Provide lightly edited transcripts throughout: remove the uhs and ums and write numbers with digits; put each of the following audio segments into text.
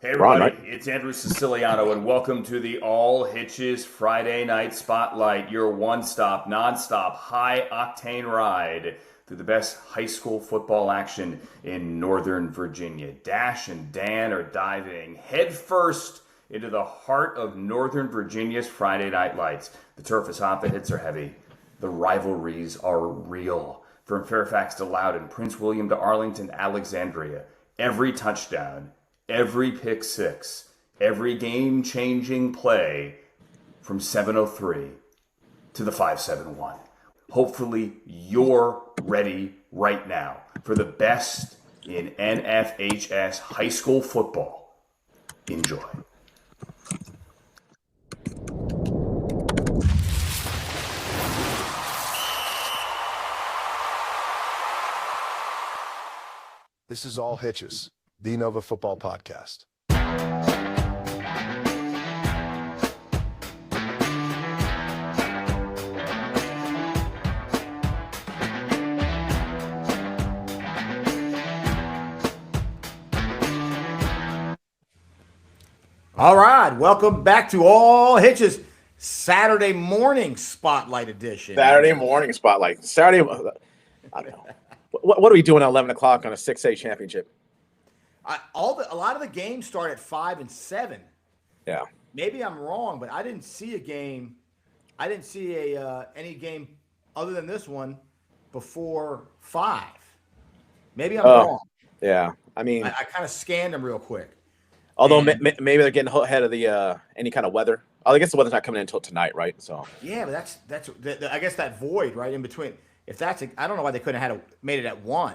Hey Ron, everybody, right? it's Andrew Siciliano and welcome to the All Hitches Friday Night Spotlight, your one-stop, non-stop, high-octane ride through the best high school football action in Northern Virginia. Dash and Dan are diving headfirst into the heart of Northern Virginia's Friday Night Lights. The turf is hot, the hits are heavy, the rivalries are real. From Fairfax to Loudoun, Prince William to Arlington, Alexandria, every touchdown, every pick six, every game changing play from 703 to the 571. Hopefully, you're ready right now for the best in NFHS high school football. Enjoy. This is All Hitches, the Nova Football Podcast. All right, welcome back to All Hitches Saturday morning spotlight edition. Saturday morning spotlight. Saturday. I don't know. What are we doing at 11 o'clock on a 6A championship? A lot of the games start at 5 and 7. Yeah. Maybe I'm wrong, but I didn't see a game. I didn't see any game other than this one before 5. Maybe I'm wrong. Yeah. I mean, I kind of scanned them real quick. although maybe they're getting ahead of the any kind of weather. Oh, I guess the weather's not coming in until tonight, right? So. Yeah, but that's I guess that void right in between. If that's I don't know why they couldn't have made it at 1.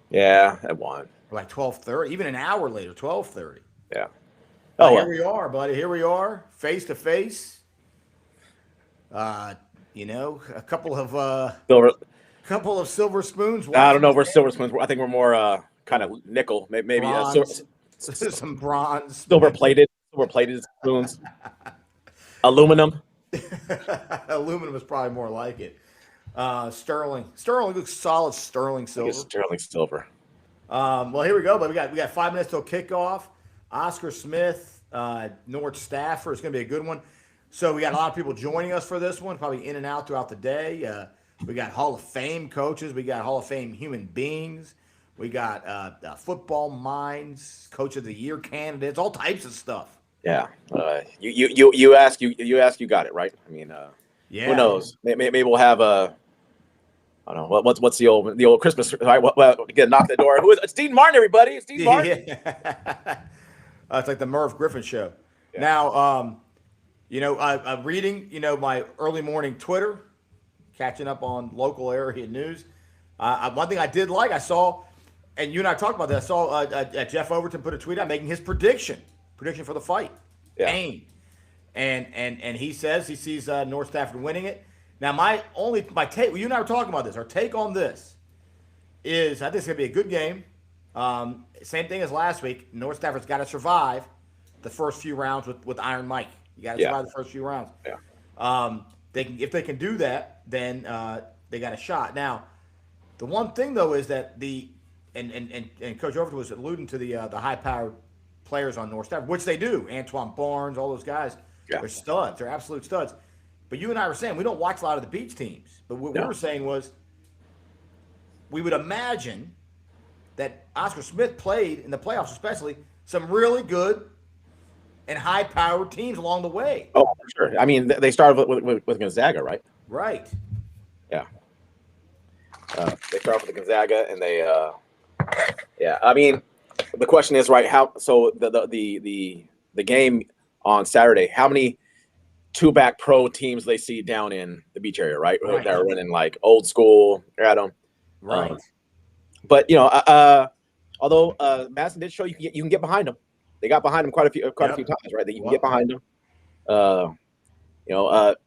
Yeah, at 1. Like 12:30, even an hour later, 12:30. Yeah. Oh, Oh, here we are, buddy. Here we are, face to face. A couple of silver spoons. I don't know if we're silver spoons. I think we're more kind of nickel, maybe Bronze. Some bronze, silver plated spoons. Aluminum. Aluminum is probably more like it. Sterling looks solid. Sterling silver. Sterling silver. Well, here we go. But we got 5 minutes till kickoff. Oscar Smith, North Stafford. It's going to be a good one. So we got a lot of people joining us for this one, probably in and out throughout the day. We got Hall of Fame coaches. We got Hall of Fame human beings. We got football minds, Coach of the Year candidates, all types of stuff. Yeah. You ask, you got it, right? I mean, Yeah. who knows? Maybe we'll have a. I don't know what's the old Christmas. Right? Well, get a knock at the door. It's Dean Martin, everybody. It's Dean Martin. Yeah. It's like the Merv Griffin show. Yeah. Now, I'm reading, my early morning Twitter, catching up on local area news. One thing I did like, I saw, and you and I talked about that. I saw Jeff Overton put a tweet out making his prediction for the fight. Yeah. Pain. And he says he sees North Stafford winning it. Now, my take, you and I were talking about this. Our take on this is I think it's going to be a good game. Same thing as last week. North Stafford's got to survive the first few rounds with Iron Mike. You got to survive the first few rounds. Yeah. If they can do that, then they got a shot. Now, the one thing though is that and Coach Overton was alluding to the high-powered players on North Stafford, which they do. Antoine Barnes, all those guys, they're studs. They're absolute studs. But you and I were saying we don't watch a lot of the beach teams. But what we were saying was we would imagine that Oscar Smith played in the playoffs, especially some really good and high-powered teams along the way. Oh, for sure. I mean, they started with Gonzaga, right? Right. Yeah. They started with the Gonzaga, and they, yeah. I mean, the question is, right? How? So the game on Saturday, how many two-back pro teams they see down in the beach area, right? That are running like old school, Adam. Right. But although Madison did show you can get behind them. They got behind them quite a few times, right? That you can get behind them.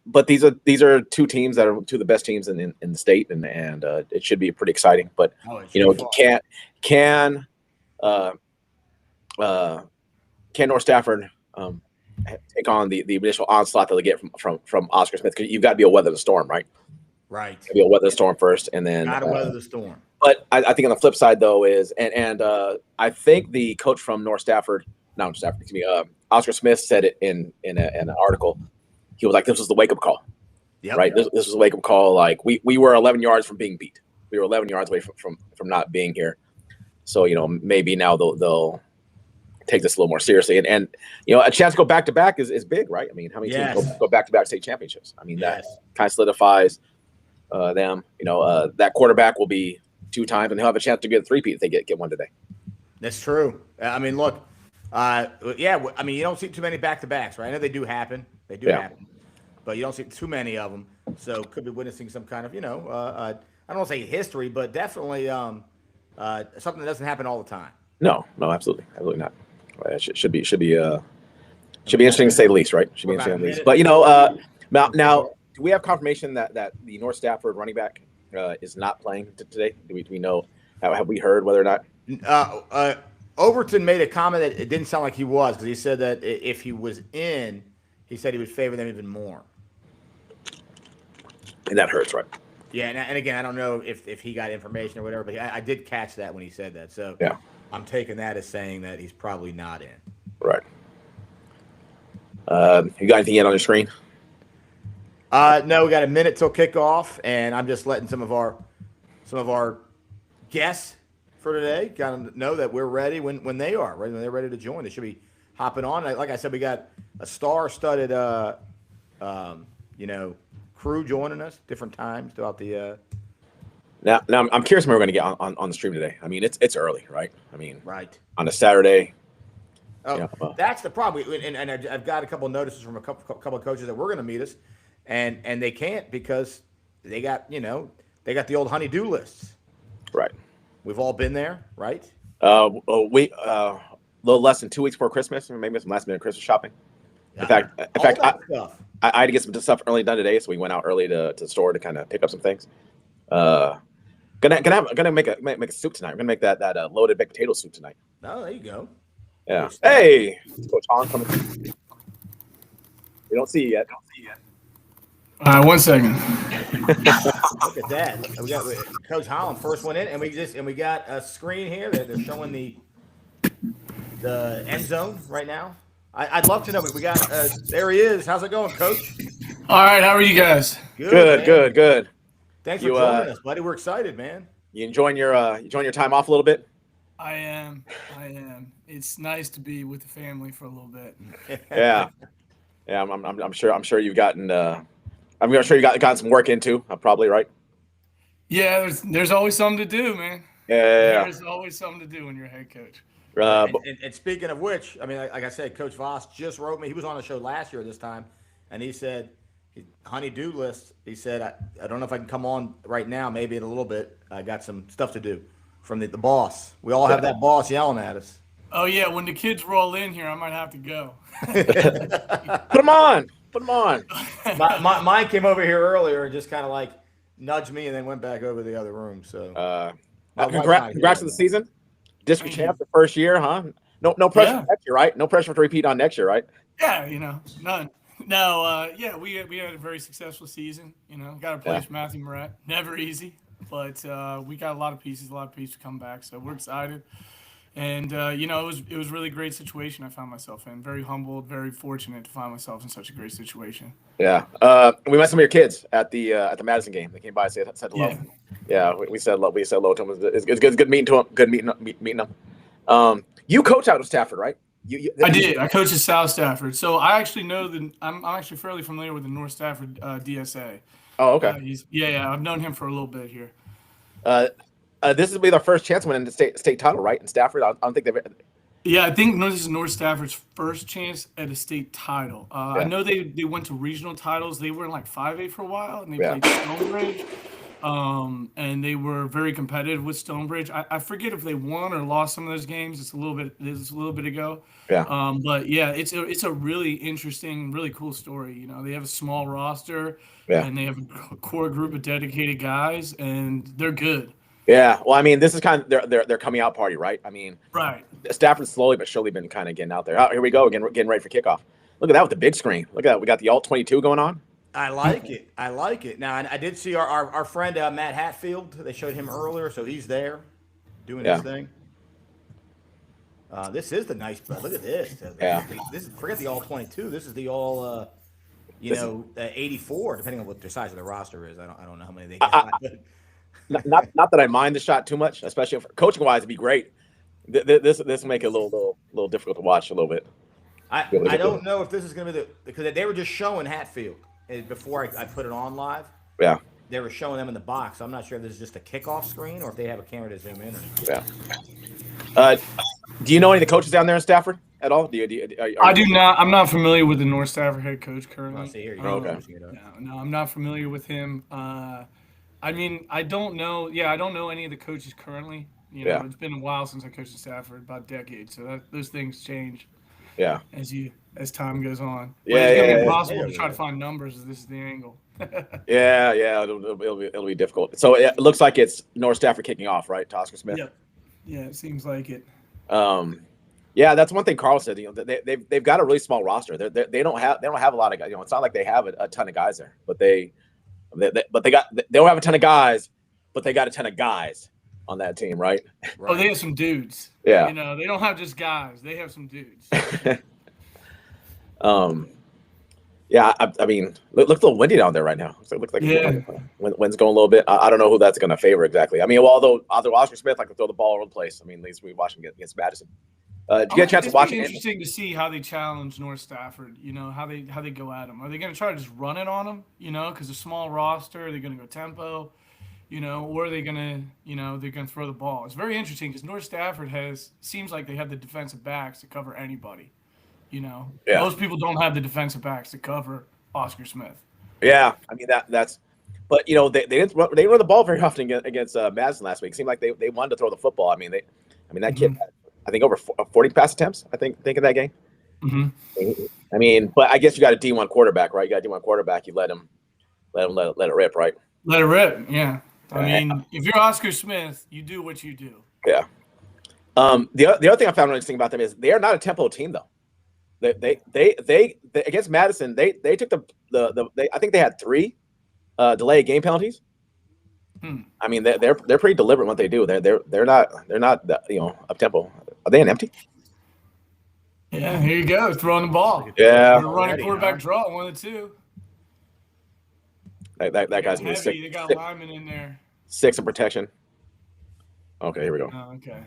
But these are two teams that are two of the best teams in the state, and it should be pretty exciting. But can North Stafford take on the initial onslaught that they get from Oscar Smith? Because you've got to be able to weather the storm, right? Right. Be able to weather the storm first, and then Got to weather the storm. But I think on the flip side, though, is and I think the coach from North Stafford no, Stafford, excuse me. Oscar Smith said it in an article. He was like, "This was the wake up call, Yep. right? This was a wake up call. Like we were 11 yards from being beat. We were 11 yards away from not being here. So maybe now they'll take this a little more seriously. And a chance to go back to back is big, right? I mean, how many teams go back to back state championships? I mean, that kind of solidifies them. That quarterback will be 2 times, and he'll have a chance to get a three-peat if they get one today. That's true. I mean, look, I mean, you don't see too many back-to-backs, right? I know they do happen. They do happen. But you don't see too many of them. So could be witnessing some kind of, I don't want to say history, but definitely something that doesn't happen all the time. No, absolutely not. It should be interesting to say the least, right? Should be interesting to say the least. But now, do we have confirmation that the North Stafford running back is not playing today? Do we know? Have we heard whether or not? Overton made a comment that it didn't sound like he was, because he said that if he was in, he said he would favor them even more. And that hurts, right? Yeah, and again, I don't know if he got information or whatever, but I did catch that when he said that. So yeah, I'm taking that as saying that he's probably not in. Right. You got anything yet on your screen? No, we got a minute till kickoff, and I'm just letting some of our guests for today kind of know that we're ready when they are ready. When they're ready to join, they should be hopping on. Like I said, we got a star-studded, crew joining us different times throughout the. Now I'm curious when we're going to get on the stream today. I mean, it's early, right? I mean, right on a Saturday. Oh, that's the problem. And I've got a couple of notices from a couple of coaches that were going to meet us, and they can't because they got the old honey-do lists. Right. We've all been there, right? A little less than 2 weeks before Christmas, or maybe some last minute Christmas shopping. In fact, I had to get some stuff early done today, so we went out early to the store to kind of pick up some things. Gonna make a soup tonight. We're gonna make that loaded baked potato soup tonight. Oh, there you go. Yeah. Hey, Coach Holland coming. We don't see you yet. All right, 1 second. Look at that. We got Coach Holland, first one in, and we got a screen here that they're showing the end zone right now. I'd love to know. We got there he is. How's it going, Coach? All right, how are you guys? Good. Thanks for joining us, buddy. We're excited, man. You enjoying your time off a little bit? I am. It's nice to be with the family for a little bit. Yeah. I'm sure you've gotten. I'm sure you got some work into. Probably right. Yeah, there's always something to do, man. Yeah. There's always something to do when you're a head coach. And speaking of which, I mean, like I said, Coach Voss just wrote me. He was on the show last year this time, and he said, honey-do list. He said, I don't know if I can come on right now, maybe in a little bit. I got some stuff to do from the boss. We all have that boss yelling at us. Oh, yeah, when the kids roll in here, I might have to go. Put them on. Mine came over here earlier and just kind of like nudged me and then went back over the other room. So congrats on the season. District champ the first year, huh? No pressure for next year, right? No pressure to repeat on next year, right? Yeah, none. No, we had a very successful season. Got to replace Matthew Moret. Never easy, but we got a lot of pieces to come back. So we're excited. And it was really great situation I found myself in. Very humbled, very fortunate to find myself in such a great situation. Yeah. We met some of your kids at the Madison game. They came by and said hello. Yeah, we said hello. We said hello to them. It's good meeting to them. Good meeting them. You coach out of Stafford, right? I did. I coached at South Stafford, so I actually know I'm actually fairly familiar with the North Stafford DSA. Oh, okay. I've known him for a little bit here. This will be their first chance winning the state title, right? In Stafford, I don't think they've. Yeah, I think this is North Stafford's first chance at a state title. I know they went to regional titles. They were in like 5A for a while, and they played Stonebridge. And they were very competitive with Stonebridge. I forget if they won or lost some of those games. It's a little bit ago. Yeah. But yeah, it's a really interesting, really cool story. They have a small roster, and they have a core group of dedicated guys, and they're good. Yeah. Well, I mean, this is kind of their coming out party, right? I mean, right. Stafford's slowly but surely been kind of getting out there. Here we go again, getting ready for kickoff. Look at that with the big screen. Look at that. We got the Alt 22 going on. I like it. Now, I did see our friend Matt Hatfield. They showed him earlier, so he's there doing his thing. This is the nice, but look at this. Yeah. This is, forget the all 22. This is the all, 84, depending on what the size of the roster is. I don't know how many they got. Not that I mind the shot too much, especially coaching wise, it'd be great. This will make it a little difficult to watch a little bit. I don't know if this is going to be because they were just showing Hatfield before I put it on live. Yeah. They were showing them in the box. So I'm not sure if this is just a kickoff screen or if they have a camera to zoom in. Yeah. Do you know any of the coaches down there in Stafford at all? I do not. I'm not familiar with the North Stafford head coach currently. See here. Okay. No, I'm not familiar with him. I mean, I don't know. Yeah, I don't know any of the coaches currently. You know, It's been a while since I coached in Stafford, about a decade. So those things change. Yeah. As time goes on. But Yeah, it's gonna yeah, be yeah. impossible to try to find numbers. This is the angle. Yeah. It'll be difficult. So it looks like it's North Stafford kicking off, right? To Oscar Smith. Yep. Yeah, it seems like it. Yeah, that's one thing Carl said. You know, they've got a really small roster. They don't have a lot of guys. You know, it's not like they have a ton of guys there, but they don't have a ton of guys, but they got a ton of guys on that team, right? Oh, they have some dudes. Yeah. You know, they don't have just guys. They have some dudes. Yeah, I mean, looks a little windy down there right now. So it looks like wind's going a little bit. I don't know who that's going to favor exactly. I mean, although Oscar Smith like to throw the ball all over the place. I mean, at least we watched him against Madison. Did you get a chance to watch it? It's interesting to see how they challenge North Stafford. You know, how they go at them. Are they going to try to just run it on them? You know, because a small roster. Are they going to go tempo? You know, or are they going to, they're going to throw the ball? It's very interesting because North Stafford seems like they have the defensive backs to cover anybody. You know, most people don't have the defensive backs to cover Oscar Smith. Yeah, I mean that's, but they didn't run the ball very often against Madison last week. It seemed like they wanted to throw the football. I mean that kid had, I think over 40 pass attempts. I think in that game. Mm-hmm. I mean, but I guess you got a D1 quarterback, right? You got a D1 quarterback. You let it rip, right? Let it rip. Yeah. I mean, if you're Oscar Smith, you do what you do. Yeah. The other thing I found interesting about them is they are not a tempo team though. They against Madison they took I think they had 3 delay game penalties. I mean they're pretty deliberate in what they do. They're not up tempo. Are they an empty? Yeah, here you go, throwing the ball. Yeah, running quarterback draw 1 and 2. That guy's heavy. 6. They got linemen in there. 6 in protection. Okay, here we go. Oh, okay.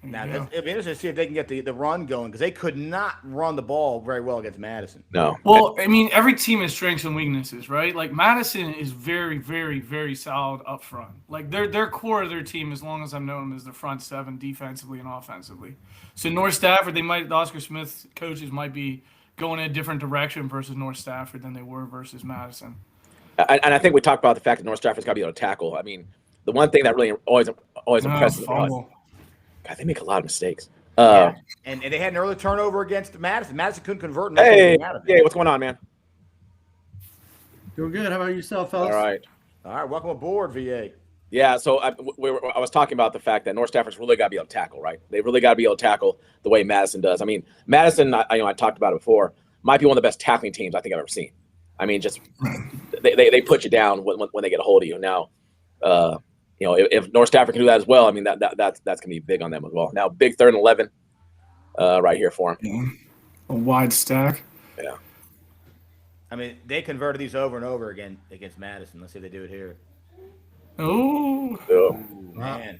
Now, it'll be interesting to see if they can get the run going because they could not run the ball very well against Madison. No. Well, I mean, every team has strengths and weaknesses, right? Like Madison is very, very, very solid up front. Like their core of their team, as long as I've known them, is the front 7 defensively and offensively. So North Stafford, the Oscar Smith coaches might be going in a different direction versus North Stafford than they were versus Madison. And I think we talked about the fact that North Stafford's got to be able to tackle. I mean, the one thing that really always impresses me. God, they make a lot of mistakes. And they had an early turnover against Madison. Madison couldn't convert. Hey, what's going on, man? Doing good. How about yourself, fellas? All right. Welcome aboard, VA. Yeah, so I was talking about the fact that North Stafford's really got to be able to tackle, right? They really got to be able to tackle the way Madison does. I mean, Madison, I talked about it before, might be one of the best tackling teams I think I've ever seen. I mean, just they put you down when they get a hold of you. Now, if North Stafford can do that as well, I mean that's gonna be big on them as well. Now, big 3rd and 11, right here for them. A wide stack. Yeah. I mean, they converted these over and over again against Madison. Let's see if they do it here. Oh, man!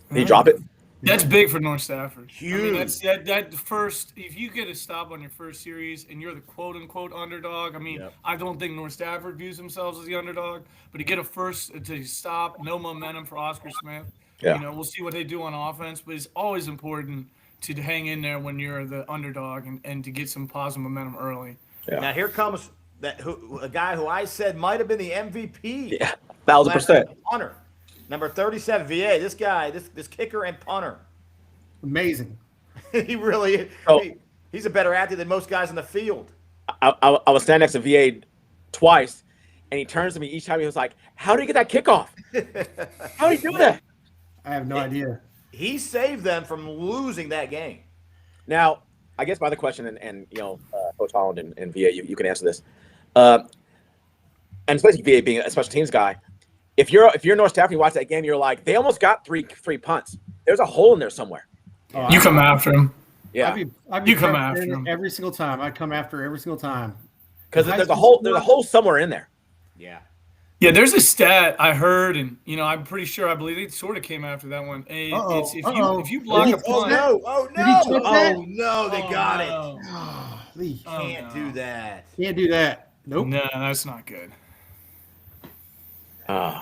Did he drop it? That's big for North Stafford. Huge. I mean, that's that first. If you get a stop on your first series and you're the quote unquote underdog, I mean, I don't think North Stafford views themselves as the underdog, but to get a first to stop, no momentum for Oscar Smith. Yeah. We'll see what they do on offense, but it's always important to hang in there when you're the underdog and to get some positive momentum early. Yeah. Now here comes a guy who I said might have been the MVP. Yeah, 1,000%. Punter, number 37, VA. This guy, this kicker and punter. Amazing. He really he's a better athlete than most guys in the field. I was standing next to VA twice, and he turns to me each time. He was like, "How did he get that kickoff? How did he do that?" I have no idea. He saved them from losing that game. Now, I guess my other question, and Coach Holland and VA, you can answer this, and especially VA being a special teams guy. If you're North Stafford, you watch that game, you're like, they almost got three punts. there's a hole in there somewhere. You come after him. Yeah, I'd be You come covering after it him. every single time. I come after every single time. because High there's a school hole somewhere in there. Yeah. Yeah, there's a stat I heard, and I'm pretty sure I believe it sort of came after that one. Hey, Uh-oh, it's uh-oh. if you block a Oh punt, no! Oh Did he no! touch that? Oh no! They got it. it. Lee, Oh, Can't no. do that. can't do that. Nope. No, that's not good. I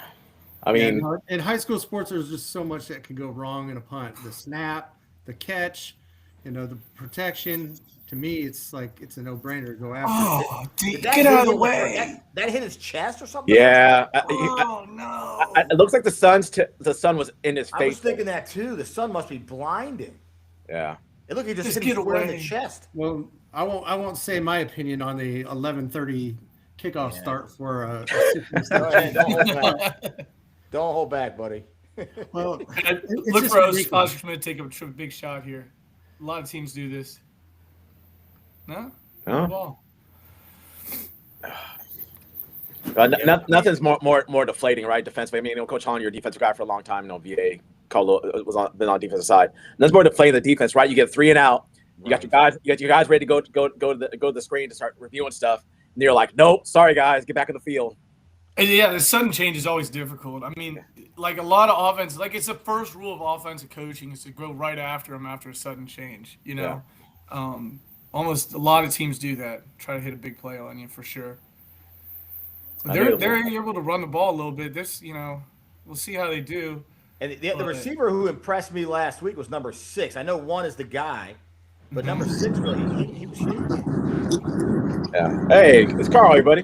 Yeah, mean, no, in high school sports, there's just so much that could go wrong in a punt. The snap, the catch, the protection. To me, it's like it's a no-brainer to go after. Oh, Did that get out of the hit him- way! That hit his chest or something? yeah. Oh no! It looks like the sun was in his I face. was thinking that too. The sun must be blinding. Yeah. It looked like he just Just hit him get square in the away. chest. Well, I won't say my opinion on the 11:30 kickoff start for a Go ahead, don't hold back. Don't hold back, buddy. Well, Look just for ridiculous. Oscar Smith to take a big shot here. A lot of teams do this. No? Huh? Ball. Nothing's more deflating, right? Defensively. I mean, Coach Holland, you're a defensive guy for a long time. VA been on the defensive side. Nothing's more deflating the defense, right? You get 3 and out. You got your guys ready to go to the screen to start reviewing stuff, and you're like, nope, sorry guys, get back in the field. And yeah, the sudden change is always difficult. I mean, like a lot of offense, like it's the first rule of offensive coaching is to go right after him after a sudden change. Almost a lot of teams do that. Try to hit a big play on you for sure. But they're able to run the ball a little bit. We'll see how they do. And the receiver who impressed me last week was number 6. I know 1 is the guy, but number 6 really he was huge. Yeah. Hey, it's Carl, everybody.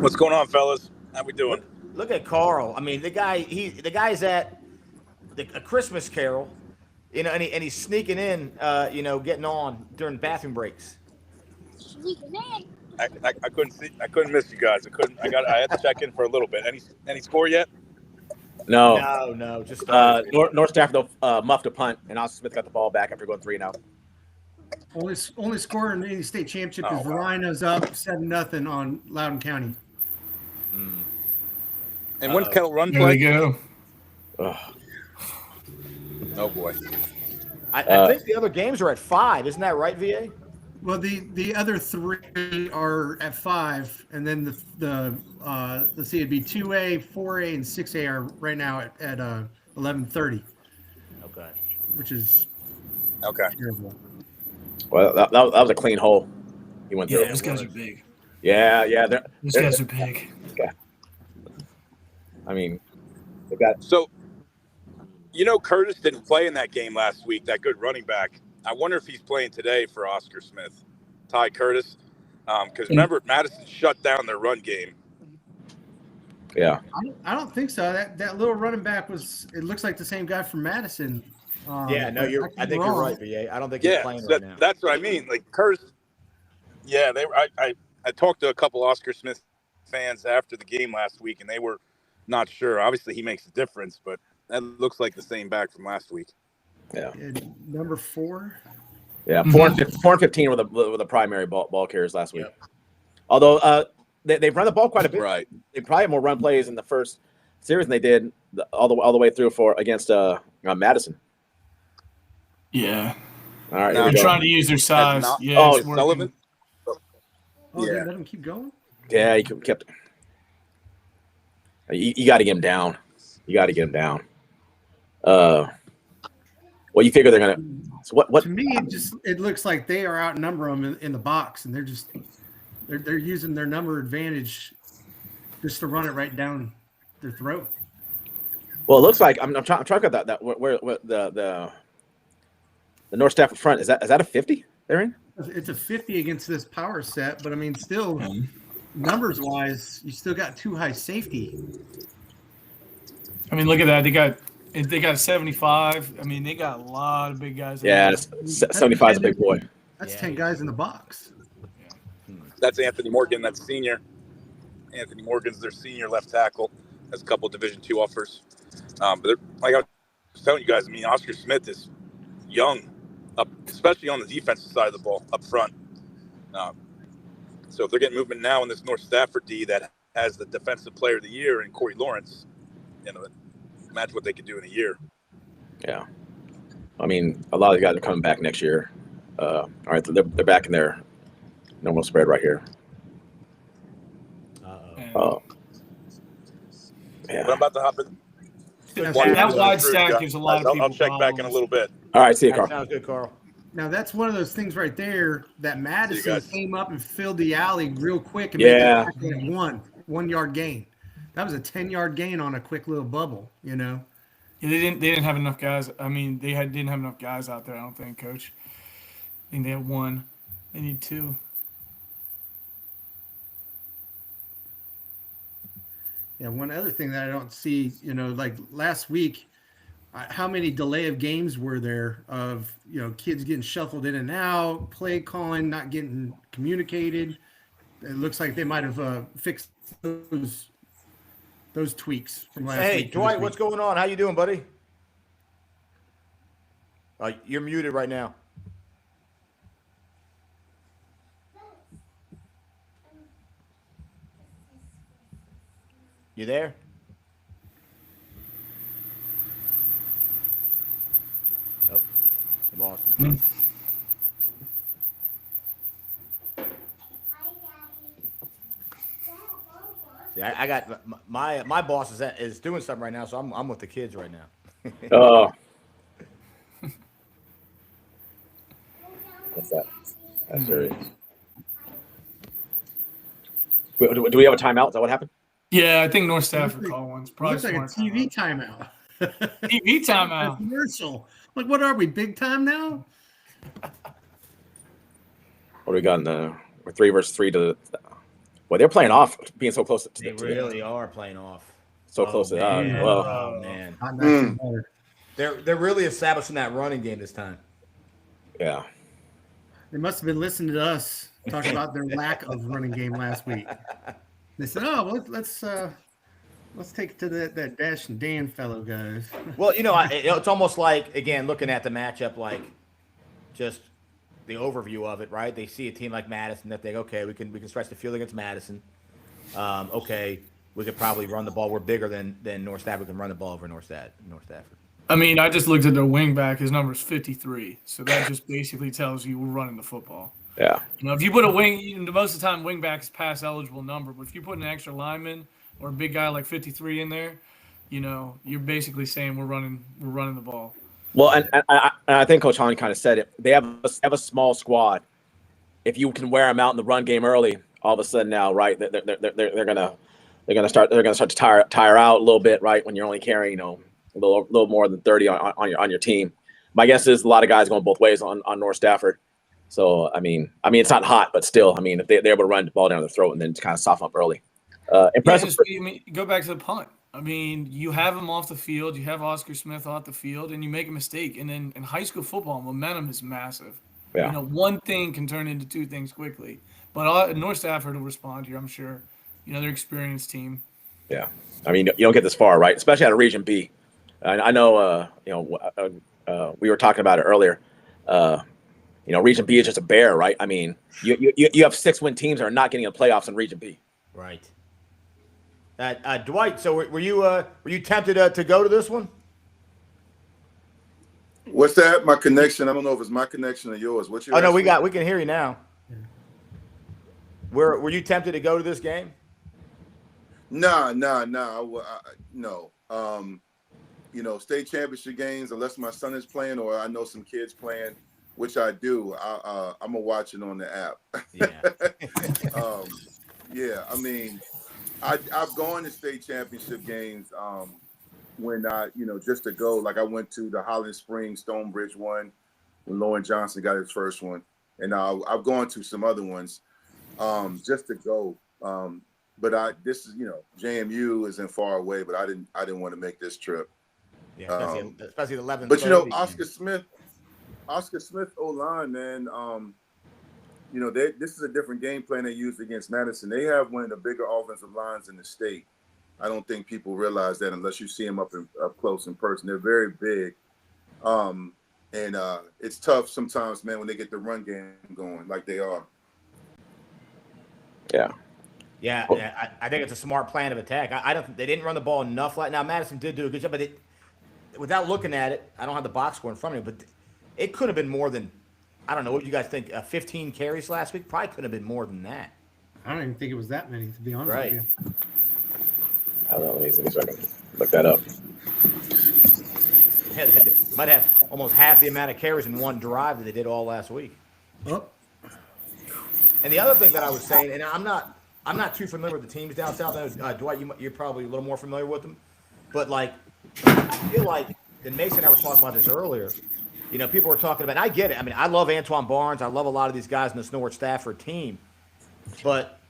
What's going on, fellas? How we doing? Look at Carl. I mean, the guy's at a Christmas Carol, and he's sneaking in, getting on during bathroom breaks. I couldn't see. I couldn't miss you guys. I had to check in for a little bit. Any score yet? No. No, just North Stafford muffed a punt, and Oscar Smith got the ball back after going 3 and out. Only scorer in any state championship is Oh, wow. Verina's up 7-0 on Loudoun County. And when's Kettle Run There they play? go. Oh boy. I think the other games are at 5. Isn't that right, VA? Well, the other 3 are at 5, and then the let's see, it'd be 2A, 4A, and 6A are right now at 11:30, Okay. which is Okay. terrible. Well, that was a clean hole. He went through. Yeah, those guys are big. Yeah. Those guys are big. I mean, they got. So, Curtis didn't play in that game last week. That good running back. I wonder if he's playing today for Oscar Smith, Ty Curtis. Because remember, Madison shut down their run game. Yeah. I don't think so. That little running back it looks like the same guy from Madison. Yeah, no, I think you're right, VA. I don't think he's Yeah, playing so right now. that's what I mean. Like Curtis. Yeah, I talked to a couple Oscar Smith fans after the game last week, and they were not sure. Obviously, he makes a difference, but that looks like the same back from last week. And number 4. Yeah, 4 and 15 were the primary ball carriers last week. Yep. Although they've run the ball quite a bit. Right. They probably had more run plays in the first series than they did all the way through against Madison. Yeah. All right. Now They're trying to use their size. not- Yeah. Oh, it's working. Sullivan. Oh, Yeah. they let him keep going? Yeah, he kept. You got to get him down. Well, you figure they're gonna. So what? To me, it looks like they are outnumber them in the box, and they're using their number advantage just to run it right down their throat. Well, it looks like I'm trying to get that where the North Stafford front is that a 50 they're in? It's a 50 against this power set, but I mean, still numbers wise, you still got 2 high safety. I mean, look at that. They got 75. I mean, they got a lot of big guys. Yeah, 75 is a big boy. That's 10 guys in the box. That's Anthony Morgan. That's senior. Anthony Morgan's their senior left tackle. Has a couple Division II offers. But like I was telling you guys, I mean, Oscar Smith is young, especially on the defensive side of the ball up front. So if they're getting movement now in this North Stafford D that has the Defensive Player of the Year in Corey Lawrence, imagine what they could do in a year. Yeah. I mean, a lot of the guys are coming back next year. All right, they're back in their normal spread right here. And Yeah. But I'm about to hop in. that wide stack Guys, gives a lot of I'll people check back in a problems. little bit. All right, see you, That Carl. sounds good, Carl. Now that's one of those things right there that Madison guys. came up and filled the alley real quick and Yeah. made it 1 yard gain. That was a 10-yard gain on a quick little bubble, you know. Yeah, they didn't have enough guys. I mean, didn't have enough guys out there. I don't think, Coach. I think they had one. They need two. Yeah, one other thing that I don't see, you know, like last week, how many delay of games were there of, you know, kids getting shuffled in and out, play calling, not getting communicated. It looks like they might have fixed those tweaks from last week. Hey, to this Dwight, week. what's going on? How you doing, buddy? You're muted right now. You there? Oh, you lost him. See, I got my boss is doing something right now, so I'm with the kids right now. Oh. What's that? That's serious. Do we have a timeout? Is that what happened? Yeah, I think North Stafford called one. It's probably Looks like a smart TV timeout. TV A timeout. commercial. Like, what are we, big time now? What do we got in the? We're 3 versus 3 to. Well, they're playing off, being so close to. They really are playing off. So close to. Man. Well, Oh man, Not much better. they're really establishing that running game this time. yeah. They must have been listening to us talk about their lack of running game last week. They said, "Oh, well, let's take it to that Dash and Dan fellow, guys." Well, it's almost like, again, looking at the matchup, like just the overview of it, right? They see a team like Madison that they okay, we can stretch the field against Madison. Okay, we could probably run the ball. We're bigger than North Stafford. We can run the ball over North Stafford. I mean, I just looked at their wing back. His number is 53. So that just basically tells you we're running the football. Yeah. You know, if you put a wing, most of the time wing back is pass eligible number. But if you put an extra lineman or a big guy like 53 in there, you know, you're basically saying we're running the ball. Well, and I think Coach Holland kind of said it. They have a small squad. If you can wear them out in the run game early, all of a sudden now, right? They're gonna start to tire out a little bit, right? When you're only carrying, a little more than 30 on your team. My guess is a lot of guys going both ways on North Stafford. So I mean, it's not hot, but still, I mean, if they're able to run the ball down their throat and then kind of soften up early, impressive. Go back to the punt. I mean, you have him off the field, you have Oscar Smith off the field, and you make a mistake. And then in high school football, momentum is massive. Yeah. You know, one thing can turn into two things quickly. But North Stafford will respond here, I'm sure. You know, they're an experienced team. Yeah, I mean, you don't get this far, right? Especially out of Region B. I know, we were talking about it earlier. Region B is just a bear, right? I mean, you have 6-win teams that are not getting in the playoffs in Region B. Right. Dwight, so were you tempted to go to this one? What's that? My connection? I don't know if it's my connection or yours. What's your? Oh no, we can hear you now. Were you tempted to go to this game? No. State championship games, unless my son is playing or I know some kids playing, which I do. I'm gonna watch it on the app. Yeah. I mean, I've gone to state championship games when just to go. Like I went to the Holland Springs Stonebridge one when Lauren Johnson got his first one, and I've gone to some other ones just to go. But this is JMU isn't far away, but I didn't want to make this trip. Yeah, especially the 11. But Oscar Smith O-line, man. This is a different game plan they used against Madison. They have one of the bigger offensive lines in the state. I don't think people realize that unless you see them up close in person. They're very big, and it's tough sometimes, man, when they get the run game going like they are. Yeah. Yeah, I think it's a smart plan of attack. I don't. They didn't run the ball enough. Now Madison did do a good job, but without looking at it, I don't have the box score in front of me, but it could have been more than, I don't know what you guys think. 15 carries last week probably could have been more than that. I don't even think it was that many, to be honest Right. with you. I don't know. Let me see if I can look that up. Might have almost half the amount of carries in one drive that they did all last week. Oh, And the other thing that I was saying, and I'm not too familiar with the teams down south. Dwight, you're probably a little more familiar with them, but like I feel like, and Mason and I were talking about this earlier. You know, people were talking about. And I get it. I mean, I love Antoine Barnes. I love a lot of these guys in this Norwood Stafford team, but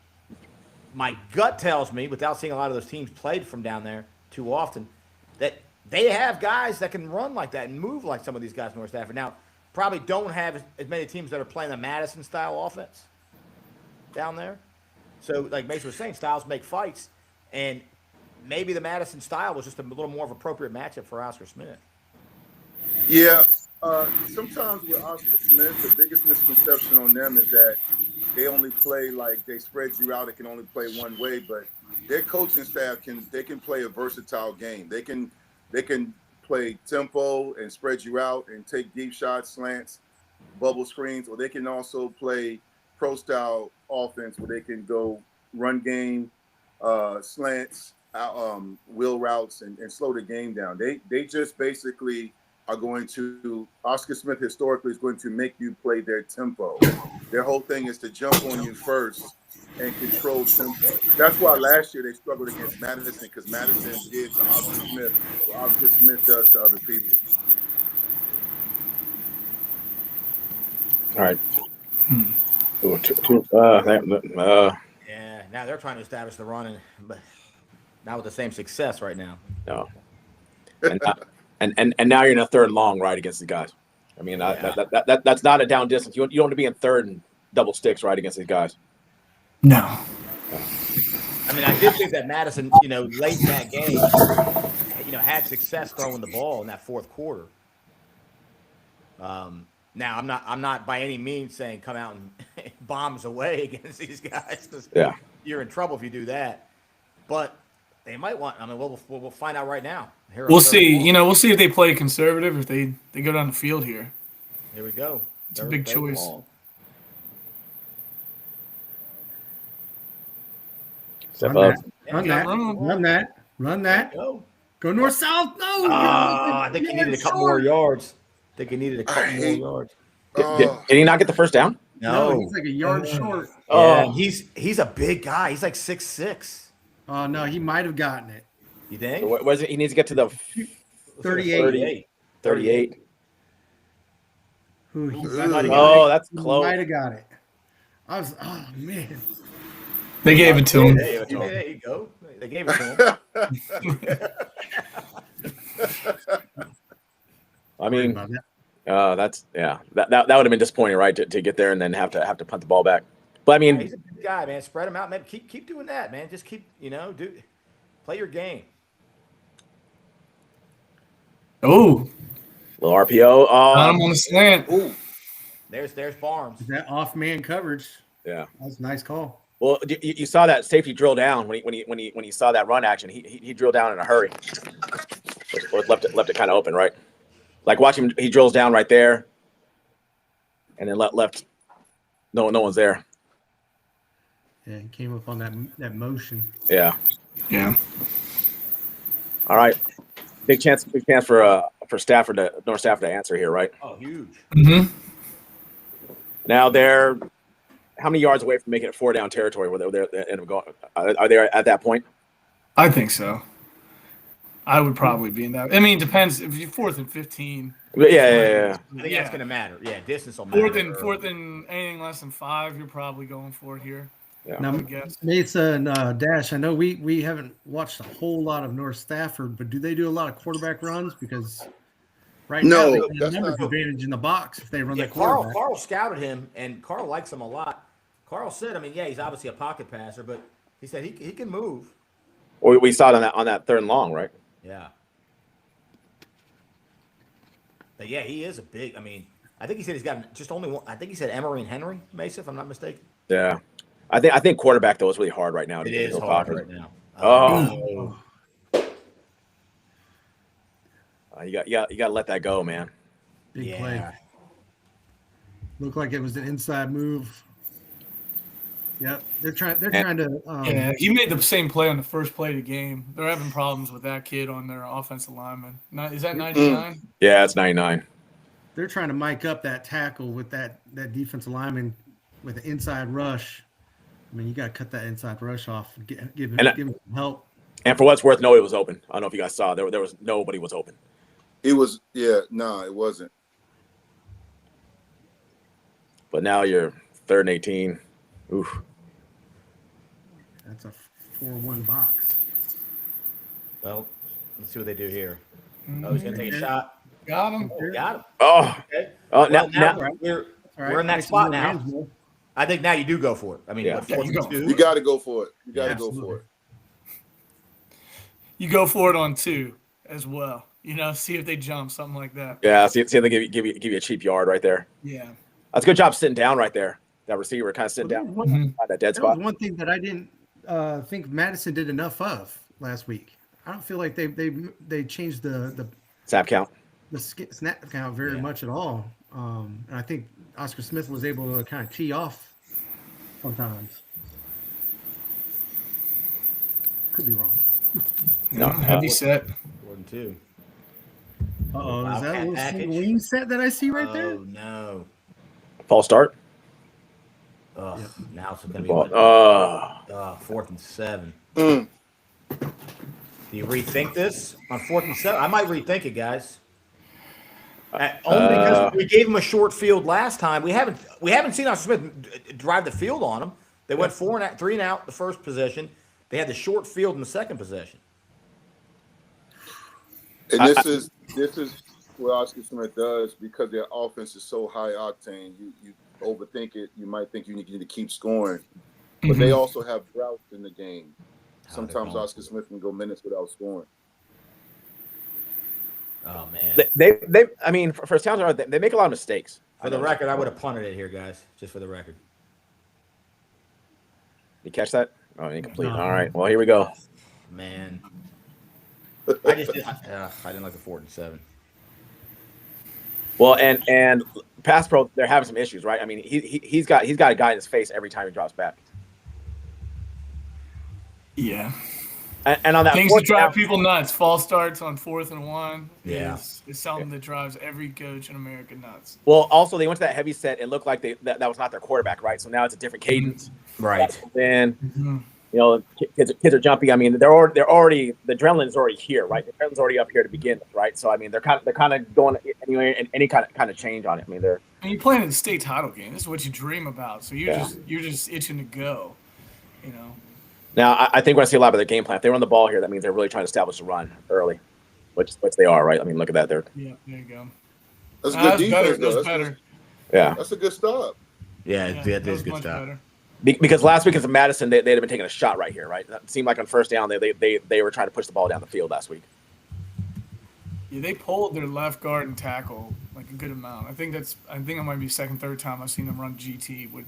my gut tells me, without seeing a lot of those teams played from down there too often, that they have guys that can run like that and move like some of these guys in North Stafford. Now, probably don't have as many teams that are playing the Madison style offense down there. So, like Mason was saying, styles make fights, and maybe the Madison style was just a little more of an appropriate matchup for Oscar Smith. Yeah. Sometimes with Oscar Smith, the biggest misconception on them is that they only play like they spread you out. It can only play one way, but their coaching staff can play a versatile game. They can play tempo and spread you out and take deep shots, slants, bubble screens, or they can also play pro style offense where they can go run game, slants, wheel routes, and slow the game down. They just basically are going to, Oscar Smith historically is going to make you play their tempo. Their whole thing is to jump on you first and control tempo. That's why last year they struggled against Madison, because Madison did to Oscar Smith what Oscar Smith does to other people. All right. Yeah, now they're trying to establish the run, but not with the same success right now. No. And now you're in a third long, right, against the guys. I mean, that's not a down distance. You don't want to be in third and double sticks, right, against these guys. No. I mean, I did think that Madison, late in that game, had success throwing the ball in that fourth quarter. Now, I'm not by any means saying come out and bombs away against these guys, because you're in trouble if you do that. But they might want. I mean, we'll find out right now. We'll see. We'll see if they play conservative, if they go down the field here. Here we go. It's a big choice. Step up. Run that. Go north south. No. I think he needed a couple more yards. Did he not get the first down? No, he's like a yard short. Yeah, he's a big guy. He's like 6'6". Oh no, he might have gotten it. You think? What was it? He needs to get to the 38. 38. Oh, that's close. Might have got it. Oh man. They gave it to him. There you go. They gave it to him. I mean, that would have been disappointing, right? To get there and then have to punt the ball back. But I mean, he's a big guy, man. Spread him out, man. Keep doing that, man. Just keep, play your game. Oh, little RPO. I'm on the slant. Ooh, there's Barnes. That off man coverage. Yeah, that's a nice call. Well, you saw that safety drill down when he saw that run action. He drilled down in a hurry. Left it kind of open, right? Like watch him. He drills down right there, and then left. No one's there. Yeah, he came up on that motion. Yeah. Yeah. All right. Big chance for Stafford North Stafford to answer here, right? Oh, huge. Mm-hmm. Now they're how many yards away from making it 4 down territory where they end up going? Are they at that point? I think so. I would probably be in that. I mean, it depends. If you're 4th and 15. Yeah. I think that's going to matter. Yeah, distance will matter. Fourth and anything less than 5, you're probably going for it here. Yeah. Now, Mason and Dash, I know we haven't watched a whole lot of North Stafford, but do they do a lot of quarterback runs? Because now they have a numbers advantage in the box if they run the quarterback. Carl scouted him, and Carl likes him a lot. Carl said, he's obviously a pocket passer, but he said he can move. Well, we saw it on that 3rd and long, right? Yeah. But yeah, he is a big. I think he said he's got just only one. I think he said Emery and Henry, Mason, if I'm not mistaken. Yeah. I think quarterback though is really hard right now. It is hard right now. Oh. You got to let that go, man. Big play. Looked like it was an inside move. Yep, they're trying to. Yeah, he made the same play on the first play of the game. They're having problems with that kid on their offensive lineman. Is that 99? Yeah, it's 99. They're trying to mic up that tackle with that defensive lineman with an inside rush. I mean, you got to cut that inside rush off. Give him some help. And for what's worth, no, it was open. I don't know if you guys saw. There was nobody was open. It was, it wasn't. But now you're 3rd and 18. Oof. That's a 4-1 box. Well, let's see what they do here. Oh, he's going to take a shot. Got him. Got him. Oh. Okay. Oh, Well, now we're in that spot now. I think now you do go for it. I mean, Yeah. what, 4th and 2? You got to go for it. You got to go for it. You go for it on 2 as well. See if they jump, something like that. Yeah, see if they give you a cheap yard right there. Yeah. That's a good job sitting down right there. That receiver kind of sitting down on that dead That was spot. one thing that I didn't think Madison did enough of last week. I don't feel like they changed the Snap count. snap count very much at all. And I think Oscar Smith was able to kind of tee off sometimes. Could be wrong. No, Heavy set. 4th and 2. Uh-oh, is that a little Package. single wing set that I see right there? Oh, no. false start. Ugh, now it's going to be Ball. 4th and 7. Mm. Do you rethink this on 4th and 7? I might rethink it, guys. Only because we gave him a short field last time. We haven't seen Oscar Smith drive the field on him. They went 3 and out the first possession. They had the short field in the second possession. And this is what Oscar Smith does because their offense is so high octane. You overthink it. You might think you need to keep scoring, but they also have droughts in the game. Sometimes Oscar Smith can go minutes without scoring. Oh man! They I mean, for Towns, they make a lot of mistakes. For the record, I would have punted it here, guys. Just for the record. You catch that? Oh, incomplete. All right. Well, here we go. Man, I just I didn't like the 4th and 7. Well, and pass pro, they're having some issues, right? I mean, he's got a guy in his face every time he drops back. Yeah. And on that Things fourth that drive down- people nuts. False starts on 4th and 1 Yeah. is something that drives every coach in America nuts. Well, also they went to that heavy set. It looked like that was not their quarterback, right? So now it's a different cadence. Right. Then kids are jumpy. I mean, they're already the adrenaline is already here, right? The adrenaline's already up here to begin with, right? So I mean, they're kind of going anyway, and any kind of change on it. I mean, they're. And you're playing in the state title game. This is what you dream about. So you're just itching to go. Now I think we're gonna see a lot of their game plan. If they run the ball here, that means they're really trying to establish a run early, which they are, right? I mean, look at that. There Yeah, there you go. That's good defense, though. That's better. Yeah. That's a good stop. Yeah, that is good much stuff. better. Because last week against Madison, they'd have been taking a shot right here, right? That seemed like on first down, they were trying to push the ball down the field last week. Yeah, they pulled their left guard and tackle like a good amount. I think it might be second, third time I've seen them run GT with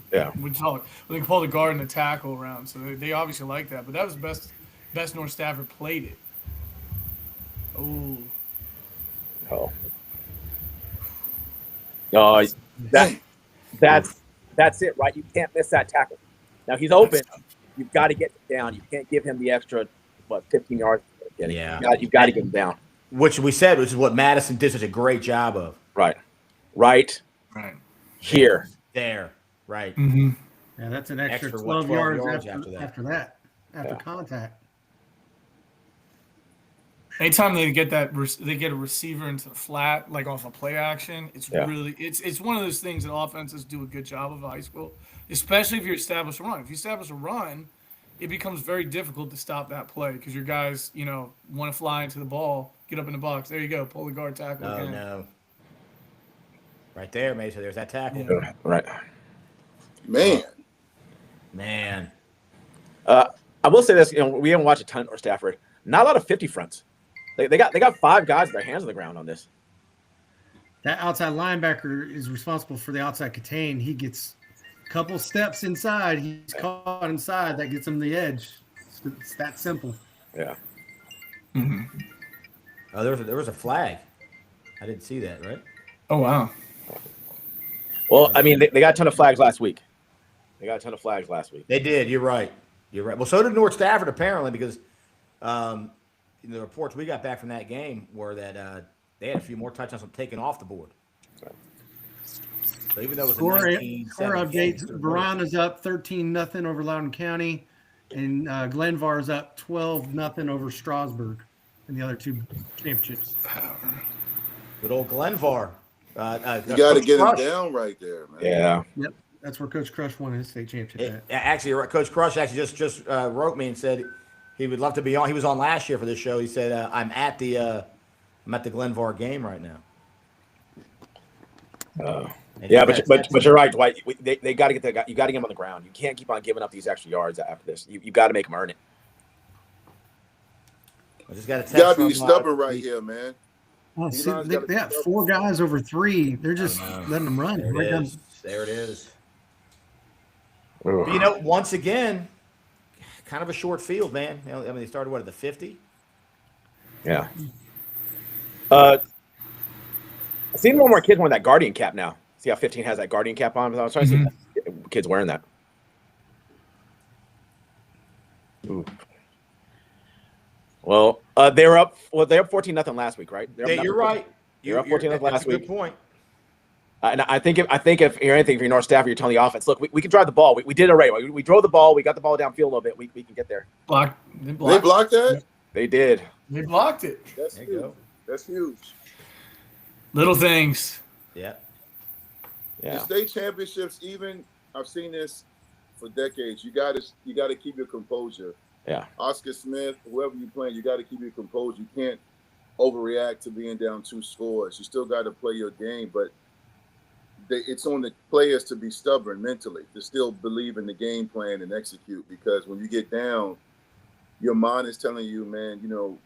Tulloch. When they pull the guard and the tackle around, so they obviously like that. But that was the best North Stafford played it. Oh. No, that's it, right? You can't miss that tackle. Now he's open. You've got to get down. You can't give him the extra 15 yards. Yeah. You've got to get him down. Which we said, which is what Madison did such a great job of. Right. Right. Here. There. Right. Mm-hmm. Yeah, that's an extra, Extra, 12 12 yards yards after contact. Anytime they get a receiver into the flat, like off a play action, it's one of those things that offenses do a good job of high school, especially if you establish a run. If you establish a run, it becomes very difficult to stop that play because your guys, want to fly into the ball, get up in the box. There you go, pull the guard tackle. Oh again. no! Right there, Mason. There's that tackle. Yeah. Right. Man. I will say this. We haven't watched a ton of Stafford. Not a lot of 50 fronts. They got 5 guys with their hands on the ground on this. That outside linebacker is responsible for the outside contain. He gets a couple steps inside. He's caught inside. That gets him the edge. It's that simple. Yeah. Mm-hmm. Oh, there was a flag. I didn't see that. Right? Oh wow. Well, I mean, they got a ton of flags last week. They They did. You're right. Well, so did North Stafford apparently, because the reports we got back from that game were that they had a few more touchdowns taken off the board. So even though it was Score a 19-7 updates. game, Verana's up 13-0 over Loudoun County, and Glenvar's up 12-0 over Strasburg in the other two championships. good old Glenvar. You got to get him down right there, man. Yeah. Yep, that's where Coach Crush won his state championship at. Actually, Coach Crush actually just wrote me and said he would love to be on. He was on last year for this show. He said, I'm at the Glenvar game right now. Yeah, but you're right, Dwight. They got to get the guy. You got to get him on the ground. You can't keep on giving up these extra yards after this. You got to make him earn it. I just got a text You got to from, be stubborn right here, man. Oh, see, they got 4 guys over 3. They're just letting them run. There it is. But, you know, once again, kind of a short field, man. I mean, they started at the 50. Yeah. I see more and more kids wearing that Guardian cap now. See how 15 has that Guardian cap on? I was trying to see kids wearing that. Ooh. Well, they were up. Well, they were up 14-0 last week, right? You're right. You're up 14-0 last week. Good point. And I think if you're anything for your North Stafford, you're telling the offense, look, we can drive the ball. We did it already. We drove the ball. We got the ball downfield a little bit. We can get there. They blocked that? They did. They blocked it. That's There you huge. go. That's huge. Little things. Yeah. The state championships, even I've seen this for decades. You got to keep your composure. Yeah. Oscar Smith, whoever you're playing, you got to keep your composure. You can't overreact to being down 2 scores. You still got to play your game, but it's on the players to be stubborn mentally, to still believe in the game plan and execute. Because when you get down, your mind is telling you, man, you know,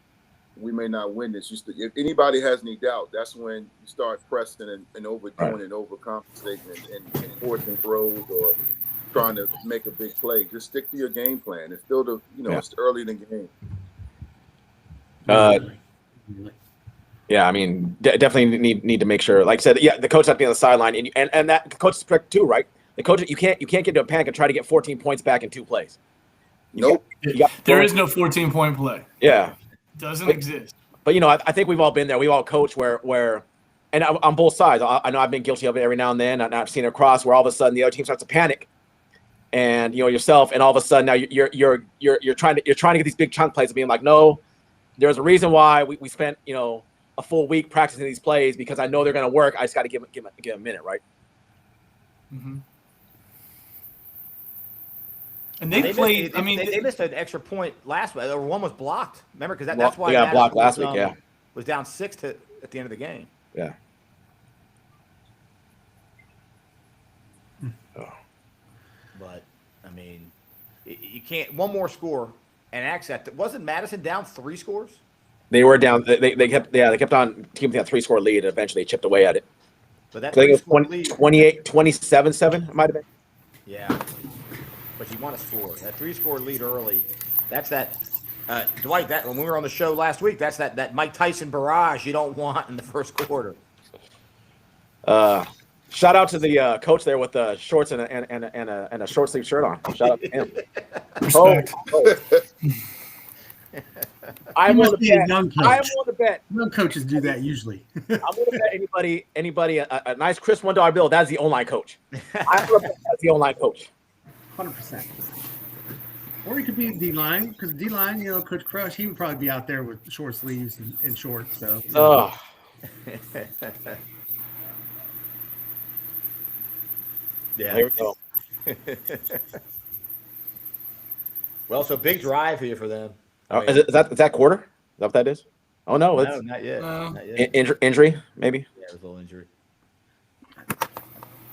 we may not win this. If anybody has any doubt, that's when you start pressing and overdoing and overcompensating and forcing throws or trying to make a big play. Just stick to your game plan. It's still it's early in the game. Yeah, I mean, definitely need to make sure. Like I said, the coach has to be on the sideline, and that the coach is correct too, right? The coach, you can't get into a panic and try to get 14 points back in 2 plays. Nope. There is no 14-point play. Yeah. Doesn't exist. But you know, I think we've all been there. We've all coached where, and on both sides. I know I've been guilty of it every now and then. And I've seen it across where all of a sudden the other team starts to panic, and you know yourself, and all of a sudden now you're trying to get these big chunk plays, and being like, no, there's a reason why we spent a full week practicing these plays, because I know they're going to work. I just got to give a minute, right? Mm-hmm. And they played. They missed an extra point last week. Or one was blocked. Remember, because that's why they got blocked last week. Was down 6 at the end of the game. Yeah. But I mean, you can't. One more score and accent. Wasn't Madison down 3 scores? They were down. They kept on. Team had a 3-score lead. And eventually chipped away at it. But that I think it was 28, 27-7. It might have been. Yeah. But you want to score. That 3-score lead early. That's that. Dwight, that when we were on the show last week, that's that Mike Tyson barrage you don't want in the first quarter. Shout out to the coach there with the shorts and a short sleeve shirt on. Shout out to him. Respect. I'm must on be a young coach. I'm on the bet. Young coaches do that usually. I'm going to bet anybody a nice crisp $1 bill. That's the online coach. I'm going to bet that's the online coach. 100%. Or he could be D-line, because D-line, Coach Crush, he would probably be out there with short sleeves and shorts. So. Oh. Yeah. Here we go. Well, so big drive here for them. Is that quarter? Is that what that is? Oh no, it's not yet. No. Not yet. injury maybe. Yeah, it was a little injury.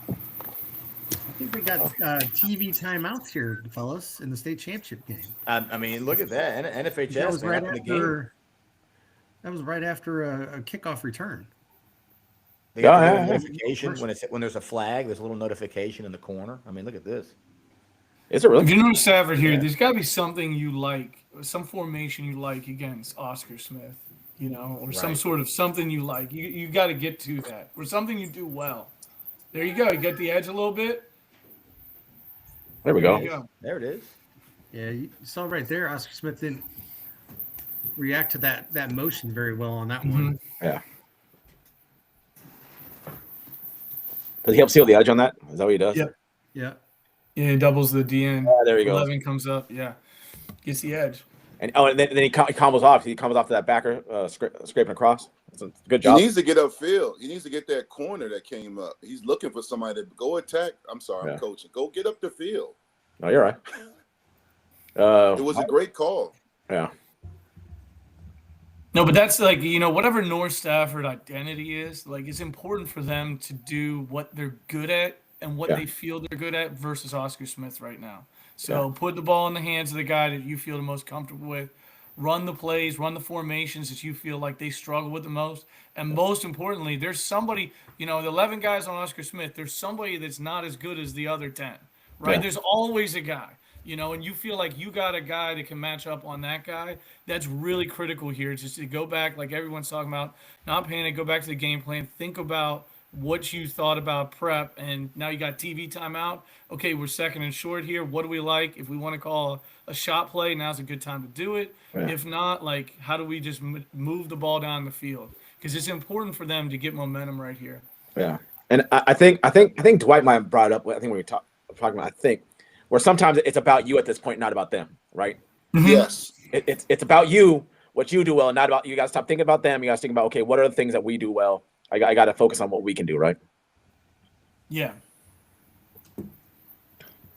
I think we got TV timeouts here, fellas, in the state championship game. I mean, look at that. NFHS. That was right man, up in the after. game. That was right after a kickoff return. They got the Yeah, little yeah. notification when there's a flag. There's a little notification in the corner. I mean, look at this. Is it really? If you're North Stafford here, there's got to be something you like, some formation you like against Oscar Smith. you know, or some Right. sort of something you like. You got to get to that, or something you do well. There you go. You get the edge a little bit. There we There you go. go. There it is. Yeah, you saw right there. Oscar Smith didn't react to that motion very well on that one. Yeah. Does he help seal the edge on that? Is that what he does? Yep. Yeah. Yeah, he doubles the DN. There you go. 11 comes up. Yeah, gets the edge. And then he combos off. He combos off to that backer, scraping across. That's a good He job. needs to get upfield. He needs to get that corner that came up. He's looking for somebody to go attack. I'm sorry, I'm coaching. Go get up the field. No, you're right. It was a great call. Yeah. No, but that's like, you know, whatever North Stafford identity is, like it's important for them to do what they're good at and what they feel they're good at versus Oscar Smith right now. So put the ball in the hands of the guy that you feel the most comfortable with. Run the plays, run the formations that you feel like they struggle with the most. And most importantly, there's somebody, you know, the 11 guys on Oscar Smith, there's somebody that's not as good as the other 10, right? Yeah. There's always a guy, you know, and you feel like you got a guy that can match up on that guy. That's really critical here, just to go back, like everyone's talking about, not panic, go back to the game plan, think about what you thought about prep, and now you got TV timeout. Okay, we're second and short here. What do we like? If we want to call a shot play, now's a good time to do it. Yeah. If not, like, how do we just move the ball down the field? Because it's important for them to get momentum right here. Yeah. And I think Dwight might have brought it up. I think when we talking about, where sometimes it's about you at this point, not about them, right? Yes. It's about you, what you do well, not about you. Guys stop thinking about them. You guys think about, okay, what are the things that we do well? I got to focus on what we can do, right? Yeah.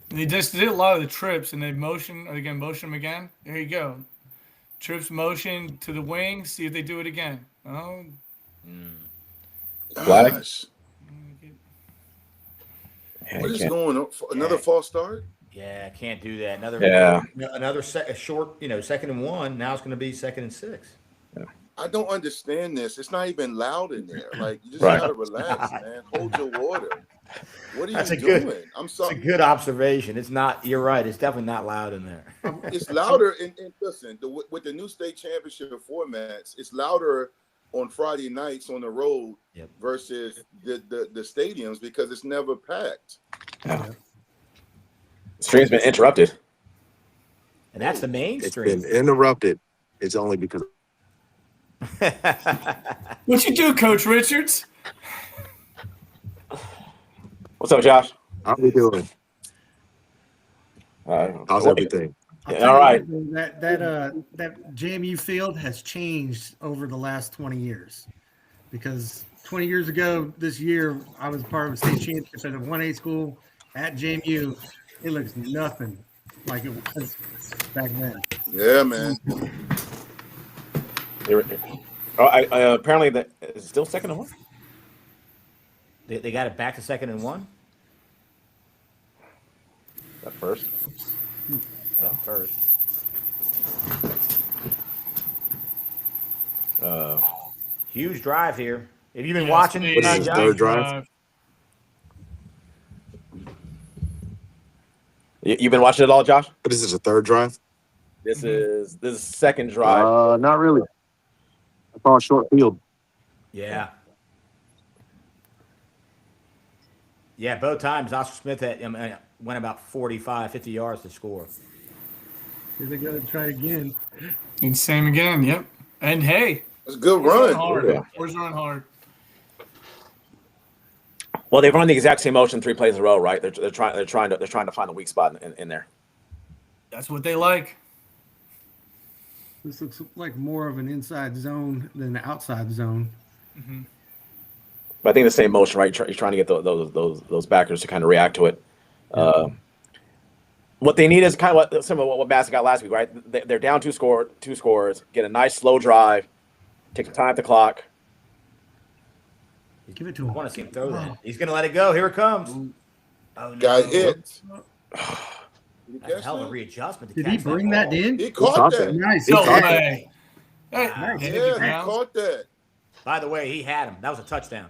They just did a lot of the trips, and they motion them again. There you go. Trips motion to the wing. See if they do it again. Oh, Flag. Gosh. Yeah, What you is can't- going on? Another false start? Yeah, can't do that. Another short, you know, 2nd and 1. Now it's going to be 2nd and 6. I don't understand this. It's not even loud in there. Like, you just Right. gotta relax, man. Hold your water. What are That's you a good- doing? I'm It's a sorry. good observation. It's not. You're right. It's definitely not loud in there. It's louder. And listen, with the new state championship formats, it's louder on Friday nights on the road versus the stadiums because it's never packed. Yeah. Stream's been interrupted. And that's the It's mainstream. been interrupted. It's only because what you do, Coach Richards? What's up, Josh? how we doing? How's everything? Yeah, all right. That JMU field has changed over the last 20 years, because 20 years ago this year I was part of a state championship at a 1A school at JMU. It looks nothing like it was back then. Yeah, man. Apparently that is still 2nd and 1. They got it back to 2nd and 1. That first. First. Huge drive here. Have you been watching? Speed, What is this, Josh? third drive? You've been watching it all, Josh? What is this, a third drive? This is 2nd drive. Not really. I call it short field. Yeah. Yeah, both times Oscar Smith went about 45, 50 yards to score. Here they go to try again. And same again. Yep. And hey, It's a good Fours run. run hard. Yeah. Fours run hard. Well, they've run the exact same motion 3 plays in a row, right? They're trying to find a weak spot in there. That's what they like. This looks like more of an inside zone than an outside zone. But I think the same motion, right? You're trying to get those backers to kind of react to it. What they need is kind of similar to what Bass got last week, right? They're down two scores, get a nice slow drive, take some time at the clock. Give it to I him. want to see him throw that. He's going to let it go. Here it comes. Oh, no. Got hit. Did he That's a catch hell of a that? readjust. Did he bring that in? He caught caught that. that. Nice. No caught way. Hey, Nice. hit Yeah, the he ground. caught that. By the way, he had him. That was a touchdown.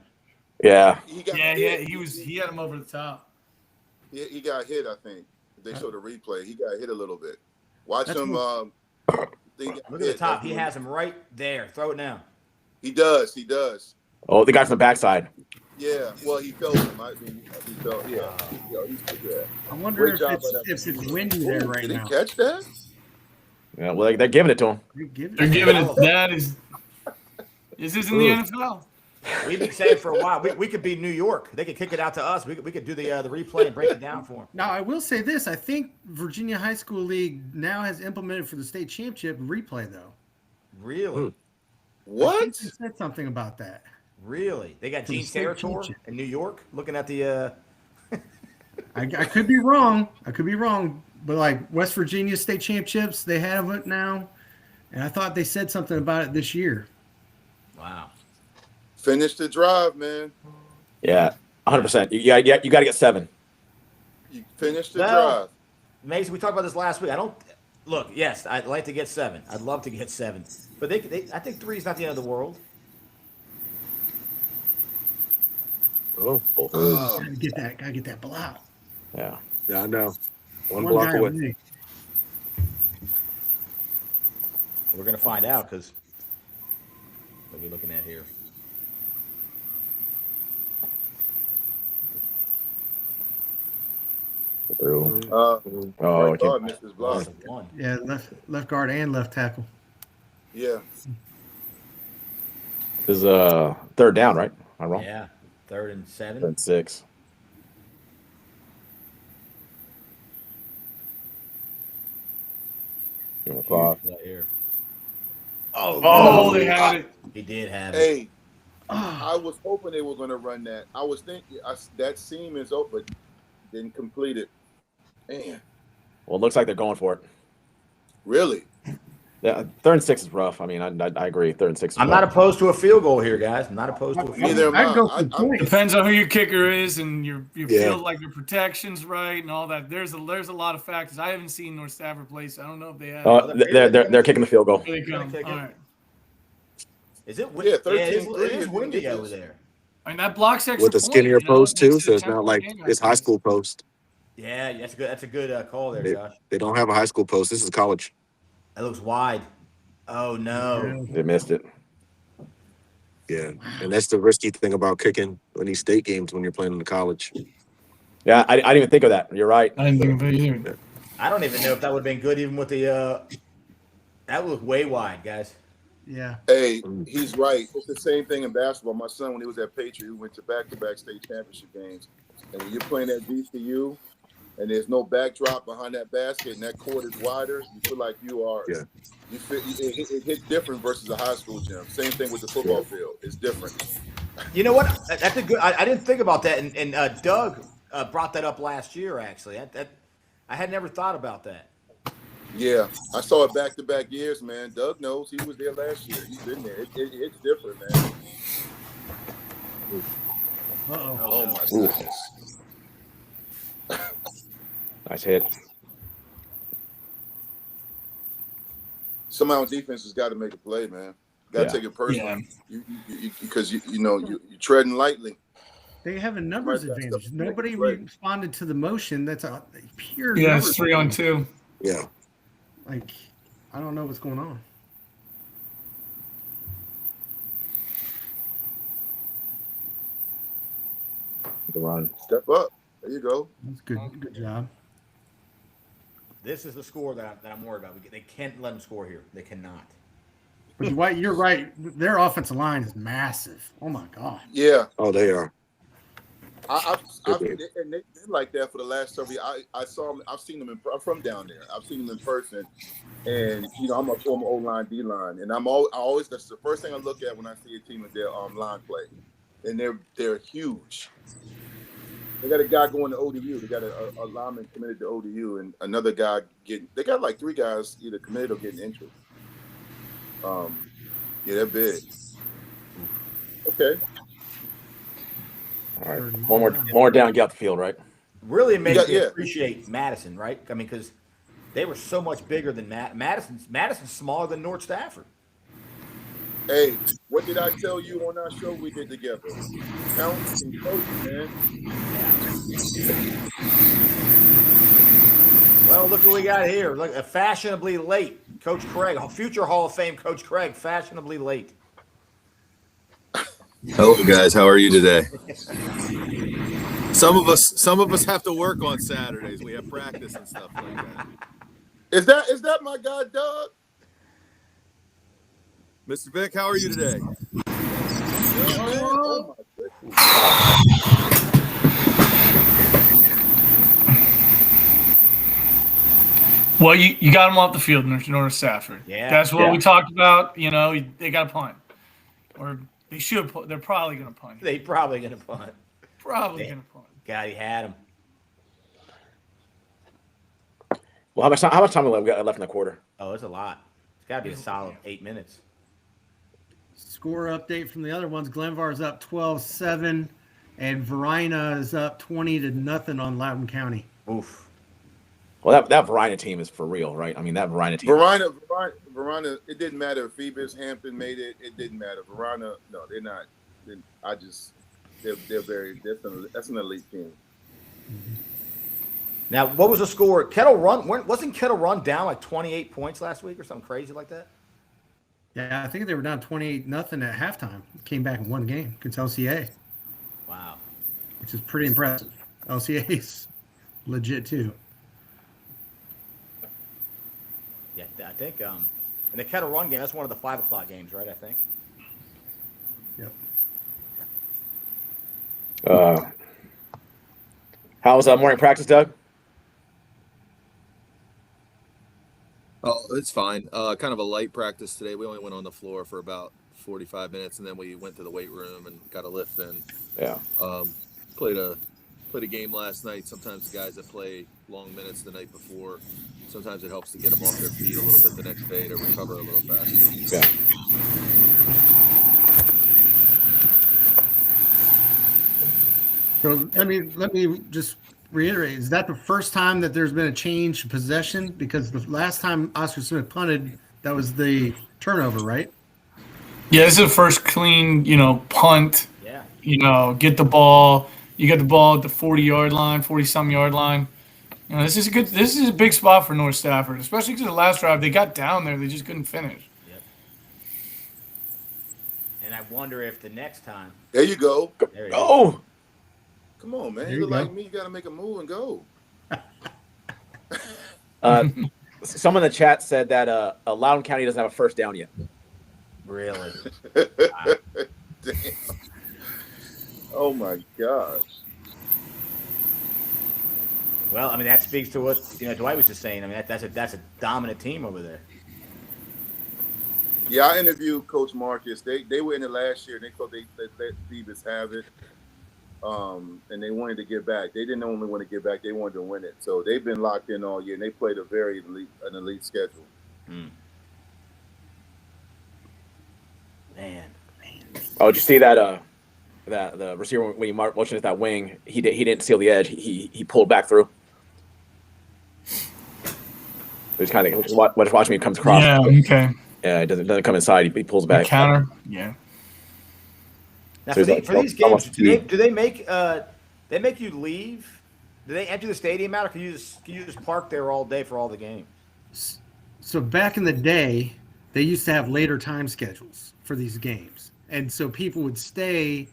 Yeah. He got Yeah, hit. he had him over the top. He got hit, I think. They showed a replay. He got hit a little bit. Watch That's him. Look at the top. He has him right there. Throw it now. He does. He does. Oh, the guy from the backside. Yeah. Well, he felt him. I mean, he felt. Yeah. Yeah. I wonder Great if job it's, by that. if it's windy there right Did he now. catch that? Yeah, well, they're giving it to him. They're giving it. That is. This isn't the NFL. We've been saying for a while we could be New York. They could kick it out to us. We could do the replay and break it down for them. Now, I will say this. I think Virginia High School League now has implemented for the state championship replay, though. Really? I What? think they said something about that. Really? They got For the Gene state Sarator championship. in New York looking at the. I could be wrong. But like West Virginia state championships, they have it now. And I thought they said something about it this year. Wow. Finish the drive, man. Yeah, 100%. You got to get 7. You finish the Well, drive. Mason, we talked about this last week. I don't look. Yes, I'd like to get 7. I'd love to get 7, but I think 3 is not the end of the world. Oh, Gotta get that block. Yeah. yeah, I know. One block guy away. away. We're gonna find out because what are we looking at here? Through. Oh, okay. God, missed his block. That's a 1. Yeah, left guard and left tackle. Yeah. This is third down, right? Am I wrong? Yeah, 3rd and 7. Third and 6. Give him a clock. Right here. Oh, they had it. He did have it. Hey, I was hoping they were going to run that. I was thinking that seam is open. Didn't complete it. Man, Well, it looks like they're going for it. really? Yeah, 3rd and 6 is rough. I mean, I agree. 3rd and 6 is I'm rough. not opposed to a field goal here, guys. I'm not opposed to a field Neither goal. am I. I'd go for the point. Depends on who your kicker is, and you Yeah. feel like your protection's right and all that. There's a lot of factors. I haven't seen North Stafford play, so I don't know if they have. They're kicking the field goal. Here they come. Kick it. All right. Is it? Yeah, it 13-3 is is windy over ridiculous. there. I mean, that blocks extra With a point, skinnier you know, post too, makes so it it's not 10-point like game, it's I high guess. school post. Yeah, that's a good call there, They, Josh. they don't have a high school post. This is college. That looks wide. Oh no. They missed it. Yeah, and that's the risky thing about kicking in these state games when you're playing in the college. Yeah, I didn't even think of that. You're right. I didn't think of it either. I don't even know if that would have been good even with the that would look way wide, guys. Yeah. Hey, he's right. It's the same thing in basketball. My son, when he was at Patriot, he went to back-to-back state championship games. And when you're playing at VCU and there's no backdrop behind that basket and that court is wider, you feel like you are. Yeah. You feel it hits different versus a high school gym. Same thing with the football field. It's different. You know what? That's a good. I didn't think about that, and Doug brought that up last year. Actually, I had never thought about that. Yeah, I saw it back-to-back years, man. Doug knows. He was there last year. He's been there. It's different, man. Uh-oh. Oh my goodness. Nice hit. Somehow defense has got to make a play, man. Got to Yeah. take it personally. Because you're treading lightly. They have a numbers Right, that's advantage. the- Nobody right. responded to the motion. That's a pure Yeah, numbers it's 3-on-2. advantage. Yeah, Like, I don't know what's going on. The run. Step up. There you go. That's good. Good job. This is the score that I'm worried about. They can't let them score here. They cannot. But Dwight, you're right. Their offensive line is massive. Oh my god. Yeah. oh, they are. And they're like that for the last several years. I saw them. I've seen them. I'm from down there. I've seen them in person. And I'm a former O-line, D-line, and I always that's the first thing I look at when I see a team is their line play, and they're huge. They got a guy going to ODU. They got a lineman committed to ODU, and another guy getting. They got like 3 guys either committed or getting injured. Yeah, they're big. Okay. All right. One more down, get out the field, right? Really, it makes me Yeah. appreciate Madison, right? I mean, because they were so much bigger than Madison's smaller than North Stafford. Hey, what did I tell you on our show we did together? Count and coach, man. Well, look what we got here. Look, fashionably late. Coach Craig, future Hall of Fame Coach Craig, fashionably late. Hello, guys. How are you today? Some of us have to work on Saturdays. We have practice and stuff like that. Is that my guy, Doug? Mr. Vic, how are you today? Oh, my goodness. Well, you got them off the field, North Stafford. Yeah. That's what we talked about. You know, they got to punt. Or they should. They're probably going to punt. They probably going to punt. Probably going to punt. God, he had him. Well, how much time we got left in the quarter? Oh, it's a lot. It's got to be a solid 8 minutes. Score update from the other ones. Glenvar's up 12-7, and Verina is up 20-0 on Loudoun County. Oof. Well, that Verina team is for real, right? I mean, that Verina team. Verina, it didn't matter if Phoebus Hampton made it. It didn't matter. Verina, no, they're not. That's an elite team. Now, what was the score? Kettle Run, wasn't Kettle Run down like 28 points last week or something crazy like that? Yeah, I think they were down 28-0 at halftime. Came back and won the game against LCA. Wow. Which is pretty impressive. LCA's legit too. Yeah, I think in the Kettle Run game, that's one of the 5 o'clock games, right? I think. Yep. How was morning practice, Doug? Oh, it's fine. Kind of a light practice today. We only went on the floor for about 45 minutes, and then we went to the weight room and got a lift in. Yeah. Played a game last night. Sometimes the guys that play long minutes the night before, sometimes it helps to get them off their feet a little bit the next day to recover a little faster. Yeah. So let me just reiterate: is that the first time that there's been a change of possession? Because the last time Oscar Smith punted, that was the turnover, right? Yeah, this is the first clean, punt. Yeah. Get the ball. You get the ball at the 40-yard line, 40-some yard line. This is a big spot for North Stafford, especially because the last drive they got down there, they just couldn't finish. Yep. And I wonder if the next time. There you go. There you go. Come on, man. There You you look go. like me. You got to make a move and go. Someone in the chat said that Loudoun County doesn't have a first down yet. Really? Damn. Oh my gosh. Well, that speaks to what Dwight was just saying. That's a dominant team over there. Yeah, I interviewed Coach Marcus. They were in it last year. They thought they let Phoebus have it, and they wanted to get back. They didn't only want to get back; they wanted to win it. So they've been locked in all year, and they played an elite schedule. Man. Oh, did you see that? That the receiver when he motioned at that wing, he didn't seal the edge. He pulled back through. Just kind of watching me comes across. Yeah, okay. Yeah, it doesn't come inside. He pulls back. Counter. Yeah. Now, So for he's these games, almost do they make you leave? Do they empty the stadium out, or can you just park there all day for all the games? So back in the day, they used to have later time schedules for these games, and so people would stay.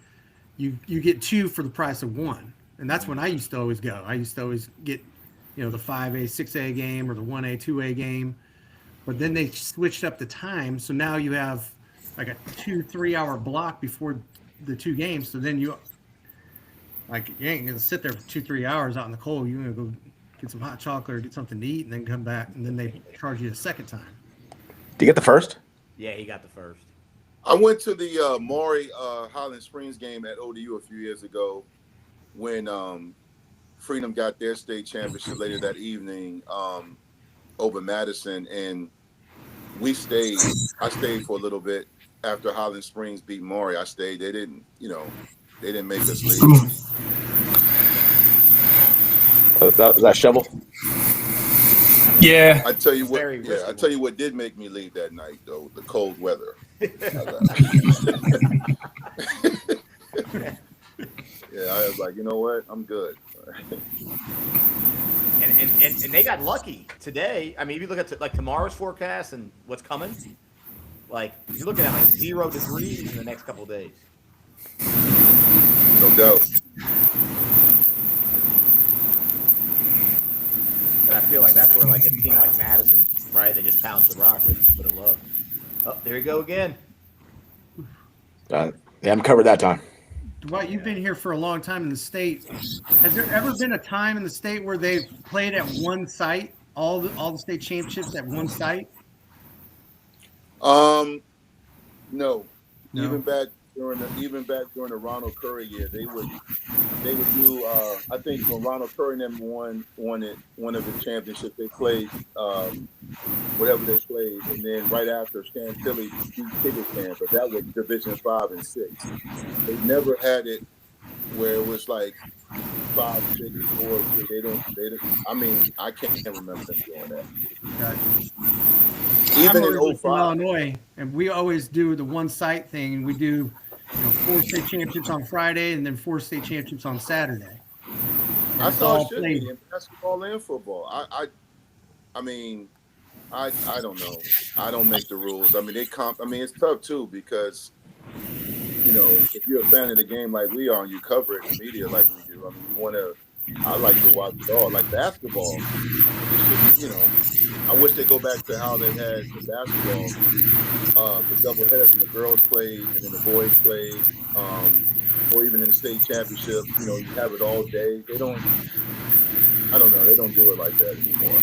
You get 2 for the price of 1, and that's when I used to always go. I used to always get, the 5A, 6A game or the 1A, 2A game, but then they switched up the time, so now you have like a 2-3 hour block before the 2 games. So then you ain't gonna sit there for 2-3 hours out in the cold. You're gonna go get some hot chocolate or get something to eat, and then come back, and then they charge you a second time. Do you get the first? Yeah, he got the first. I went to the Maury Highland Springs game at ODU a few years ago when Freedom got their state championship later that evening over Madison, and we stayed. I stayed for a little bit after Highland Springs beat Maury. I stayed. They didn't make us leave. That shovel? Yeah. I tell you what. Very Yeah, I tell you what did make me leave that night though: the cold weather. Yeah, I was like, you know what? I'm good. and they got lucky today. I mean, if you look at like tomorrow's forecast and what's coming, like you're looking at like 0 degrees in the next couple of days. No doubt. And I feel like that's where like a team like Madison, right? They just pounce the rock with a love. Oh, there you go again. Yeah, I'm covered that time. Dwight, you've been here for a long time in the state. Has there ever been a time in the state where they've played at one site, all the state championships at one site? No. No. Even back during the Ronald Curry year, they would do. I think when Ronald Curry and them won one of the championships, they played whatever they played, and then right after Chantilly beat Kyrgyzstan, but that was Division 5 and 6. They never had it where it was like 5, 6, 4, 3. They don't. I mean, I can't remember them doing that. Gotcha. Even I'm in originally 05. from Illinois, and we always do the one site thing. And we do, 4 state championships on Friday, and then 4 state championships on Saturday. And I it's thought all it should played. be in basketball and football. I mean, I don't know. I don't make the rules. I mean, it's tough too because, if you're a fan of the game like we are and you cover it in the media like we do, I mean, I like to watch it all. Like basketball, it should, I wish they go back to how they had the basketball, the double headers and the girls played and then the boys played, or even in the state championship, you have it all day. They don't do it like that anymore.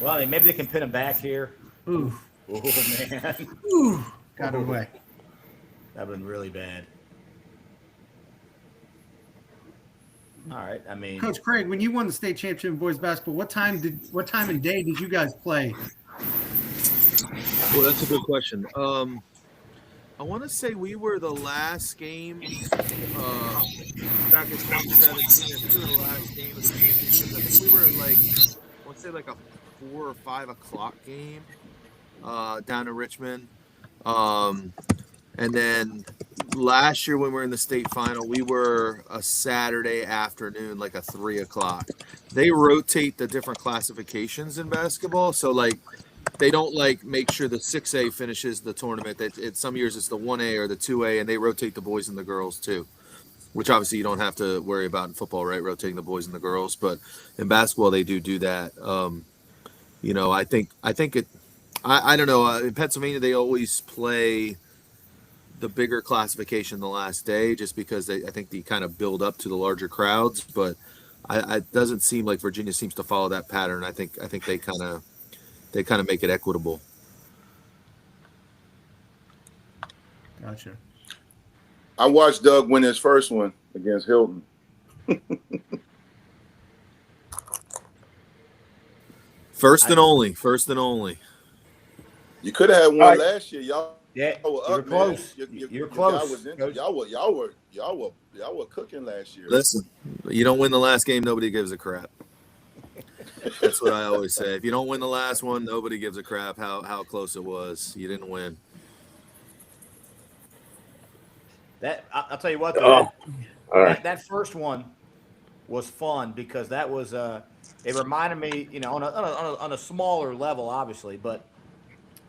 Well, I mean, maybe they can pin him back here. Ooh, Oh man, ooh, got away. that would been really bad. All right, I mean, Coach Craig, when you won the state championship in boys basketball, what time and day did you guys play? Well, that's a good question. I want to say we were the last game back in 2017. I think we were the last game of the championship. I think we were I want to say like a 4 or 5 o'clock game down in Richmond. And then last year when we were in the state final, we were a Saturday afternoon, like a 3 o'clock. They rotate the different classifications in basketball. So they don't make sure the 6A finishes the tournament. Some years it's the 1A or the 2A, and they rotate the boys and the girls too, which obviously you don't have to worry about in football, right? Rotating the boys and the girls, but in basketball they do that. I think it. I don't know. In Pennsylvania, they always play the bigger classification the last day, just because I think they kind of build up to the larger crowds. But it doesn't seem like Virginia seems to follow that pattern. I think they kind of make it equitable. Gotcha. I watched Doug win his first one against Hilton. First and only. You could have had one All right. last year. Y'all yeah, were you up, were close. man. You were close. Y'all were cooking last year. Listen, you don't win the last game, nobody gives a crap. That's what I always say. If you don't win the last one, nobody gives a crap how close it was. You didn't win. I'll tell you what, Oh, though, all right. that first one was fun because that was it reminded me, on a smaller level, obviously, but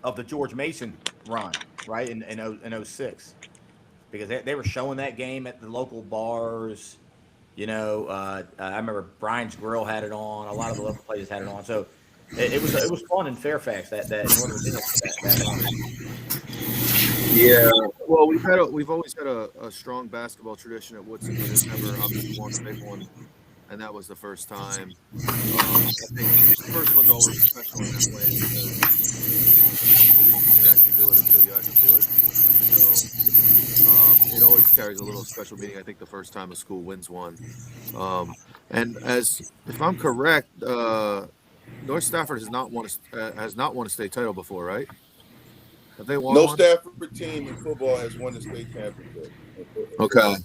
of the George Mason run, right, in 06. Because they were showing that game at the local bars. I remember Brian's Grill had it on. A lot of the local places had it on. So it was fun in Fairfax that Northern Virginia that run. Yeah. Well, we've always had a strong basketball tradition at Woodson. We just never obviously won a big one, and that was the first time. I think the first one's always special in that way because you don't believe you can actually do it until you actually do it. So it always carries a little special meaning. I think the first time a school wins one, and if I'm correct, North Stafford has not won a state title before, right? Have they won? No one? Stafford team in football has won the state championship. Okay.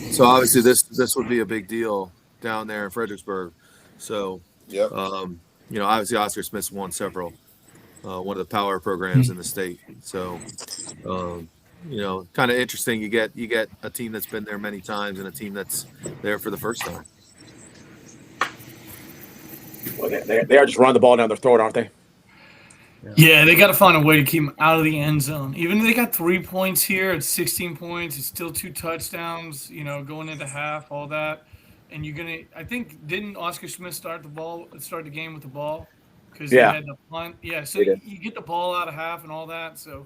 So obviously this would be a big deal down there in Fredericksburg. So Yeah. Obviously Oscar Smith's won several, one of the power programs in the state. So kind of interesting. You get a team that's been there many times and a team that's there for the first time. Well, they are just running the ball down their throat, aren't they? Yeah, they got to find a way to keep them out of the end zone. Even if they got 3 points here, it's 16 points. It's still 2 touchdowns. Going into half, all that, and you're gonna. I think didn't Oscar Smith start the game with the ball because he had the punt. Yeah, so you get the ball out of half and all that. So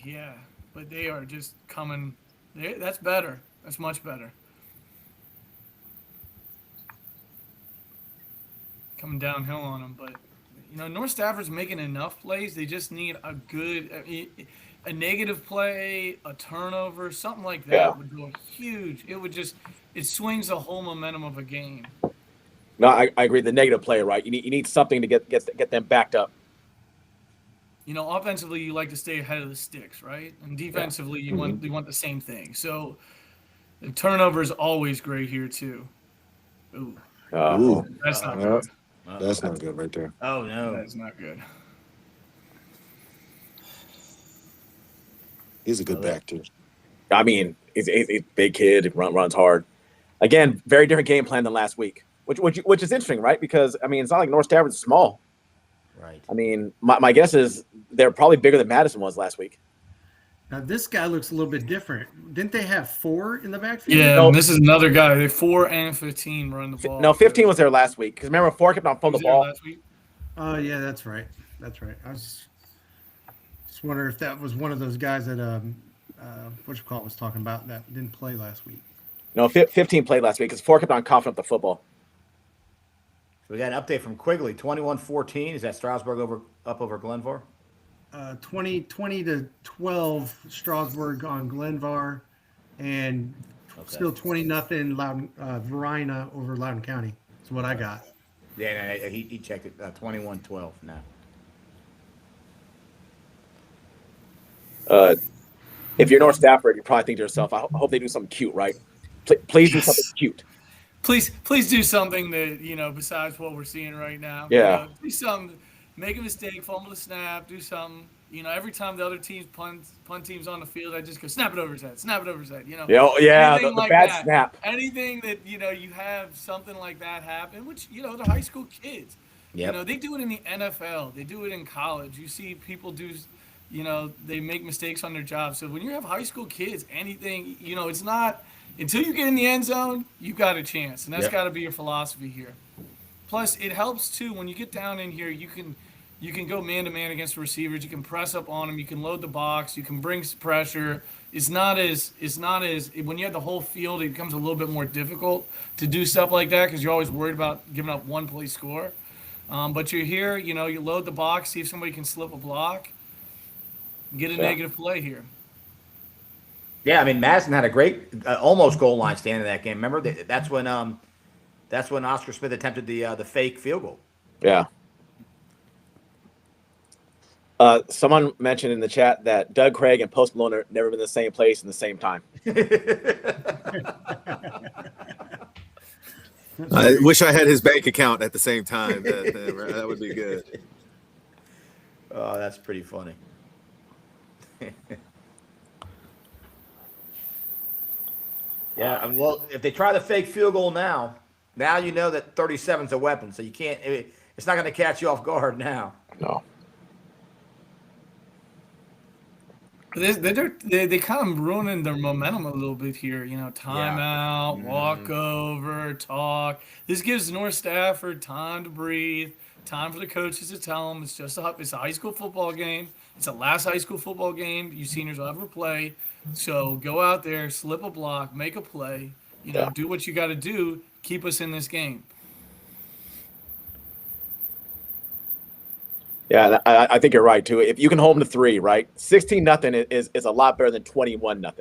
yeah, but they are just coming. That's better. That's much better. Coming downhill on them, but. North Stafford's making enough plays. They just need a negative play, a turnover, something like that would go huge. It swings the whole momentum of a game. No, I agree. The negative play, right? You need something to get them backed up. Offensively, you like to stay ahead of the sticks, right? And defensively, you want the same thing. So the turnover is always great here too. Ooh, that's not good. That's not good right there. Oh no, that's not good. He's a good back too. I mean, he's a big kid, runs hard. Again, very different game plan than last week, which is interesting, right? Because I mean, it's not like North Stafford's small. Right. I mean, my guess is they're probably bigger than Madison was last week. Now this guy looks a little bit different. Didn't they have 4 in the backfield? Yeah, this is another guy. They 4 and 15 run the ball. No, 15 was there last week. Because remember, 4 kept on throwing the ball. Last week? Oh yeah, that's right. That's right. I was just wondering if that was one of those guys that was talking about that didn't play last week. No, 15 played last week because 4 kept on coughing up the football. So we got an update from Quigley. 21-14. Is that Strasburg up over Glenvar? 20-12 Strasburg on Glenvar, and still 20-0 Loudon Verina over Loudoun County. That's what I got. Yeah, no, he checked it. 21-12 now. If you're North Stafford, you probably think to yourself, I hope they do something cute, right? Please do something cute. Please do something that, besides what we're seeing right now. Yeah. Do something. Make a mistake, fumble the snap, do something. Every time the other team's punt team's on the field, I just go, snap it over his head, snap it over his head. Yeah, the bad snap. Anything that, you have something like that happen, which, the high school kids, they do it in the NFL. They do it in college. You see people do, they make mistakes on their job. So when you have high school kids, anything, it's not, until you get in the end zone, you got a chance. And that's got to be your philosophy here. Plus, it helps too when you get down in here. You can go man to man against the receivers. You can press up on them. You can load the box. You can bring pressure. It's not as when you have the whole field. It becomes a little bit more difficult to do stuff like that because you're always worried about giving up one play score. But you're here. You load the box. See if somebody can slip a block. Get a negative play here. Yeah, I mean Madison had a great almost goal line stand in that game. Remember that's when Oscar Smith attempted the fake field goal. Yeah. Someone mentioned in the chat that Doug Craig and Post Malone have never been in the same place in the same time. I wish I had his bank account at the same time. That would be good. Oh, that's pretty funny. Yeah, well, if they try the fake field goal now you know that 37's a weapon, so you can't. It's not going to catch you off guard now. No. They kind of ruining their momentum a little bit here. Timeout, walkover, talk. This gives North Stafford time to breathe, time for the coaches to tell them it's a high school football game. It's the last high school football game you seniors will ever play. So go out there, slip a block, make a play. Do what you got to do. Keep us in this game. Yeah, I think you're right too. If you can hold them to 3, right? 16-0 is a lot better than 21-0.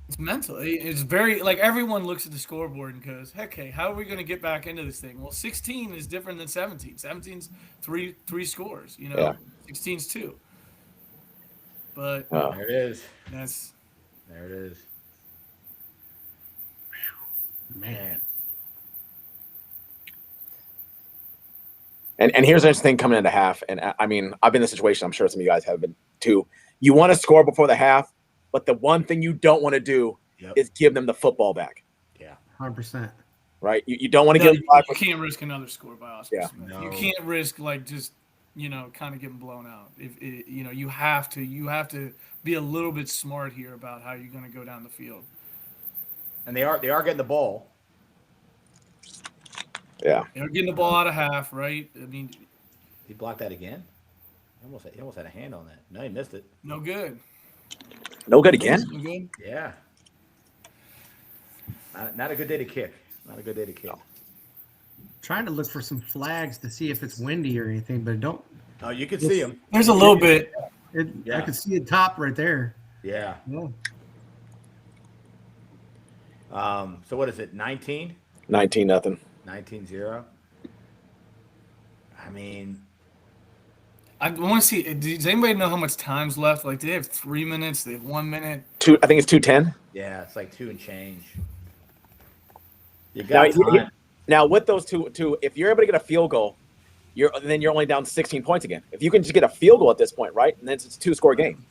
It's mental. It's very everyone looks at the scoreboard and goes, "Heck, hey, how are we going to get back into this thing?" Well, 16 is different than 17. 17's three scores. 16's 2. But there it is. There it is. Man. And here's the interesting thing coming into half. And I mean, I've been in this situation. I'm sure some of you guys have been too. You want to score before the half, but the one thing you don't want to do Yep. is give them the football back. Yeah. 100%. Right? You don't want to No, give them 5 you can't risk another score by Oscar Yeah. Smith. No. You can't risk like just kind of getting blown out. If you have to be a little bit smart here about how you're going to go down the field. And they are getting the ball. Yeah. They're getting the ball out of half, right? I mean, He blocked that again. He almost had a hand on that. No, he missed it. no good. No good again? No good. Yeah. Not a good day to kick. Not a good day to kick. Trying to look for some flags to see if it's windy or anything, but don't. Oh, you can see him. There's a little bit. I Yeah. can see the top right there. Yeah. Yeah. So what is it? 19? 19-0. 19-0. I mean, I want to see. Does anybody know how much time's left? Like, do they have 3 minutes? They have 1 minute? I think it's 2:10. yeah, it's like 2 and change. You Now, got time. now with those two, if you're able to get a field goal, then you're only down 16 points again. If you can just get a field goal at this point, right? And then it's a 2-score game.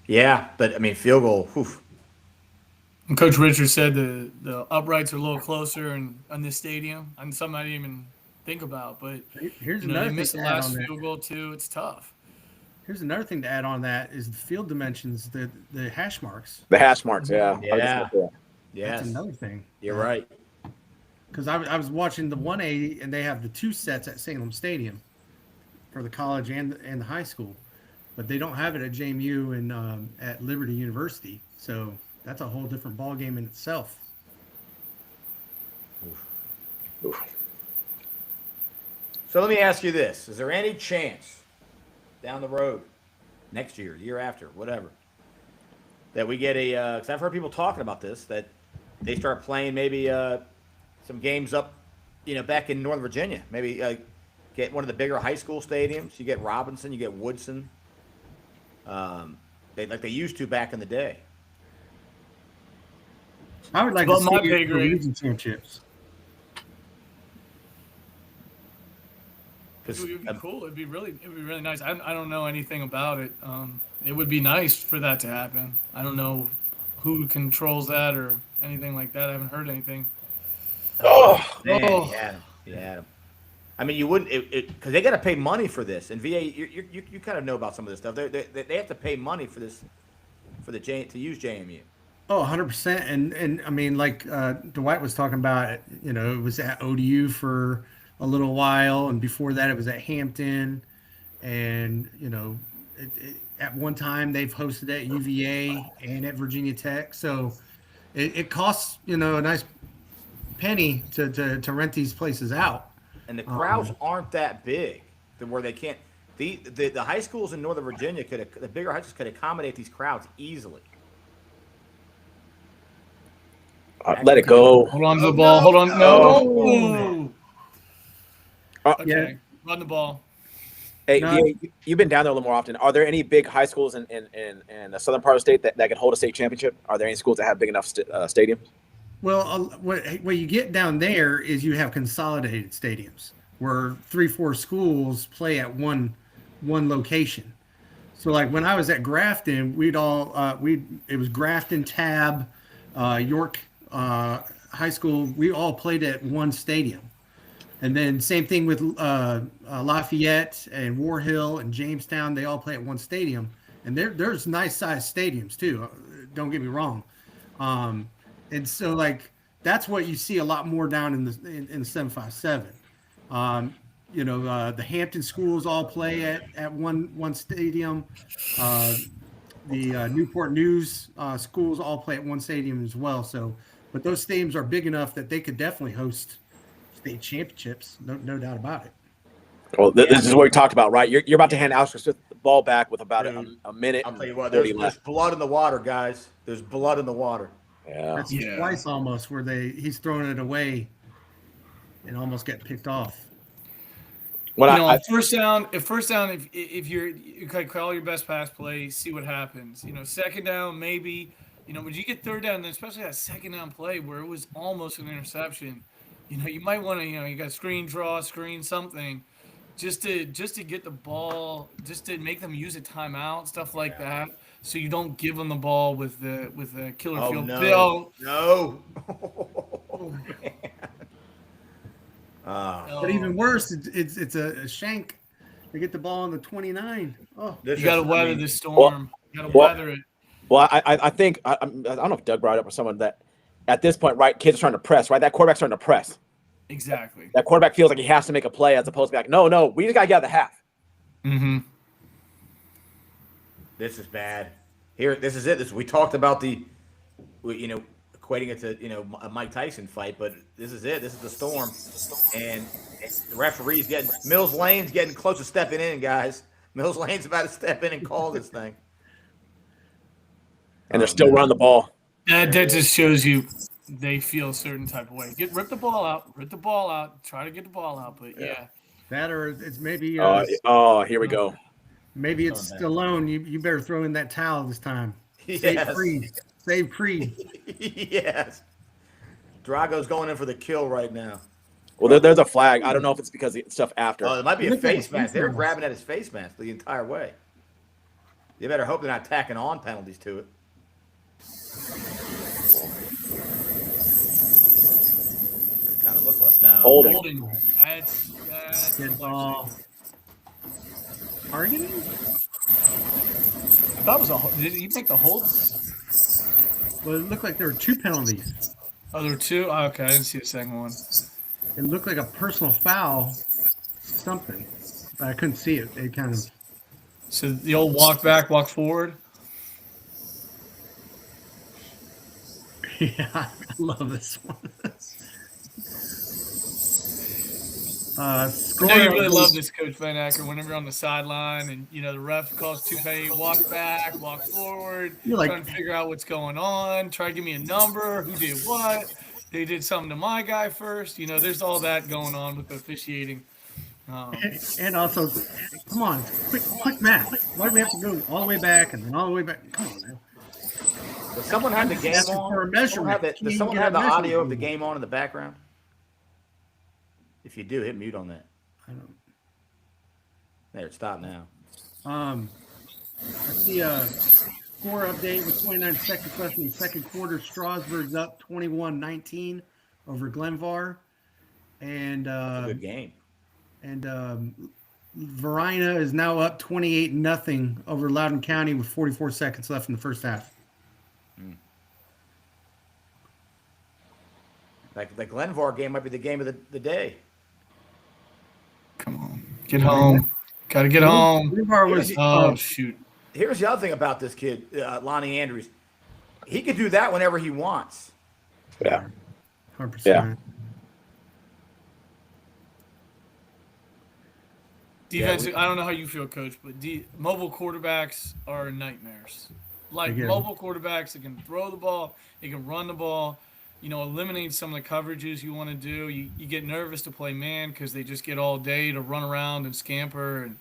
Yeah, but I mean, field goal. Whew. And Coach Richards said the uprights are a little closer in this stadium. And some I didn't even think about, but Here's they another thing missed to the add last on that. field goal too. It's tough. Here's another thing to add on that is the field dimensions, the hash marks. The hash marks, yeah. Yeah. That's Yes, another thing. you're right. Because I was watching the 180, and they have the 2 sets at Salem Stadium for the college and the high school, but they don't have it at JMU and at Liberty University. So that's a whole different ball game in itself. So let me ask you this: is there any chance down the road, next year, the year after, whatever, that we get a? Because I've heard people talking about this, that they start playing maybe some games up, back in Northern Virginia. Maybe get one of the bigger high school stadiums. You get Robinson, you get Woodson. They used to back in the day. I would like Above to my see pay the grade. region championships. It would be cool. It'd be really nice. I don't know anything about it. It would be nice for that to happen. I don't know who controls that or anything like that. I haven't heard anything. Man, you had him. I mean, you wouldn't because they got to pay money for this. And VA, you kind of know about some of this stuff. They have to pay money for this to use JMU. Oh, 100%. And I mean, like Dwight was talking about, it was at ODU for a little while, and before that it was at Hampton, and at one time they've hosted at UVA and at Virginia Tech. So it costs a nice penny to rent these places out. And the crowds aren't that big to where they can't. The high schools in Northern Virginia the bigger high schools could accommodate these crowds easily. Let it go. Hold on to the ball. Hold on. No. Okay. Yeah. Run the ball. Hey, No. you've been down there a little more often. Are there any big high schools in the southern part of the state that could hold a state championship? Are there any schools that have big enough stadiums? Well, what you get down there is you have consolidated stadiums where 3-4 schools play at one location. So like when I was at Grafton, it was Grafton, Tab, York High School. We all played at one stadium. And then same thing with Lafayette and War Hill and Jamestown. They all play at one stadium. And there's nice sized stadiums too. Don't get me wrong. And so like that's what you see a lot more down in the 757. The Hampton schools all play at one stadium. The Newport News schools all play at one stadium as well. So, but those stadiums are big enough that they could definitely host state championships. No doubt about it. Well, this is what we talked about, right? You're about to hand Oscar Smith the ball back with about a minute. I'll tell you what, 40 there's left. blood in the water, guys. There's blood in the water. Yeah. That's twice almost where he's throwing it away and almost get picked off. First down. If you could call your best pass play, see what happens. Second down, maybe. When you get third down, and especially that second down play where it was almost an interception, you might want to, you got screen draw, screen something, just to get the ball, just to make them use a timeout, stuff like that. So you don't give them the ball with the killer Oh field. no! No! Oh, Man. But even worse, it's a shank. They get the ball on the 29. Oh, This you got to is- I weather mean, this storm. You got to well- weather it. Well, I think I don't know if Doug brought it up or someone that at this point, right, kids are trying to press, right? That quarterback's trying to press. Exactly. That quarterback feels like he has to make a play as opposed to be like, no, we just got to get out of the half. Mm-hmm. This is bad. Here, this is it. We talked about equating it to a Mike Tyson fight, but this is it. This is the storm, and the referee's Mills Lane's getting close to stepping in, guys. Mills Lane's about to step in and call this thing. And they're still running the ball. That just shows you they feel a certain type of way. Rip the ball out. Try to get the ball out, but yeah. that or it's maybe Here we go. maybe it's Stallone. You better throw in that towel this time. Yes. Save Creed. Yes. Drago's going in for the kill right now. Well, there's a flag. I don't know if it's because of stuff after. Oh, it might be a Look at face his mask. They were face grabbing at his face mask the entire way. You better hope they're not tacking on penalties to it. It kind of look like no. Holding. That's Good ball. Targeting? I thought it was did he make the holds? Well, it looked like there were 2 penalties. Oh, there were 2? Oh, okay, I didn't see the second one. It looked like a personal foul, something. But I couldn't see it. It kind of. So the old walk back, walk forward. Yeah, I love this one. I know you really love this, Coach Van Acker. Whenever you're on the sideline and the ref calls toupee, walk back, walk forward, You're like- trying to figure out what's going on, try to give me a number, who did what, they did something to my guy first. There's all that going on with the officiating. And also, come on, quick math. Why do we have to go all the way back and then all the way back? Come on, man. Does someone have the game Asking for a on? measurement. Does someone have the audio of the game on in the background? If you do, hit mute on that. I don't. There, stop now. I see a score update with 29 seconds left in the second quarter. Strasburg's up 21-19 over Glenvar, and Good game. Varina is now up 28-0 over Loudoun County with 44 seconds left in the first half. Like the Glenvar game might be the game of the day. Come on, get home. Got to get home. Glenvar was Oh, shoot. Here's the other thing about this kid, Lonnie Andrews. He could do that whenever he wants. Yeah. 100%. Yeah. Defense, I don't know how you feel, Coach, but mobile quarterbacks are nightmares. Like Again. mobile quarterbacks that can throw the ball, they can run the ball, eliminate some of the coverages you want to do. You get nervous to play man because they just get all day to run around and scamper, and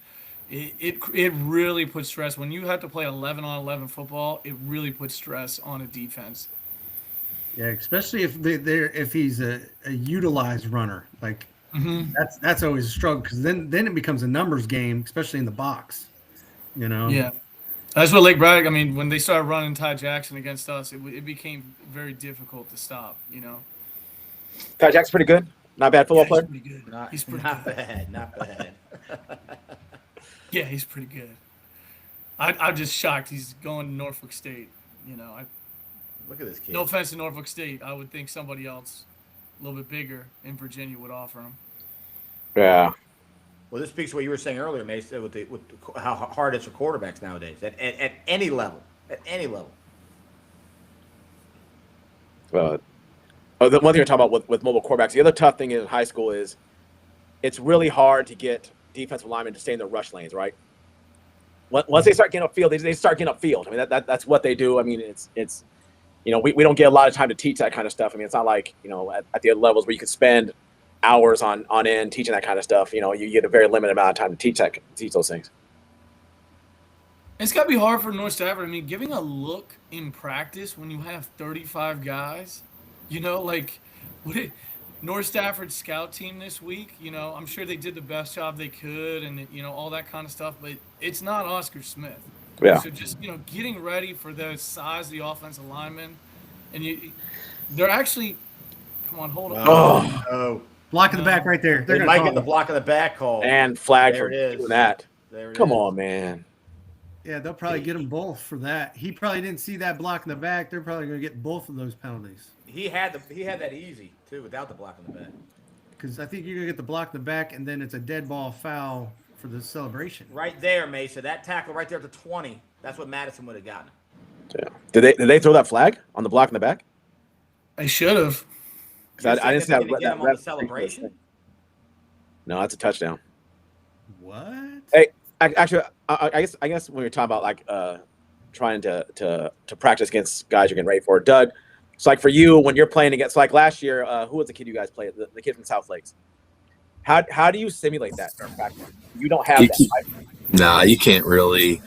it really puts stress. When you have to play 11-on-11 football, it really puts stress on a defense. Yeah, especially if he's a utilized runner. Like that's always a struggle because then it becomes a numbers game, especially in the box. Yeah. That's what Lake Braddock, when they started running Ty Jackson against us, it became very difficult to stop, Ty Jackson's pretty good. Not a bad football player. He's pretty good. He's pretty not good. bad. Not bad. Yeah, he's pretty good. I'm just shocked he's going to Norfolk State. Look at this kid. No offense to Norfolk State. I would think somebody else a little bit bigger in Virginia would offer him. Yeah. Well, this speaks to what you were saying earlier, Mace, with how hard it's for quarterbacks nowadays at any level. At any level. The one thing you're talking about with mobile quarterbacks, the other tough thing in high school is it's really hard to get defensive linemen to stay in the rush lanes, right? Once they start getting upfield, they start getting upfield. That's what they do. It's we don't get a lot of time to teach that kind of stuff. It's not like, at the other levels where you could spend hours on end teaching that kind of stuff. You get a very limited amount of time to teach those things. It's got to be hard for North Stafford. Giving a look in practice when you have 35 guys, North Stafford scout team this week, I'm sure they did the best job they could and, all that kind of stuff, but it's not Oscar Smith. Yeah. So just, getting ready for the size of the offensive linemen. And they're actually, come on, hold on. Oh, Block in the back right there. they They're might gonna get the call. block of the back call. And flag There for it is. doing that. There it Come is. on, man. Yeah, they'll probably get them both for that. He probably didn't see that block in the back. They're probably going to get both of those penalties. He had that easy too without the block in the back. Because I think you're going to get the block in the back, and then it's a dead ball foul for the celebration. Right there, Mesa. That tackle right there at the 20. That's what Madison would have gotten. Yeah. Did they throw that flag on the block in the back? They should have. Because I didn't see You're that. saying they're gonna get him on ref- the celebration? No, that's a touchdown. What? Hey, actually, I guess when you're talking about like trying to practice against guys you're getting ready for, Doug. It's like for you when you're playing against, like last year, who was the kid you guys played? The kid from South Lakes. How do you simulate that during practice? You don't have that. Right? Nah, you can't really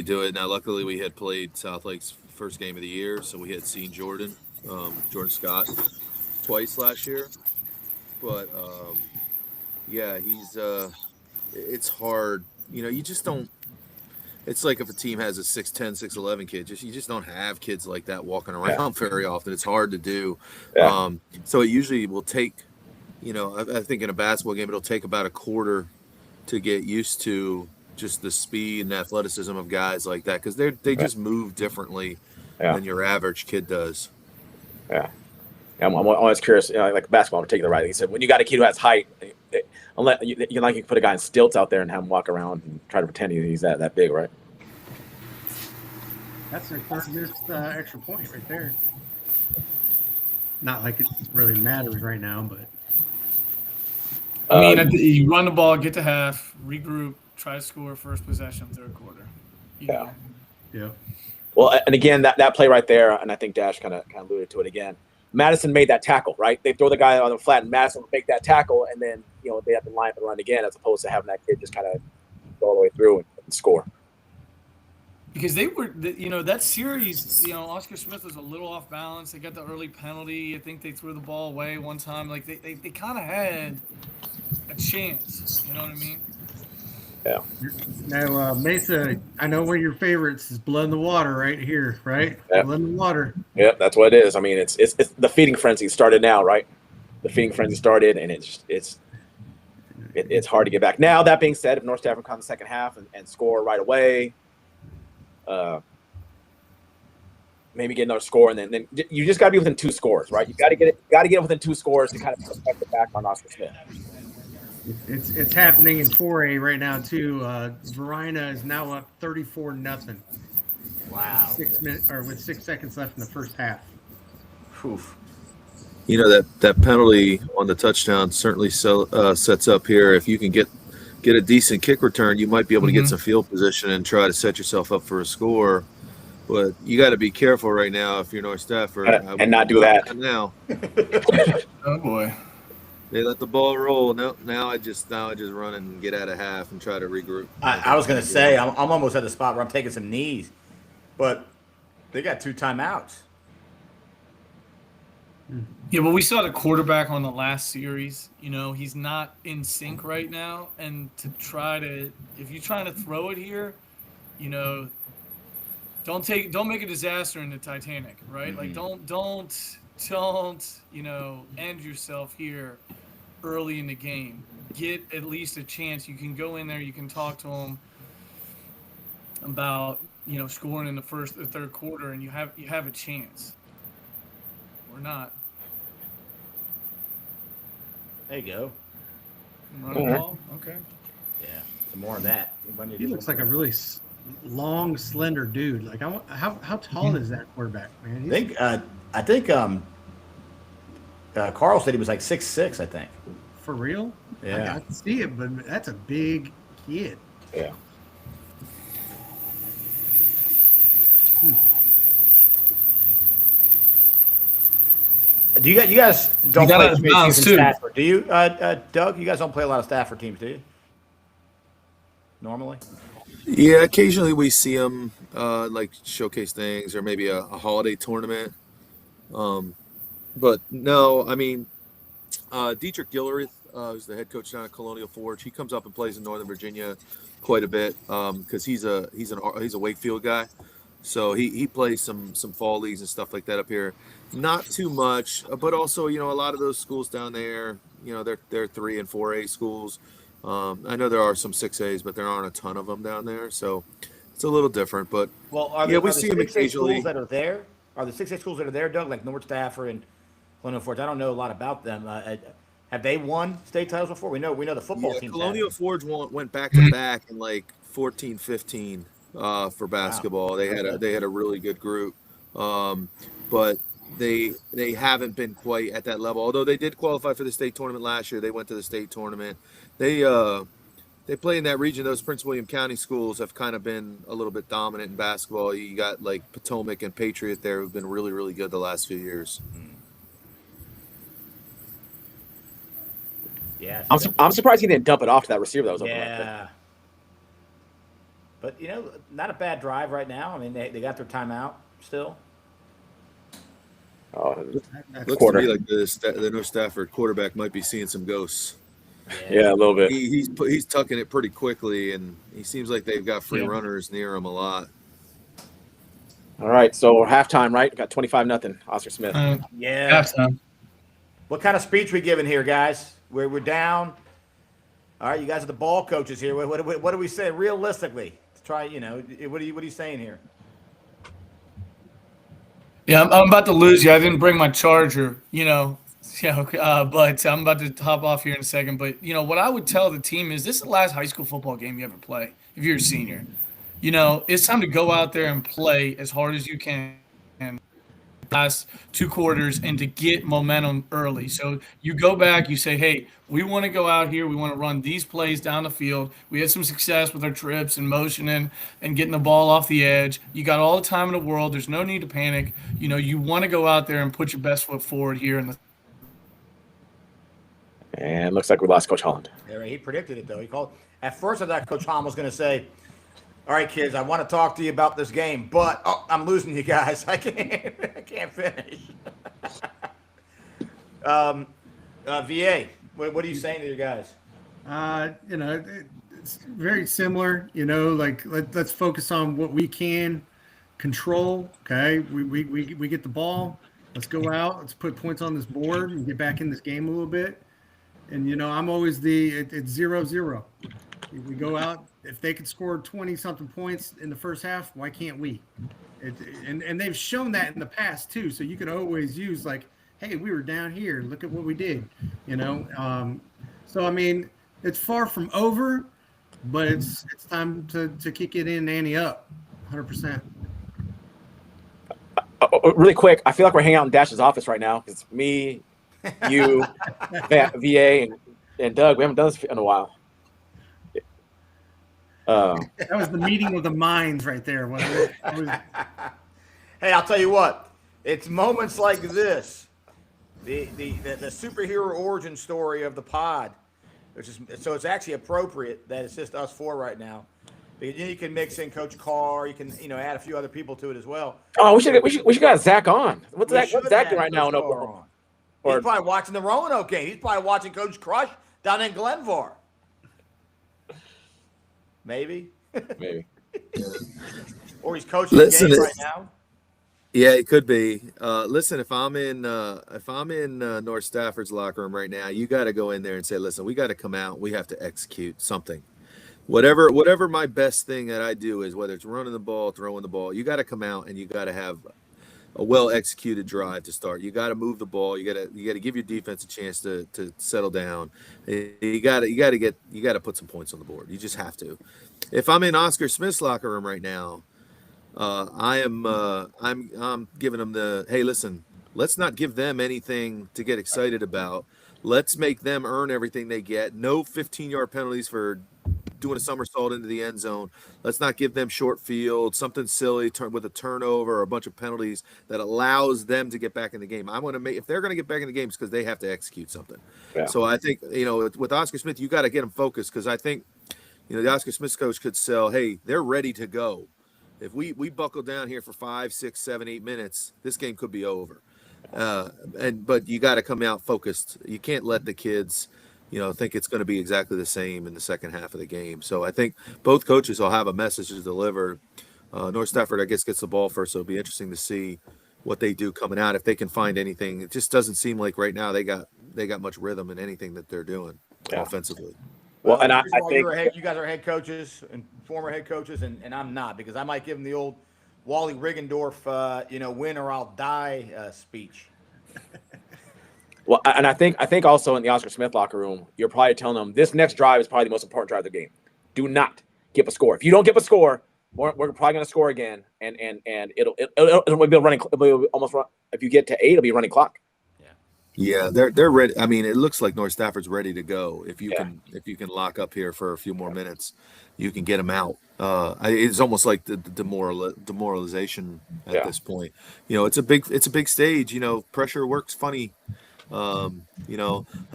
do it. Now, luckily, we had played South Lake's first game of the year, so we had seen Jordan Scott twice last year. But yeah, he's it's hard. You just don't. It's like if a team has a 6'10", 6'11" kid, you just don't have kids like that walking around very often. It's hard to do. Yeah. So it usually will take, I think in a basketball game, it'll take about a quarter to get used to just the speed and athleticism of guys like that, because they just move differently than your average kid does. Yeah. I'm always curious, like basketball in particular, right? He said when you got a kid who has height, unless you can put a guy in stilts out there and have him walk around and try to pretend he's that big, right? That's their first extra point right there. Not like it really matters right now, but I mean, you run the ball, get to half, regroup, try to score first possession, third quarter. Yeah. yeah. Well, and again, that play right there, and I think Dash kind of alluded to it again. Madison made that tackle, right? They throw the guy on the flat, and Madison will make that tackle, and then they have to line up and run again, as opposed to having that kid just kind of go all the way through and score. Because they were, that series, Oscar Smith was a little off balance. They got the early penalty. I think they threw the ball away one time. Like they kind of had a chance. You know what I mean? Yeah. Now, Mesa, I know one of your favorites is Blood in the Water right here, right? Yeah. Blood in the Water. Yeah, that's what it is. I mean, it's the feeding frenzy started now, right? The feeding frenzy started, and it's hard to get back. Now, that being said, if North Stafford comes in the second half and score right away, maybe get another score, and then you just got to be within 2 scores, right? You got to get it within 2 scores to kind of protect the back on Oscar Smith. It's happening in 4A right now too. Verina is now up 34-0. Wow. 6 minutes or with 6 seconds left in the first half. Oof. That penalty on the touchdown certainly sets up here. If you can get a decent kick return, you might be able to get some field position and try to set yourself up for a score. But you got to be careful right now if you're North Stafford and not do that now. Oh boy. They let the ball roll. Now I just run and get out of half and try to regroup. I was gonna say I'm almost at the spot where I'm taking some knees, but they got 2 timeouts. Yeah, but we saw the quarterback on the last series. He's not in sync right now, and if you're trying to throw it here, don't make a disaster in the Titanic, right? Like don't end yourself here early in the game. Get at least a chance. You can go in there, you can talk to them about scoring in the first or third quarter, and you have a chance. Or not. There you go. Run the ball? Okay. Yeah, some more of that. He looks like a really long, slender dude. Like how tall is that quarterback, man? I think Carl said he was like 6'6", I think. For real? Yeah. I can see it, but that's a big kid. Yeah. Do you guys don't play too many teams in too. Stafford? Do you, Doug? You guys don't play a lot of Stafford teams, do you? Normally. Yeah, occasionally we see them like showcase things or maybe a holiday tournament. But no, I mean, Dietrich Gillerith, who's the head coach down at Colonial Forge, he comes up and plays in Northern Virginia quite a bit because he's a Wakefield guy, so he plays some fall leagues and stuff like that up here. Not too much, but also a lot of those schools down there, they're 3 and 4A schools. I know there are some 6As, but there aren't a ton of them down there, so it's a little different. But Well, we see them occasionally. Schools that are there are the 6A schools that are there, Doug, like North Stafford and Colonial Forge. I don't know a lot about them. Have they won state titles before? We know the football team. Colonial Forge went back to back in like 14, 15 for basketball. Wow. They had a really good group, but they haven't been quite at that level. Although they did qualify for the state tournament last year. They went to the state tournament. They play in that region. Those Prince William County schools have kind of been a little bit dominant in basketball. You got like Potomac and Patriot there who've been really, really good the last few years. Yeah, I'm surprised he didn't dump it off to that receiver that was open. Yeah, but not a bad drive right now. I mean, they got their timeout still. Oh, looks to me like the North Stafford quarterback might be seeing some ghosts. Yeah, a little bit. He's tucking it pretty quickly, and he seems like they've got free runners near him a lot. All right, so halftime, right? Got 25-0. Oscar Smith. Yeah. Halftime. What kind of speech we giving here, guys? We're down. All right, you guys are the ball coaches here. What do we say realistically? To try, what are you saying here? Yeah, I'm about to lose you. I didn't bring my charger, but I'm about to hop off here in a second. But, what I would tell the team is this is the last high school football game you ever play if you're a senior. It's time to go out there and play as hard as you can last 2 quarters and to get momentum early. So you go back, you say, hey, we want to go out here. We want to run these plays down the field. We had some success with our trips and motioning and getting the ball off the edge. You got all the time in the world. There's no need to panic. You want to go out there and put your best foot forward here in the. And looks like we lost Coach Holland. Yeah, he predicted it, though. He called. At first, I thought Coach Holland was going to say, all right, kids, I want to talk to you about this game, but I'm losing you guys. I can't finish. VA, what are you saying to your guys? It's very similar. Let's focus on what we can control. Okay, we get the ball. Let's go out. Let's put points on this board and get back in this game a little bit. And I'm always it's 0-0. We go out. If they could score 20-something points in the first half, why can't we? And they've shown that in the past too. So you can always use like, hey, we were down here. Look at what we did. So I mean, it's far from over, but it's time to kick it in, ante up, 100%. Really quick, I feel like we're hanging out in Dash's office right now. It's me, you, VA, and Doug. We haven't done this in a while. That was the meeting of the minds right there, wasn't it? Hey, I'll tell you what. It's moments like this, the superhero origin story of the pod, so it's actually appropriate that it's just us 4 right now. You can mix in Coach Carr. You can add a few other people to it as well. Oh, we should got Zach on. What's Zach doing right now in Oklahoma? He's probably watching the Roanoke game. He's probably watching Coach Crush down in Glenvar. Maybe. Or he's coaching the game right now. Yeah, it could be. Listen, if I'm in North Stafford's locker room right now, you got to go in there and say, listen, we got to come out. We have to execute something. Whatever my best thing that I do is, whether it's running the ball, throwing the ball, you got to come out and you got to have a well-executed drive to start. You got to move the ball. You got to give your defense a chance to settle down. You got to put some points on the board. You just have to. If I'm in Oscar Smith's locker room right now, I'm giving them hey, listen, let's not give them anything to get excited about. Let's make them earn everything they get. No 15-yard penalties for doing a somersault into the end zone. Let's not give them short field, something silly with a turnover or a bunch of penalties that allows them to get back in the game. I want to if they're going to get back in the game, it's because they have to execute something. Yeah. So I think, with Oscar Smith, you got to get them focused, because I think, the Oscar Smith coach could sell, hey, they're ready to go. If we buckle down here for 5, 6, 7, 8 minutes, this game could be over. But you got to come out focused. You can't let the kids, think it's going to be exactly the same in the second half of the game. So I think both coaches will have a message to deliver. North Stafford, I guess, gets the ball first, so it'll be interesting to see what they do coming out, if they can find anything. It just doesn't seem like right now they got much rhythm in anything that they're doing offensively. Well, and I first of all, think you guys are head coaches and former head coaches, and I'm not, because I might give them the old Wally Riggendorf, win or I'll die speech. Well, and I think also in the Oscar Smith locker room, you're probably telling them this next drive is probably the most important drive of the game. Do not give a score. If you don't give a score, we're probably going to score again, and it'll be a running. It'll be almost run. If you get to 8, it'll be a running clock. Yeah, they're ready. I mean, it looks like North Stafford's ready to go. If you can lock up here for a few more minutes, you can get them out. It's almost like the demoralization at this point. It's a big stage. Pressure works funny. I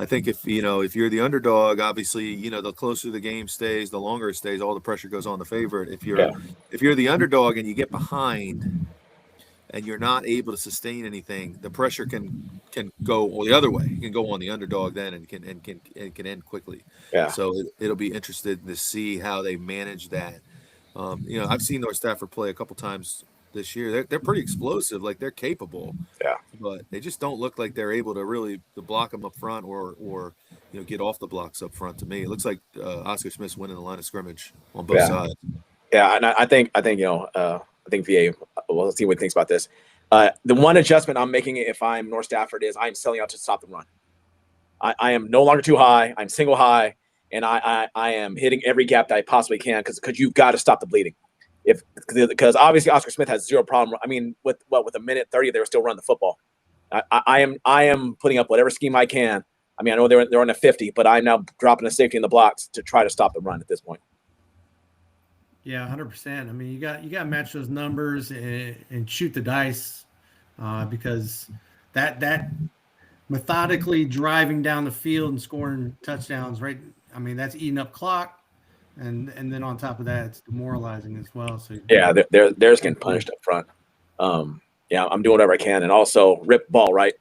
think if you're the underdog, obviously, the closer the game stays, the longer it stays, all the pressure goes on the favorite. If you're the underdog and you get behind and you're not able to sustain anything, the pressure can go the other way. It can go on the underdog then, and can end quickly. Yeah. So it'll be interesting to see how they manage that. I've seen North Stafford play a couple times this year. They're pretty explosive, like they're capable. Yeah. But they just don't look like they're able to really block them up front or get off the blocks up front. To me, it looks like Oscar Smith's winning the line of scrimmage on both sides. Yeah, and I think VA. Well, let's see what he thinks about this. The one adjustment I'm making if I'm North Stafford is I'm selling out to stop the run. I am no longer too high. I'm single high, and I am hitting every gap that I possibly can because you've got to stop the bleeding. Because obviously Oscar Smith has zero problem. I mean, with a minute 30, they were still running the football. I am putting up whatever scheme I can. I mean, I know they're on a 50, but I'm now dropping a safety in the blocks to try to stop the run at this point. Yeah, 100%. I mean, you got to match those numbers and shoot the dice because that methodically driving down the field and scoring touchdowns, right? I mean, that's eating up clock. And then on top of that, it's demoralizing as well. So yeah, they're getting punished up front. I'm doing whatever I can, and also rip ball right.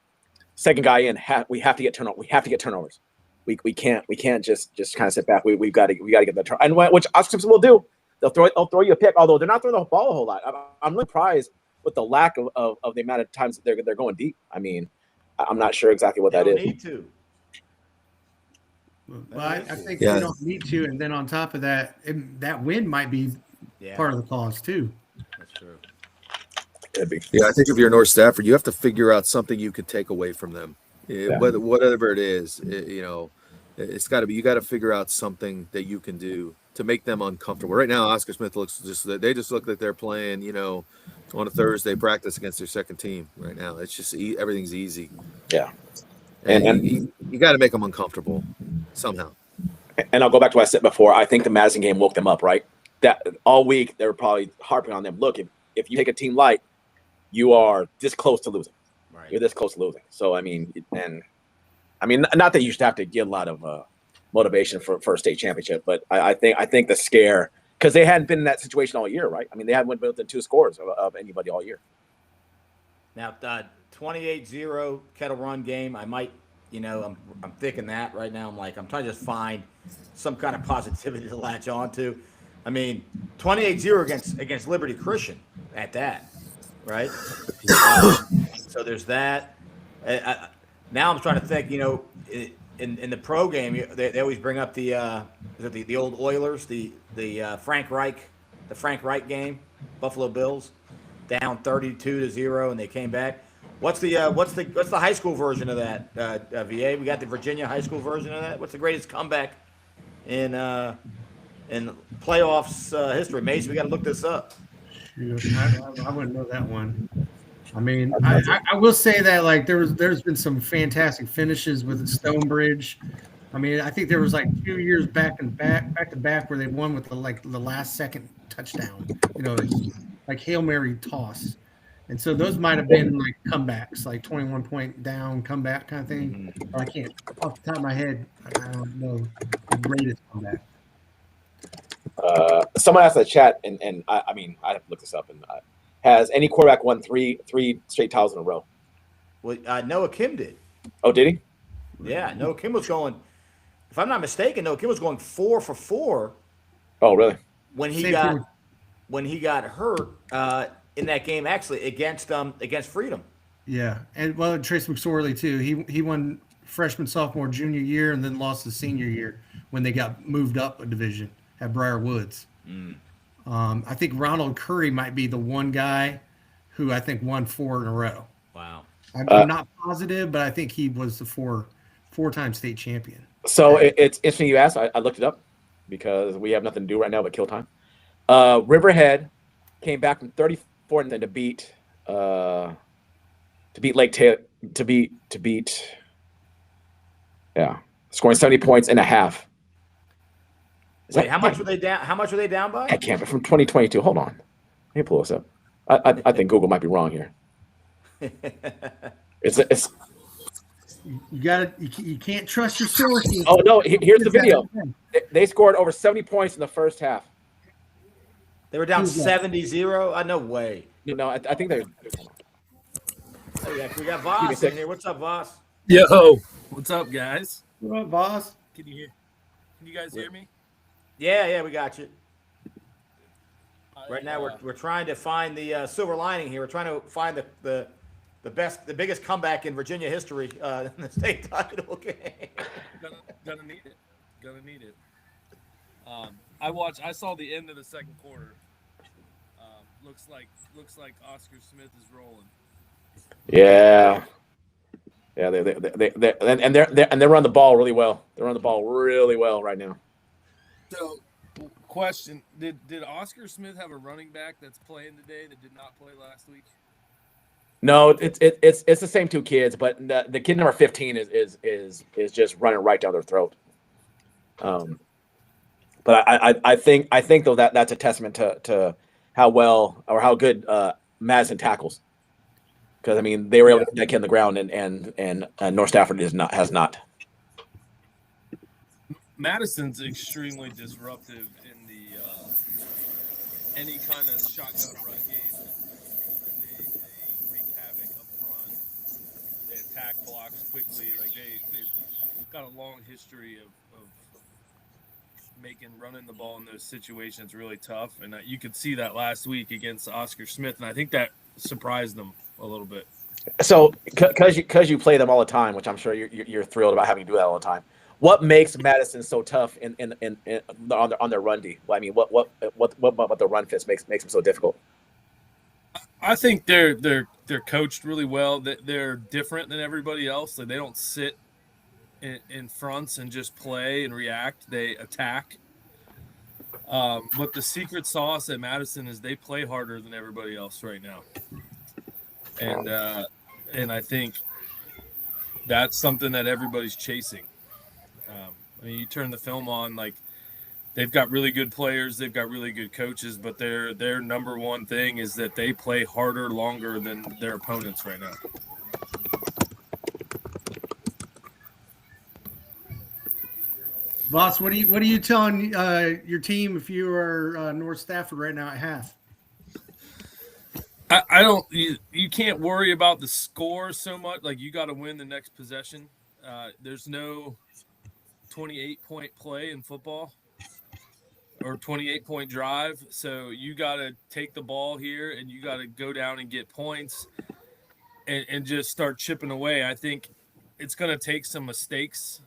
Second guy in, we have to get turnovers. We have to get turnovers. We can't just kind of sit back. We got to get the turn, and which Oscar Smith will do. They'll throw you a pick, although they're not throwing the ball a whole lot. I'm really surprised with the lack of the amount of times that they're going deep. I mean, I'm not sure exactly what that is. Need to. Well, I think they don't need to, and then on top of that, that win might be part of the cause too. That's true. Could be. Yeah, I think if you're North Stafford, you have to figure out something you can take away from them, whatever it is. It's got to be. You got to figure out something that you can do to make them uncomfortable. Right now, Oscar Smith they just look like they're playing, on a Thursday practice against their second team. Right now, it's just everything's easy. Yeah. And you got to make them uncomfortable somehow. And I'll go back to what I said before. I think the Madison game woke them up, right? That all week they were probably harping on them. Look, if you take a team light, you are this close to losing. Right. You're this close to losing. So I mean, not that you should have to get a lot of motivation for a state championship, but I think the scare, because they hadn't been in that situation all year, right? I mean, they hadn't been within 2 scores of anybody all year. Now, 28-0 Kettle Run game. I might, I'm thinking that right now. I'm trying to just find some kind of positivity to latch on to. I mean, 28-0 against Liberty Christian at that, right? So there's that. Now I'm trying to think, in the pro game, they always bring up the old Oilers, the Frank Reich game, Buffalo Bills, down 32-0, and they came back. What's the high school version of that? VA, we got the Virginia high school version of that. What's the greatest comeback in playoffs history? Mace, we got to look this up. I wouldn't know that one. I mean, I will say that there's been some fantastic finishes with Stonebridge. I mean, I think there was 2 years back to back where they won with the last second touchdown. Like Hail Mary toss, and so those might have been comebacks, 21 point down comeback kind of thing. But I can't off the top of my head. I don't know the greatest comeback. Someone asked in the chat, and I mean, I have to look this up. And has any quarterback won three straight titles in a row? Well, Noah Kim did. Oh, did he? Yeah, Noah Kim was going. If I'm not mistaken, Noah Kim was going 4 for 4 Oh, really? when he Same got thing. when he got hurt in that game, actually against Freedom. Yeah, and well, Trace McSorley too. He won freshman, sophomore, junior year, and then lost the senior year when they got moved up a division at Briar Woods. I think Ronald Curry might be the one guy who I think won 4 in a row. Wow. I'm not positive, but I think he was the four-time state champion. So it's interesting you asked. I looked it up because we have nothing to do right now but kill time. Riverhead came back from 34 and then to beat Lake Taylor to beat scoring 70 points in a half. Wait, how much were they down? How much were they down by? I can't. But from 2022. Hold on. Let me pull this up. I think Google might be wrong here. It's You can't trust your sources. Oh no! Here's the video. They scored over 70 points in the first half. They were down 70-0. No way. You know, I think they're. Oh, yeah, we got Voss in here. What's up, Voss? Yo, what's up, guys? What up, boss? Can you guys hear me? Yeah, we got you. Right now, we're trying to find the silver lining here. We're trying to find the biggest comeback in Virginia history in the state title game. Gonna need it. I saw the end of the second quarter. Looks like Oscar Smith is rolling. Yeah. They run the ball really well. They run the ball really well right now. So, question: Did Oscar Smith have a running back that's playing today that did not play last week? No, it's the same two kids, but the kid number 15 is just running right down their throat. But I think though that's a testament to how well or how good Madison tackles, because I mean they were able to get that kid on the ground and North Stafford has not. Madison's extremely disruptive in the any kind of shotgun run game. They wreak havoc up front. They attack blocks quickly. Like they've got a long history of running the ball in those situations really tough, and you could see that last week against Oscar Smith, and I think that surprised them a little bit. So, because you play them all the time, which I'm sure you're thrilled about having to do that all the time. What makes Madison so tough on their run D? Well, I mean, what the run fits makes them so difficult? I think they're coached really well. That they're different than everybody else. Like they don't sit in fronts and just play and react. They attack. But the secret sauce at Madison is they play harder than everybody else right now. And I think that's something that everybody's chasing. I mean, you turn the film on, like they've got really good players, they've got really good coaches, but their number one thing is that they play harder, longer than their opponents right now. Boss, what are you telling your team if you are North Stafford right now at half? I don't. You can't worry about the score so much. Like you got to win the next possession. There's no 28-point play in football or 28-point drive. So you got to take the ball here and you got to go down and get points and just start chipping away. I think it's going to take some mistakes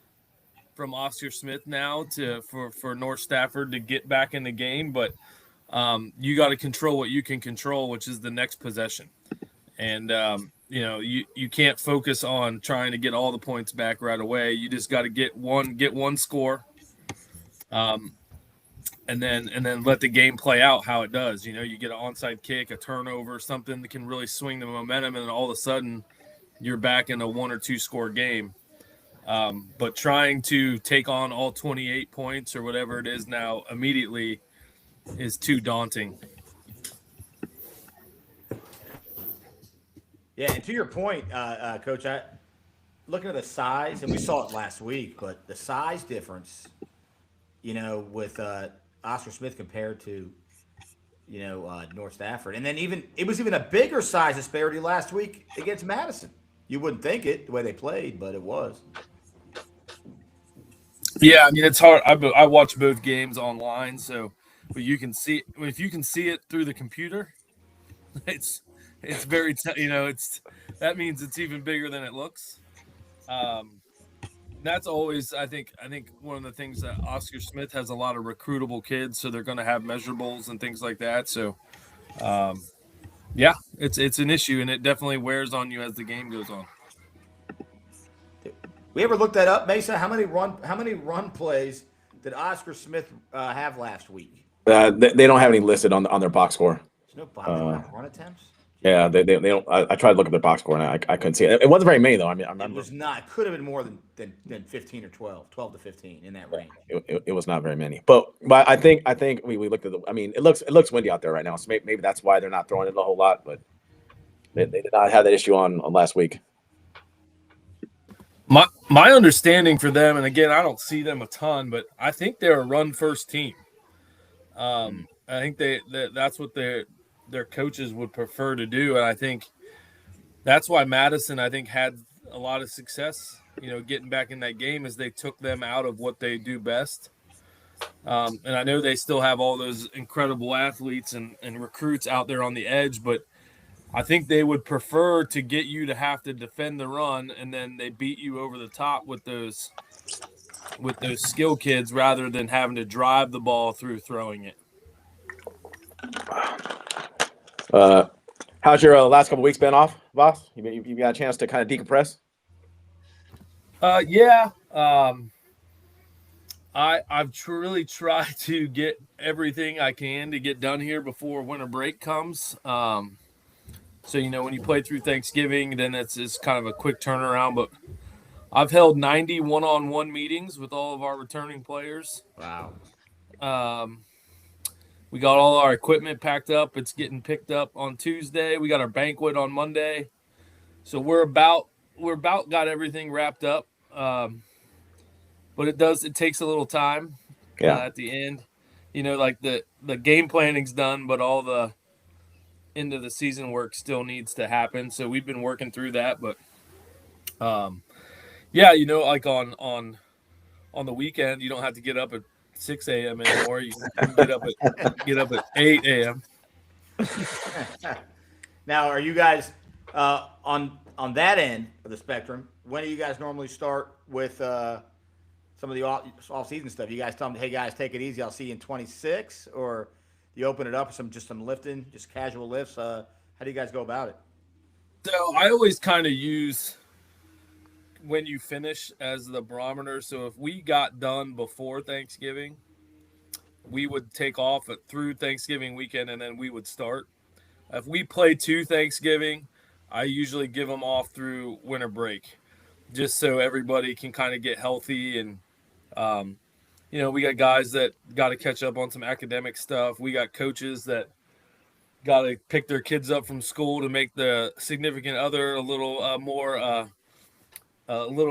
from Oscar Smith now for North Stafford to get back in the game, but you got to control what you can control, which is the next possession. And you can't focus on trying to get all the points back right away. You just got to get one score, and then let the game play out how it does. You get an onside kick, a turnover, something that can really swing the momentum, and then all of a sudden you're back in a 1 or 2 score game. But trying to take on all 28 points or whatever it is now immediately is too daunting. Yeah, and to your point, Coach, looking at the size, and we saw it last week, but the size difference, with Oscar Smith compared to, North Stafford, and then it was even a bigger size disparity last week against Madison. You wouldn't think it the way they played, but it was. Yeah, I mean it's hard. I watch both games online, so but you can see if you can see it through the computer, it's very it's that means it's even bigger than it looks. That's always I think one of the things that Oscar Smith has a lot of recruitable kids, so they're going to have measurables and things like that. So, yeah, it's an issue, and it definitely wears on you as the game goes on. We ever looked that up, Mesa? How many run plays did Oscar Smith have last week? They don't have any listed on their box score. There's no box run attempts. Yeah, they don't. I tried to look at their box score and I couldn't see it. It wasn't very many though. I mean, I remember It was not. It could have been more than 15 or 12 to 15 in that range. it was not very many. But I think we looked at the. I mean, it looks windy out there right now, so maybe that's why they're not throwing it a whole lot. But they did not have that issue on last week. My understanding for them, and again, I don't see them a ton, but I think they're a run first team. I think that's what their coaches would prefer to do, and I think that's why Madison had a lot of success. Getting back in that game as they took them out of what they do best. And I know they still have all those incredible athletes and recruits out there on the edge, but I think they would prefer to get you to have to defend the run, and then they beat you over the top with those skill kids rather than having to drive the ball through throwing it. How's your last couple weeks been off, boss? You got a chance to kind of decompress? Yeah. I've really tried to get everything I can to get done here before winter break comes. So, when you play through Thanksgiving, then it's kind of a quick turnaround. But I've held 90 one-on-one meetings with all of our returning players. Wow. We got all our equipment packed up. It's getting picked up on Tuesday. We got our banquet on Monday. So we're about got everything wrapped up. But it takes a little time at the end. Like the game planning's done, but all the end of the season work still needs to happen. So we've been working through that, but like on the weekend, you don't have to get up at 6 a.m. anymore. You can get up at 8 a.m. Now, are you guys on that end of the spectrum? When do you guys normally start with some of the off-season stuff? You guys tell them, hey guys, take it easy. I'll see you in 26, or you open it up with some lifting, just casual lifts. How do you guys go about it? So I always kind of use when you finish as the barometer. So if we got done before Thanksgiving, we would take off through Thanksgiving weekend, and then we would start. If we play to Thanksgiving, I usually give them off through winter break, just so everybody can kind of get healthy. And, we got guys that got to catch up on some academic stuff. We got coaches that got to pick their kids up from school to make the significant other a little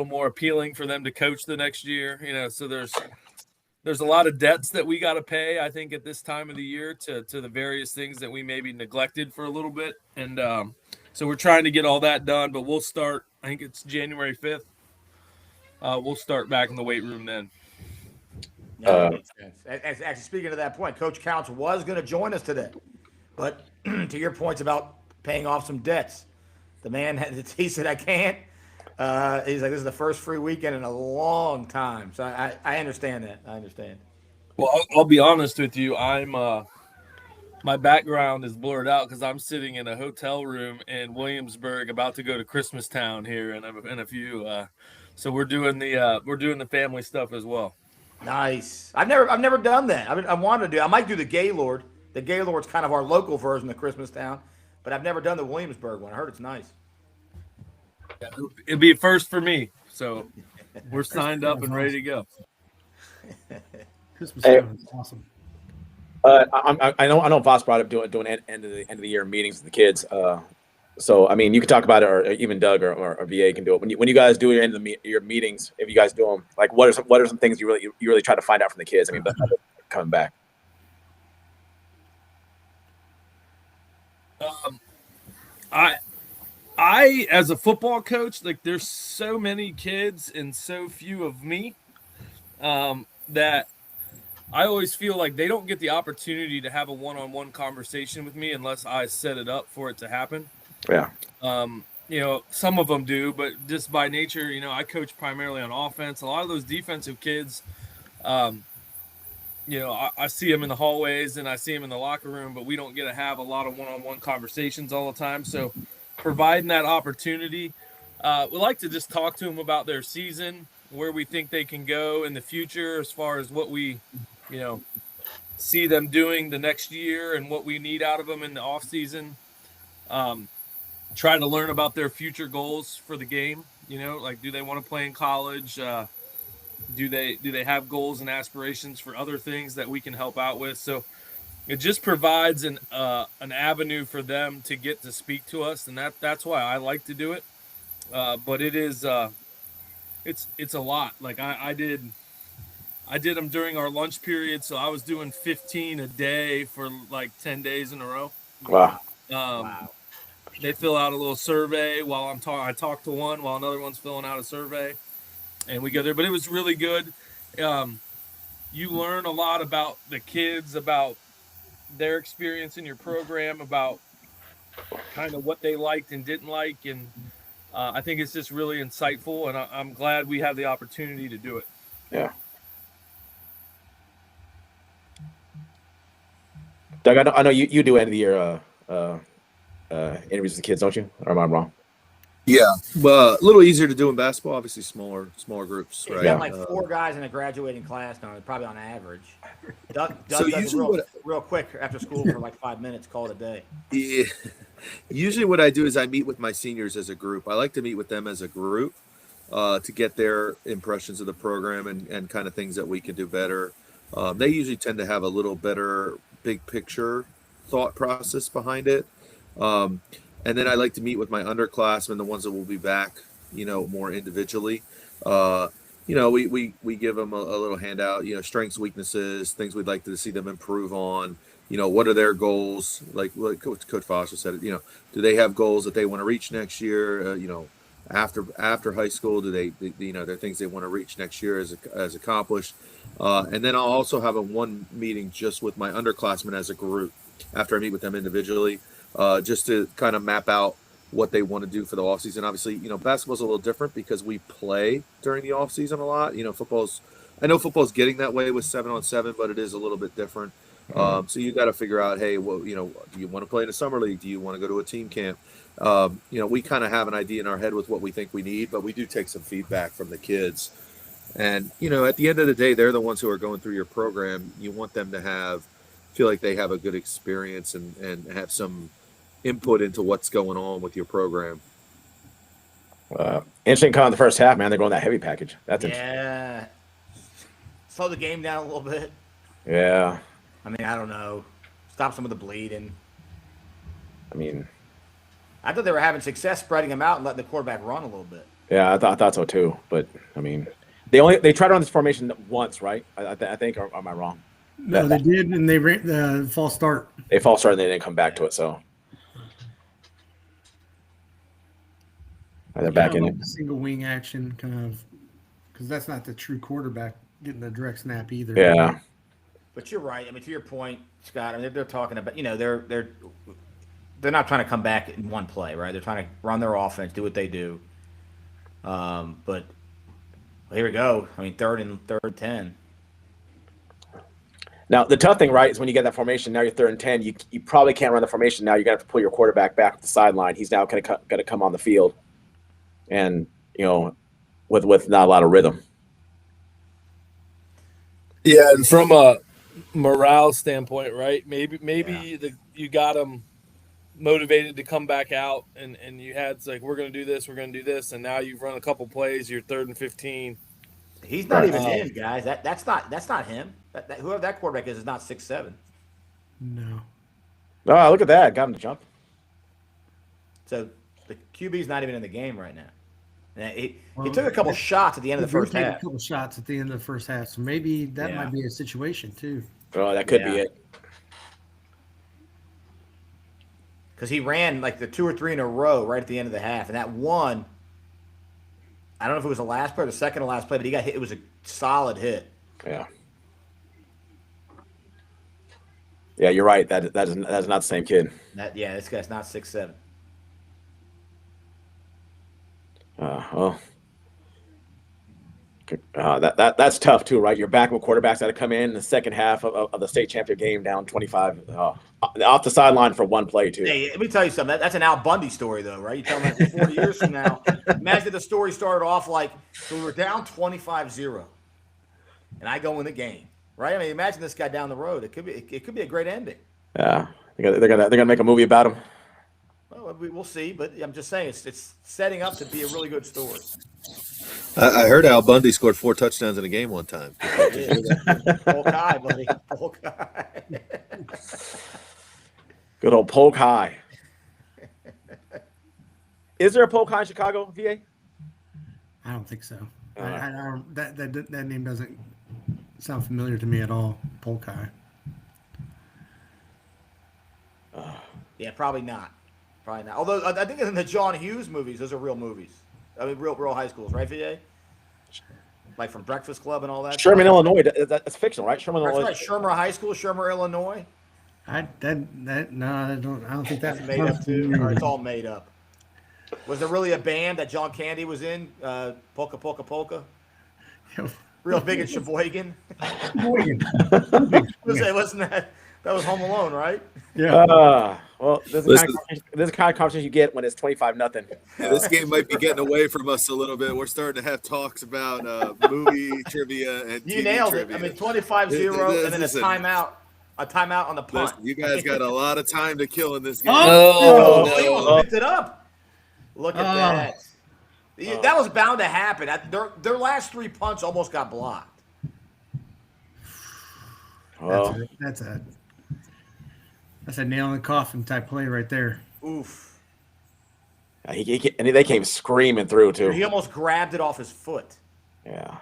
more appealing for them to coach the next year. So there's a lot of debts that we got to pay, I think, at this time of the year to the various things that we maybe neglected for a little bit. And so we're trying to get all that done, but we'll start, I think it's January 5th. We'll start back in the weight room then. Actually, speaking of that point, Coach Counts was going to join us today. But to your points about paying off some debts, the man, he said, I can't. He's like, this is the first free weekend in a long time. So I understand that. I understand. Well, I'll be honest with you. My background is blurred out because I'm sitting in a hotel room in Williamsburg, about to go to Christmastown here in a few. So we're doing the family stuff as well. Nice. I've never done that. I wanted to do. I might do the Gaylord. The Gaylord's kind of our local version of Christmastown, but I've never done the Williamsburg one. I heard it's nice. Yeah, it'll be a first for me. So we're signed up and ready to go. Christmastown is awesome. I know Voss brought up doing end of the year meetings with the kids. So I mean, you can talk about it, or even Doug or VA can do it. When you guys do your end of the year meetings, if you guys do them, like what are some things you really try to find out from the kids? I mean, coming back. I I, as a football coach, like there's so many kids and so few of me that I always feel like they don't get the opportunity to have a one-on-one conversation with me unless I set it up for it to happen. Yeah. Some of them do, but just by nature, I coach primarily on offense. A lot of those defensive kids, I see them in the hallways and I see them in the locker room, but we don't get to have a lot of one-on-one conversations all the time. So providing that opportunity, we like to just talk to them about their season, where we think they can go in the future as far as what we, see them doing the next year and what we need out of them in the off season. Try to learn about their future goals for the game. Like, do they want to play in college? Do they have goals and aspirations for other things that we can help out with? So it just provides an avenue for them to get to speak to us, and that's why I like to do it. But it is it's a lot. Like I did them during our lunch period, so I was doing 15 a day for like 10 days in a row. Wow. Wow. They fill out a little survey while I'm talking. I talk to one while another one's filling out a survey, and we go there. But it was really good. You learn a lot about the kids, about their experience in your program, about kind of what they liked and didn't like, and I think it's just really insightful. And I'm glad we have the opportunity to do it. Yeah. Doug, I know you do end of the year interviews with the kids, don't you? Or am I wrong? Yeah, well, a little easier to do in basketball. Obviously, smaller groups, You right? got like 4 guys in a graduating class now, probably on average. Doug So does it usually real quick after school for like 5 minutes, call it a day. Yeah. Usually what I do is I meet with my seniors as a group. I like to meet with them as a group to get their impressions of the program and kind of things that we can do better. They usually tend to have a little better big picture thought process behind it. And then I like to meet with my underclassmen, the ones that will be back, more individually. We give them a little handout, strengths, weaknesses, things we'd like to see them improve on. What are their goals? Like Coach Foster said, do they have goals that they want to reach next year? After high school, do they there are things they want to reach next year as accomplished? And then I'll also have one meeting just with my underclassmen as a group after I meet with them individually, just to kind of map out what they want to do for the off season. Obviously, basketball's a little different because we play during the off season a lot. I know football's getting that way with 7-on-7, but it is a little bit different. So you got to figure out, hey, well, do you want to play in a summer league? Do you want to go to a team camp? We kind of have an idea in our head with what we think we need, but we do take some feedback from the kids. And, at the end of the day, they're the ones who are going through your program. You want them to feel like they have a good experience and have some input into what's going on with your program. Interesting kind of the first half, man. They're going that heavy package. That's interesting. Yeah. Slow the game down a little bit. Yeah. I mean, I don't know. Stop some of the bleeding. I thought they were having success spreading them out and letting the quarterback run a little bit. Yeah, I thought so too. But they tried to run this formation once, right? I think, or am I wrong? No, they did, and they ran the false start. They false start and they didn't come back to it. So they're back in it. Single wing action, kind of, because that's not the true quarterback getting the direct snap either. Yeah. But you're right. I mean, to your point, Scott. I mean, they're talking about they're not trying to come back in one play, right? They're trying to run their offense, do what they do. But here we go. I mean, third and 10. Now the tough thing, right, is when you get that formation. Now you're 3rd and 10. You probably can't run the formation. Now you're gonna have to pull your quarterback back up the sideline. He's now gonna come on the field, and with not a lot of rhythm. Yeah, and from a morale standpoint, right? Maybe you got them motivated to come back out, and you had it's like, we're going to do this, and now you've run a couple plays. You're 3rd and 15. He's not even in, guys. That's not him. Whoever that quarterback is not 6'7". No. Oh, look at that! Got him to jump. So the QB's not even in the game right now. He took a couple shots at the end of the first half. A couple shots at the end of the first half, so maybe that might be a situation too. Oh, that could be it. because he ran like the 2 or 3 in a row right at the end of the half, and that one, I don't know if it was the last play or the second to last play, but he got hit. It was a solid hit. Yeah. Yeah, you're right. That is not the same kid. This guy's not 6'7". That's tough too, right? You're back with quarterbacks that have come in the second half of the state championship game down 25 off the sideline for one play too. Hey, let me tell you something. That's an Al Bundy story, though, right? You tell me that 40 years from now. Imagine the story started off like, so we were down 25-0, and I go in the game, right? I mean, imagine this guy down the road. It could be a great ending. Yeah, they're gonna make a movie about him. Well, we'll see, but I'm just saying it's setting up to be a really good story. I heard Al Bundy scored 4 touchdowns in a game one time. Polk High, buddy. Polk High. Good old Polk High. Is there a Polk High in Chicago, VA? I don't think so. I don't. That name doesn't sound familiar to me at all. Polk High. Yeah, probably not. Probably not. Although I think in the John Hughes movies, those are real movies. I mean, real high schools, right, VA? Like from Breakfast Club and all that. Sherman, Illinois. That's fictional, right? Sherman, That's Illinois. right. Shermer High School, Shermer, Illinois. I don't think that's made up too. Or it's all made up. Was there really a band that John Candy was in? Polka Polka Polka. Real big in Sheboygan. Wasn't that was Home Alone, right? Yeah. Well, this is the kind of conversation you get when it's 25-0. This game might be getting away from us a little bit. We're starting to have talks about movie trivia and You TV nailed trivia. it. I mean, 25-0 and then a timeout on the punt. Listen, you guys got a lot of time to kill in this game. He almost picked it up. Look at that. That was bound to happen. Their last 3 punts almost got blocked. That's a nail in the coffin type play right there. Oof. They came screaming through too. He almost grabbed it off his foot. Yeah.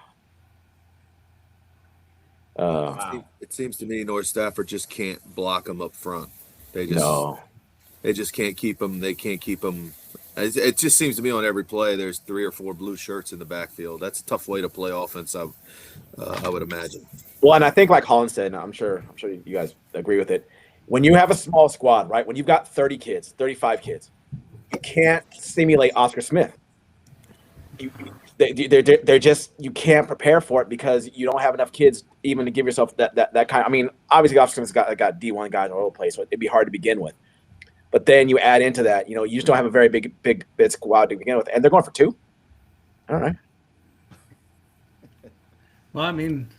Wow. It seems to me North Stafford just can't block them up front. They just can't keep them. They can't keep them. It just seems to me on every play there's 3 or 4 blue shirts in the backfield. That's a tough way to play offense. I would imagine. Well, and I think like Holland said, and I'm sure you guys agree with it. When you have a small squad, right? When you've got 30 kids, 35 kids, you can't simulate Oscar Smith. They're just, you can't prepare for it because you don't have enough kids even to give yourself that kind. I mean, obviously Oscar Smith's got D1 guys all over the place, so it'd be hard to begin with. But then you add into that, you just don't have a very big squad to begin with, and they're going for 2. All right. Well, I mean,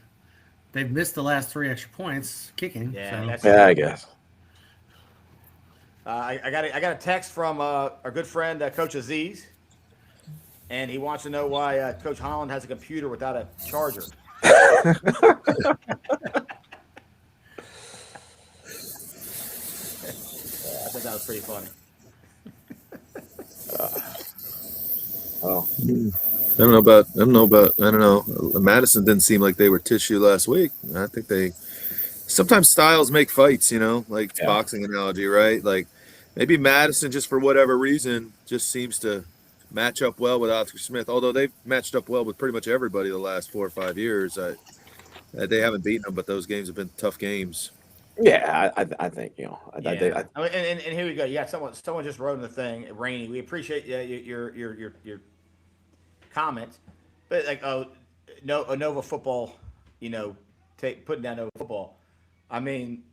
they've missed the last 3 extra points kicking. Yeah, so. I guess. I got a text from our good friend Coach Aziz, and he wants to know why Coach Holland has a computer without a charger. I thought that was pretty funny. I don't know. Madison didn't seem like they were tissue last week. I think sometimes styles make fights, like boxing analogy, right? Like maybe Madison, just for whatever reason, just seems to match up well with Oscar Smith. Although they've matched up well with pretty much everybody the last 4 or 5 years. They haven't beaten them, but those games have been tough games. Yeah, I think I mean, and here we go. You got someone just wrote in the thing, Rainey. We appreciate your comment, but like Nova football, putting down Nova football. I mean,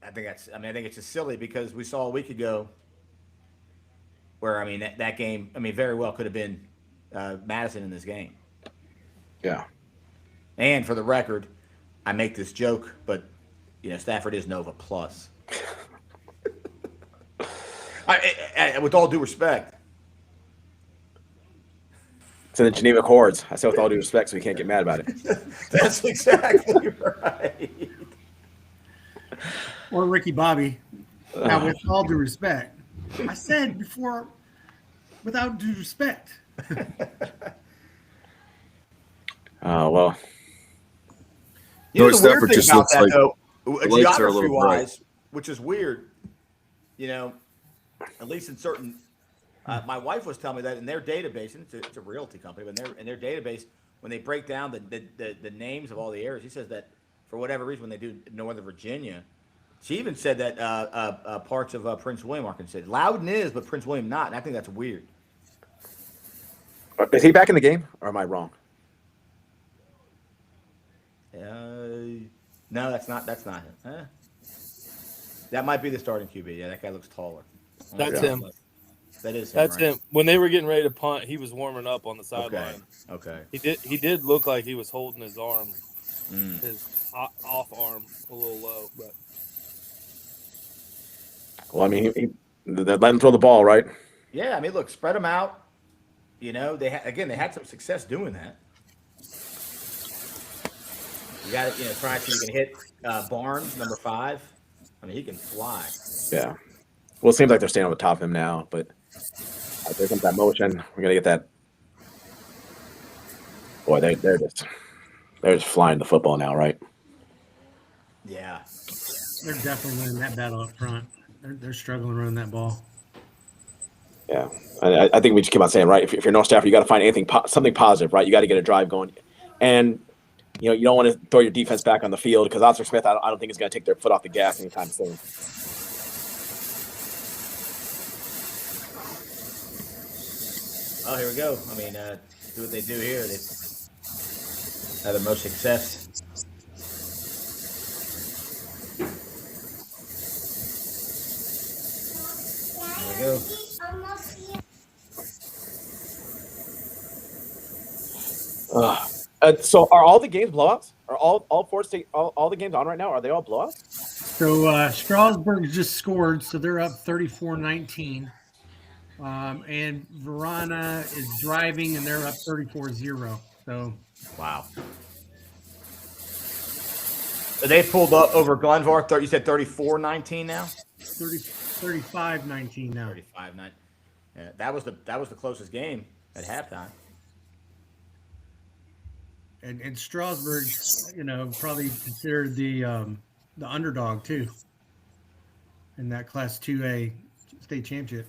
I think it's just silly because we saw a week ago where that game very well could have been Madison in this game. Yeah. And for the record, I make this joke, but Stafford is Nova plus. With all due respect. It's in the Geneva Accords. I say with all due respect, so we can't get mad about it. That's exactly right. Or Ricky Bobby. Now, with all due respect, I said before, without due respect. Well. North Stafford just looks like geography-wise, which is weird. you know, at least in certain, my wife was telling me that in their database, and it's a realty company, but in their database, when they break down the names of all the areas, he says that for whatever reason, when they do Northern Virginia, she even said that parts of Prince William are considered. Loudon is, but Prince William not, and I think that's weird. Is he back in the game, or am I wrong? No, that's not him. Huh? That might be the starting QB. Yeah, that guy looks taller. That's him. That is him. That's right? him. When they were getting ready to punt, he was warming up on the sideline. Okay. He did look like he was holding his arm, his off arm a little low, but. Well, I mean, let him throw the ball, right? Yeah, I mean, look, spread them out. You know, they had some success doing that. You got to, try so you can hit Barnes, number 5. I mean, he can fly. Yeah. Well, it seems like they're staying on the top of him now, but there comes that motion. We're gonna get that. Boy, they're just flying the football now, right? Yeah. They're definitely winning that battle up front. They're struggling running that ball. Yeah, I think we just keep on saying, right? If you're North Stafford, you got to find something positive, right? You got to get a drive going, and you don't want to throw your defense back on the field because Oscar Smith, I don't think is going to take their foot off the gas anytime soon. Oh, here we go. I mean, do what they do here. They have the most success. There we go. So are all the games blowouts? Are all four state all the games on right now? Are they all blowouts? So Strasburg just scored, so they're up 34-19. And Verona is driving, and they're up 34-0. So Wow. So they pulled up over Glenvar. You said 34-19 now? 35-19 now. 35-9. Yeah, that was the closest game at halftime. And Strasburg, probably considered the underdog too in that Class 2A state championship.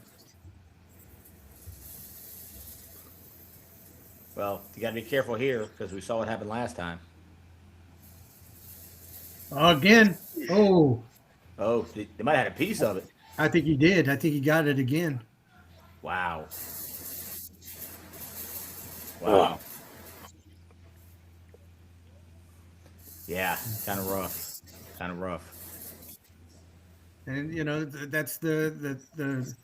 Well, you got to be careful here because we saw what happened last time. Again. Oh, they might have had a piece of it. I think he did. I think he got it again. Wow. Yeah, kind of rough. And that's the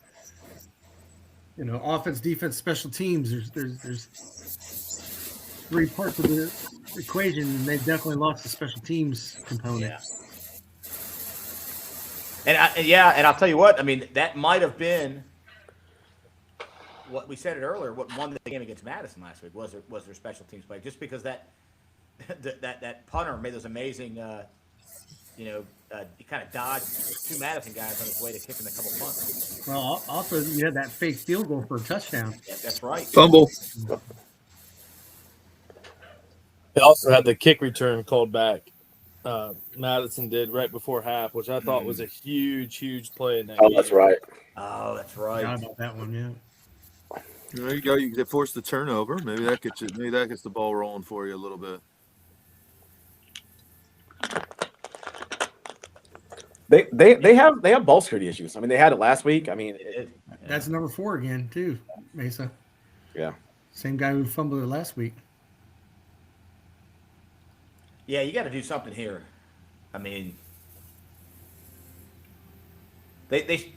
offense, defense, special teams. There's 3 parts of the equation, and they definitely lost the special teams component. Yeah. And I'll tell you what. I mean, that might have been what we said it earlier. What won the game against Madison last week was their special teams play. Just because that punter made those amazing, he kind of dodged 2 Madison guys on his way to kicking a couple punts. Well, also you had that fake field goal for a touchdown. Yeah, that's right. Fumble. They also had the kick return called back. Madison did right before half, which I thought was a huge play in that game. That's right. Oh, that's right. Forgot about that one, yeah. There you go. You get forced the turnover. Maybe that gets the ball rolling for you a little bit. They have ball security issues. I mean, they had it last week. I mean, That's number 4 again, too, Mesa. Yeah. Same guy who fumbled it last week. Yeah, you got to do something here. I mean, they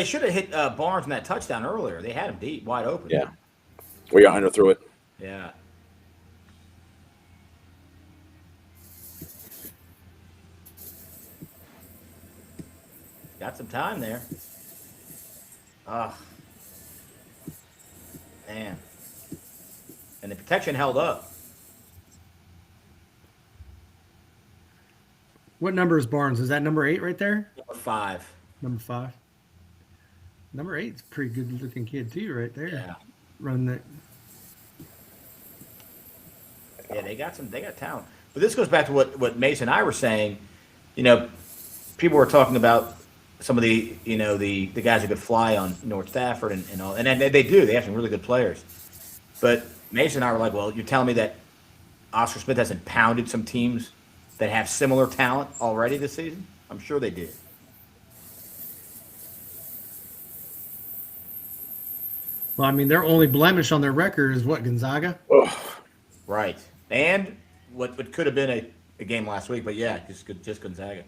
should have hit Barnes in that touchdown earlier. They had him deep, wide open. Yeah. We got Hunter through it. Yeah. Got some time there. Man. And the protection held up. What number is Barnes? Is that number 8 right there? Number 5. Number 5. Number 8 is a pretty good looking kid too, right there. Yeah. Running that. Yeah, they got talent. But this goes back to what Mason and I were saying. People were talking about some of the the guys who could fly on North Stafford and all, and they do. They have some really good players. But Mason and I were like, well, you're telling me that Oscar Smith hasn't pounded some teams that have similar talent already this season? I'm sure they did. Well, I mean, their only blemish on their record is what, Gonzaga? Right. And what could have been a game last week, but yeah, just Gonzaga.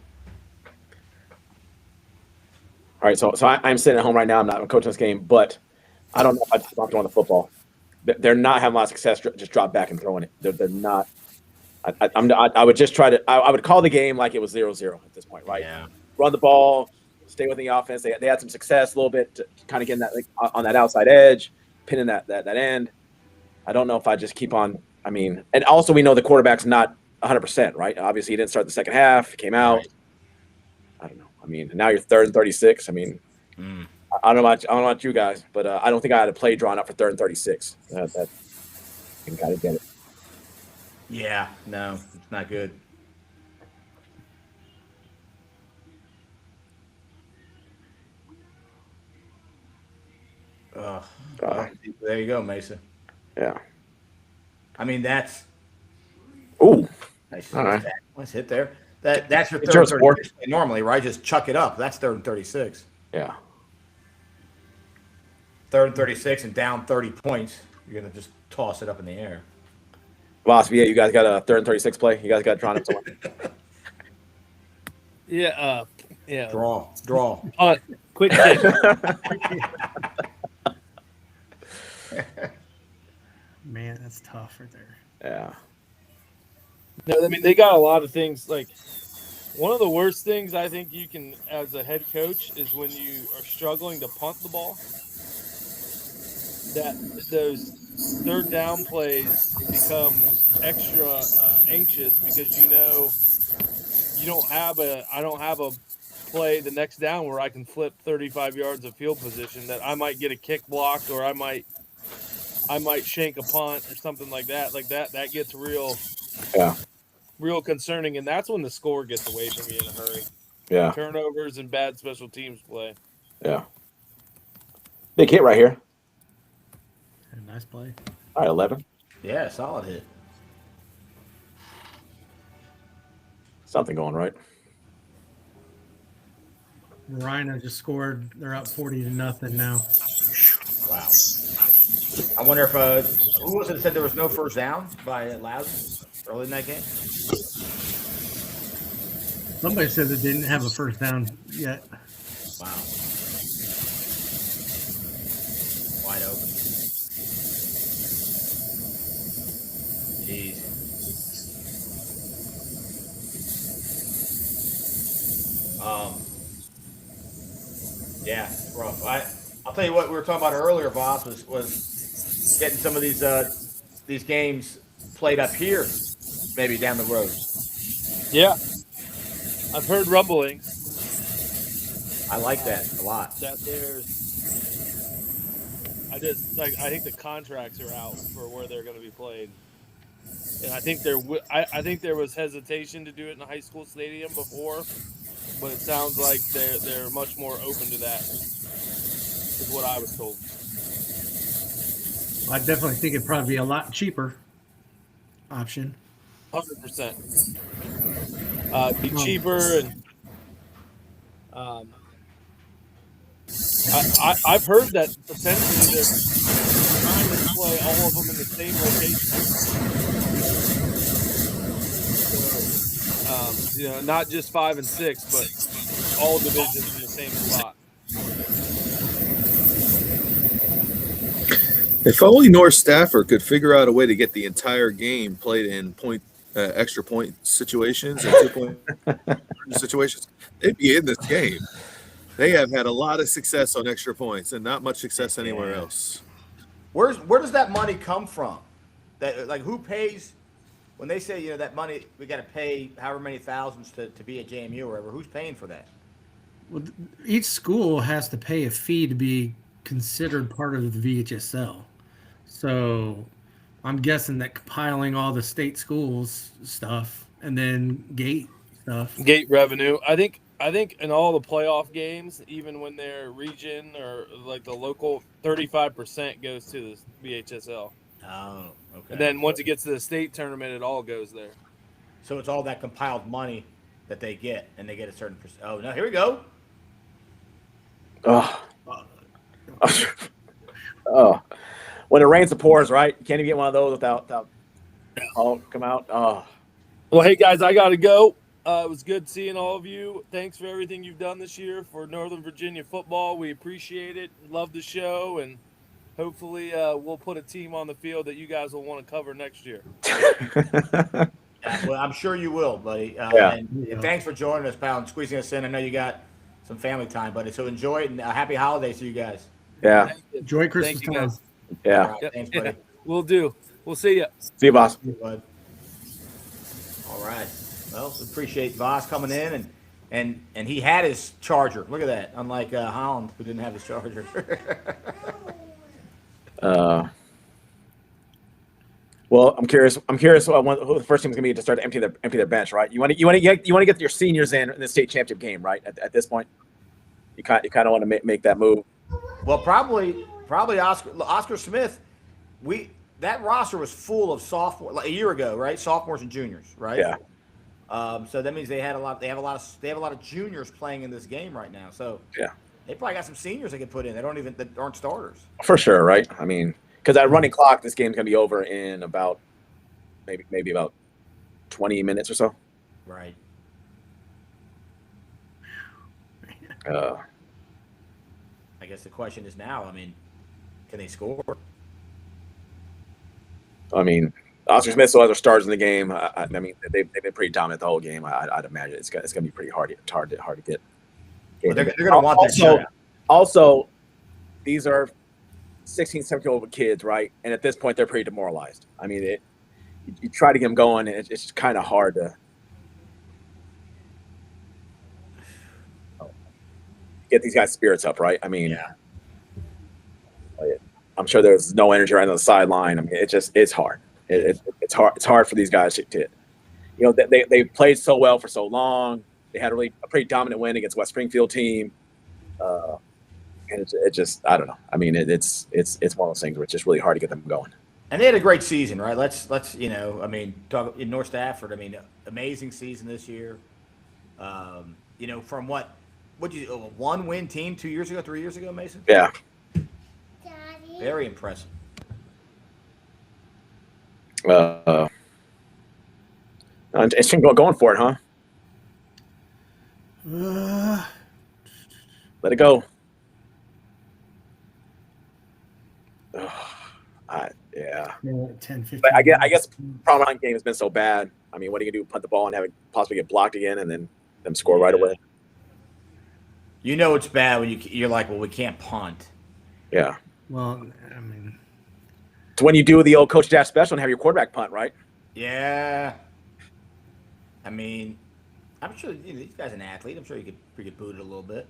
All right, so I'm sitting at home right now. I'm not coaching this game, but I don't know if I'm throwing the football. They're not having a lot of success. Just drop back and throwing it. They're not. I would just try to. I would call the game like it was 0-0 at this point, right? Yeah. Run the ball, stay with the offense. They had some success a little bit, to kind of getting that on that outside edge, pinning that end. I don't know if I just keep on. I mean, and also we know the quarterback's not 100%, right? Obviously, he didn't start the second half. He came out. Right. I don't know. I mean, now you're 3rd and 36. I mean, I don't know about you guys, but I don't think I had a play drawn up for 3rd and 36. That you got to get it. Yeah, no, it's not good. There you go, Mason. Yeah. I mean, that's. Ooh. Nice. All right. Let's hit there. That's your 3rd and 36 normally, right? Just chuck it up. That's 3rd and 36. Yeah. 3rd and 36 and down 30 points. You're gonna just toss it up in the air. Boss, yeah, you guys got a 3rd and 36 play. You guys got drawn up somewhere. Yeah. Yeah. Draw. Quick kick. Man, that's tough right there. Yeah. No, I mean, they got a lot of things. Like, one of the worst things I think you can, as a head coach, is when you are struggling to punt the ball. That those 3rd down plays become extra anxious because I don't have a play the next down where I can flip 35 yards of field position that I might get a kick blocked or I might shank a punt or something like that. Like that gets real concerning, and that's when the score gets away from you in a hurry. Yeah. Turnovers and bad special teams play. Yeah. Big hit right here. Nice play. All right, 11. Yeah, solid hit. Something going right. Rhino just scored. They're up 40-0 now. Wow. I wonder if who was it that said there was no first down by Loudon early in that game? Somebody said they didn't have a first down yet. Wow. Wide open. Jeez. Yeah, rough. I'll tell you what we were talking about earlier, boss, was getting some of these games played up here, maybe down the road. Yeah, I've heard rumblings. I like that a lot. That I think the contracts are out for where they're going to be played, and I think there was hesitation to do it in a high school stadium before. But it sounds like they're much more open to that, is what I was told. I definitely think it'd probably be a lot cheaper option. 100%. Be cheaper, and I've heard that essentially they're trying to play all of them in the same location. So, not just 5 and 6, but all divisions in the same spot. If only North Stafford could figure out a way to get the entire game played in extra point situations and 2-point situations, they'd be in this game. They have had a lot of success on extra points and not much success anywhere else. Where does that money come from? That who pays when they say that money we got to pay however many thousands to be at JMU or whatever? Who's paying for that? Well, each school has to pay a fee to be considered part of the VHSL. So I'm guessing that compiling all the state schools stuff and then gate stuff. Gate revenue. I think I think in all the playoff games, even when they're region or like the local, 35% goes to the VHSL. Oh, okay. And then once it gets to the state tournament, it all goes there. So it's all that compiled money that they get, and they get a certain percent. Oh, no, here we go. Oh. Oh. When it rains, it pours, right? You can't even get one of those without come out. Oh. Well, hey, guys, I got to go. It was good seeing all of you. Thanks for everything you've done this year for Northern Virginia football. We appreciate it. Love the show, and hopefully we'll put a team on the field that you guys will want to cover next year. Well, I'm sure you will, buddy. Yeah. And thanks for joining us, pal, and squeezing us in. I know you got some family time, buddy. So enjoy it, and happy holidays to you guys. Yeah. Enjoy Christmas Thank you, time. guys. Yeah. All right, thanks, buddy. We'll do. We'll see you. See you, boss. See you, bud. All right. Well, we appreciate Voss coming in, and he had his charger. Look at that. Unlike Holland, who didn't have his charger. Well, I'm curious. Who the first team's gonna be to start to empty their bench, right? You want to get your seniors in the state championship game, right? At this point, you kind of want to make that move. Well, probably Oscar Smith. That roster was full of sophomores like a year ago, right? Sophomores and juniors, right? Yeah. So that means they have a lot of juniors playing in this game right now. So Yeah. they probably got some seniors they can put in. That aren't starters. For sure, right? I mean, because that running clock, this game's gonna be over in about maybe about 20 minutes or so. Right. I guess the question is now. I mean, can they score? I mean, Oscar Smith still has their stars in the game. I mean, they've been pretty dominant the whole game. I'd imagine it's gonna be pretty hard to get. Well, they're going to want that shot. Also, these are 16, 17-year-old kids, right? And at this point, they're pretty demoralized. I mean, you try to get them going, and it's just kind of hard to get these guys' spirits up, right? I mean, Yeah. I'm sure there's no energy right on the sideline. I mean, it's hard. It's hard. It's hard for these guys to they played so well for so long. They had a pretty dominant win against West Springfield team, and it just I don't know. I mean, it's one of those things where it's just really hard to get them going. And they had a great season, right? Let's I mean, talk in North Stafford. I mean, amazing season this year. From what a 1-win team 2 years ago, 3 years ago, Mason. Yeah. Very impressive. It's going for it, huh? Let it go. Yeah. 10, 15. But I guess problem line game has been so bad. I mean, what are you gonna do? Punt the ball and have it possibly get blocked again, and then them score right away? You know it's bad when you're like, well, we can't punt. Yeah. Well, I mean, It's when you do the old coach dash special and have your quarterback punt, right? Yeah. I mean, I'm sure this guy's an athlete. I'm sure he could boot it a little bit.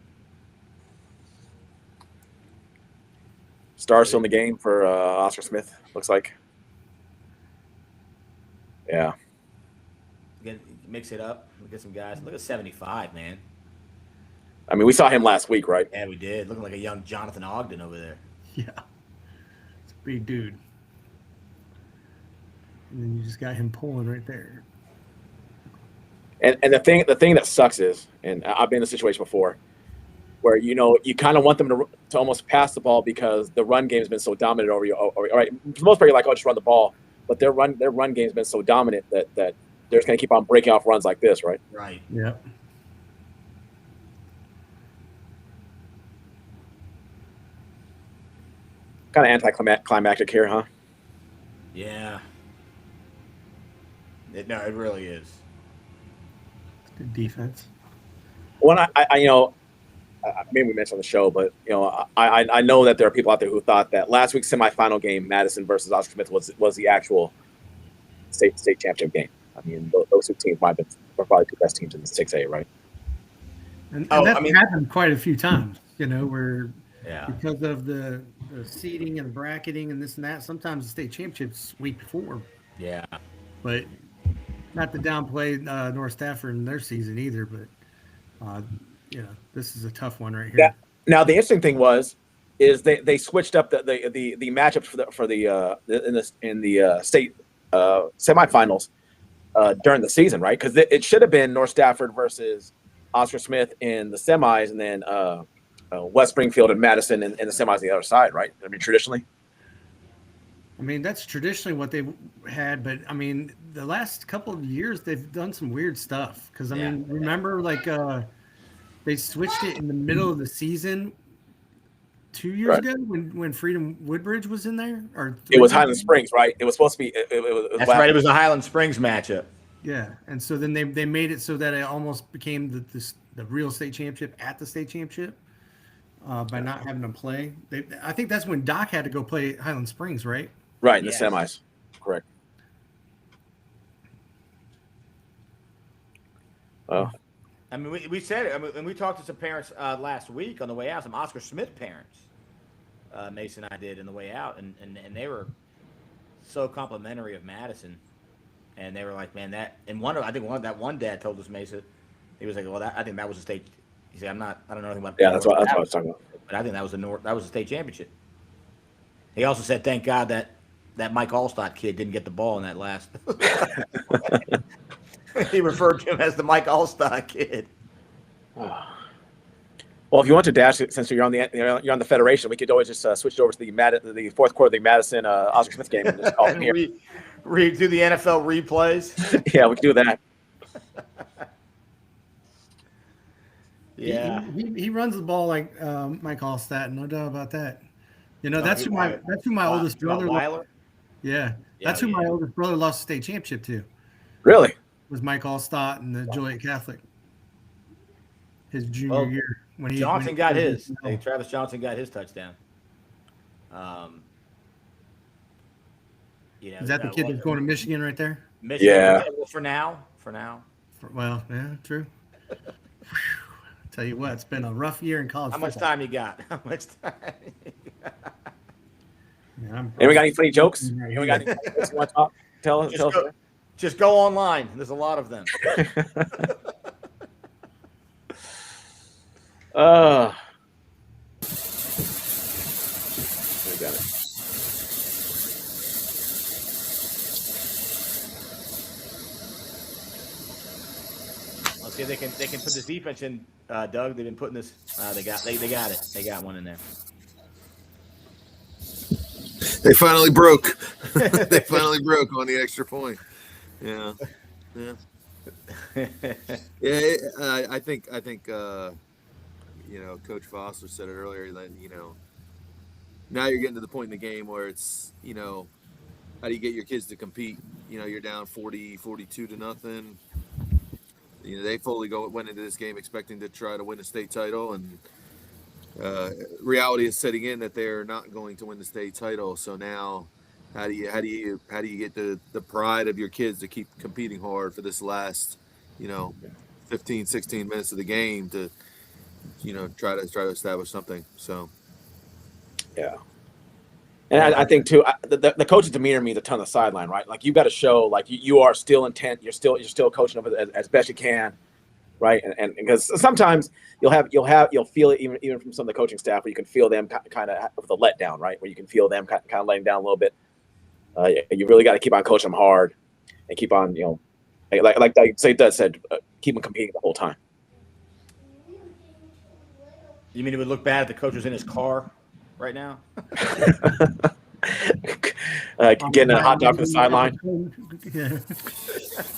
Star still in the game for Oscar Smith, looks like. Yeah. Mix it up. Get some guys. Look at 75, man. I mean, we saw him last week, right? Yeah, we did. Looking like a young Jonathan Ogden over there. yeah, it's a big dude. And then you just got him pulling right there. And the thing that sucks is, and I've been in a situation before, where you kind of want them to almost pass the ball because the run game has been so dominant over you. All right, for the most part, you're like, oh, just run the ball, but their run game has been so dominant that they're just going to keep on breaking off runs like this, right? Right. Yeah. Kind of anticlimactic here, huh? Yeah. It really is. Good defense. When maybe we mentioned on the show, but I know that there are people out there who thought that last week's semifinal game, Madison versus Oscar Smith, was the actual state championship game. I mean, those two teams were probably two best teams in the 6A, right? And that's happened quite a few times, where because of the seeding and the bracketing and this and that, sometimes the state championships week before. Yeah. But not to downplay North Stafford in their season either, but This is a tough one right here. Yeah. Now the interesting thing is they switched up the matchups for the state semifinals during the season, right? Because it should have been North Stafford versus Oscar Smith in the semis, and then West Springfield and Madison in the semis on the other side, right? I mean, traditionally. I mean, that's traditionally what they've had, but I mean, the last couple of years they've done some weird stuff. Because I mean, remember they switched it in the middle of the season 2 years ago when Freedom Woodbridge was in there, or it was Highland Springs, right? It was supposed to be. That's right. It was a Highland Springs matchup. Yeah, and so then they made it so that it almost became the real state championship at the state championship by not having them play. I think that's when Doc had to go play Highland Springs, right? Right, in the semis. Correct. Oh. I mean, we said it. I mean, and we talked to some parents last week on the way out, some Oscar Smith parents. Mason and I did on the way out, and they were so complimentary of Madison. And they were like, man, that – and one dad told us, Mason, he was like, well, I think that was a state – he said, I don't know anything about – Yeah, that's what I was talking about. But I think that was a state championship. He also said, thank God that Mike Allstott kid didn't get the ball in that last. He referred to him as the Mike Allstott kid. Well, if you want to dash, since you're on the federation, we could always just switch over to the fourth quarter of the Madison Oscar Smith game and just call it here. Do the NFL replays. Yeah, we can do that. Yeah, he runs the ball like Mike Allstott, no doubt about that. That's who my oldest brother. That's who my oldest brother lost the state championship to. Really? Was Mike Allstott and the Joliet Catholic. His junior year when Johnson got his. Travis Johnson got his touchdown. Is that the kid that's going to Michigan right there? Michigan, yeah. Well, for now. Yeah, true. Tell you what, it's been a rough year in college. How much time you got? How much time? Anyone got any funny jokes? Anyone got any jokes you want to talk? Tell us. Just go online. There's a lot of them. We got it. Let's see if they can put this defense in. Doug, they've been putting this. They got it. They got one in there. They finally broke. They finally broke on the extra point. Yeah. I think Coach Foster said it earlier that now you're getting to the point in the game where it's how do you get your kids to compete? You're down 42 to nothing. They fully went into this game expecting to try to win a state title, and reality is setting in that they're not going to win the state title. So now, how do you get the pride of your kids to keep competing hard for this last 15, 16 minutes of the game to try to establish something? So yeah. And I think too, the coach's demeanor means a ton on the sideline, right? Like you've got to show like you are still intent. You're still coaching as best you can, right? And because sometimes you'll feel it even from some of the coaching staff where you can feel them kind of with a letdown, right? Where you can feel them kind of letting down a little bit. You really got to keep on coaching them hard and keep on like Dud said, keep them competing the whole time. You mean it would look bad if the coach was in his car right now? Getting a hot dog from the sideline. Yeah.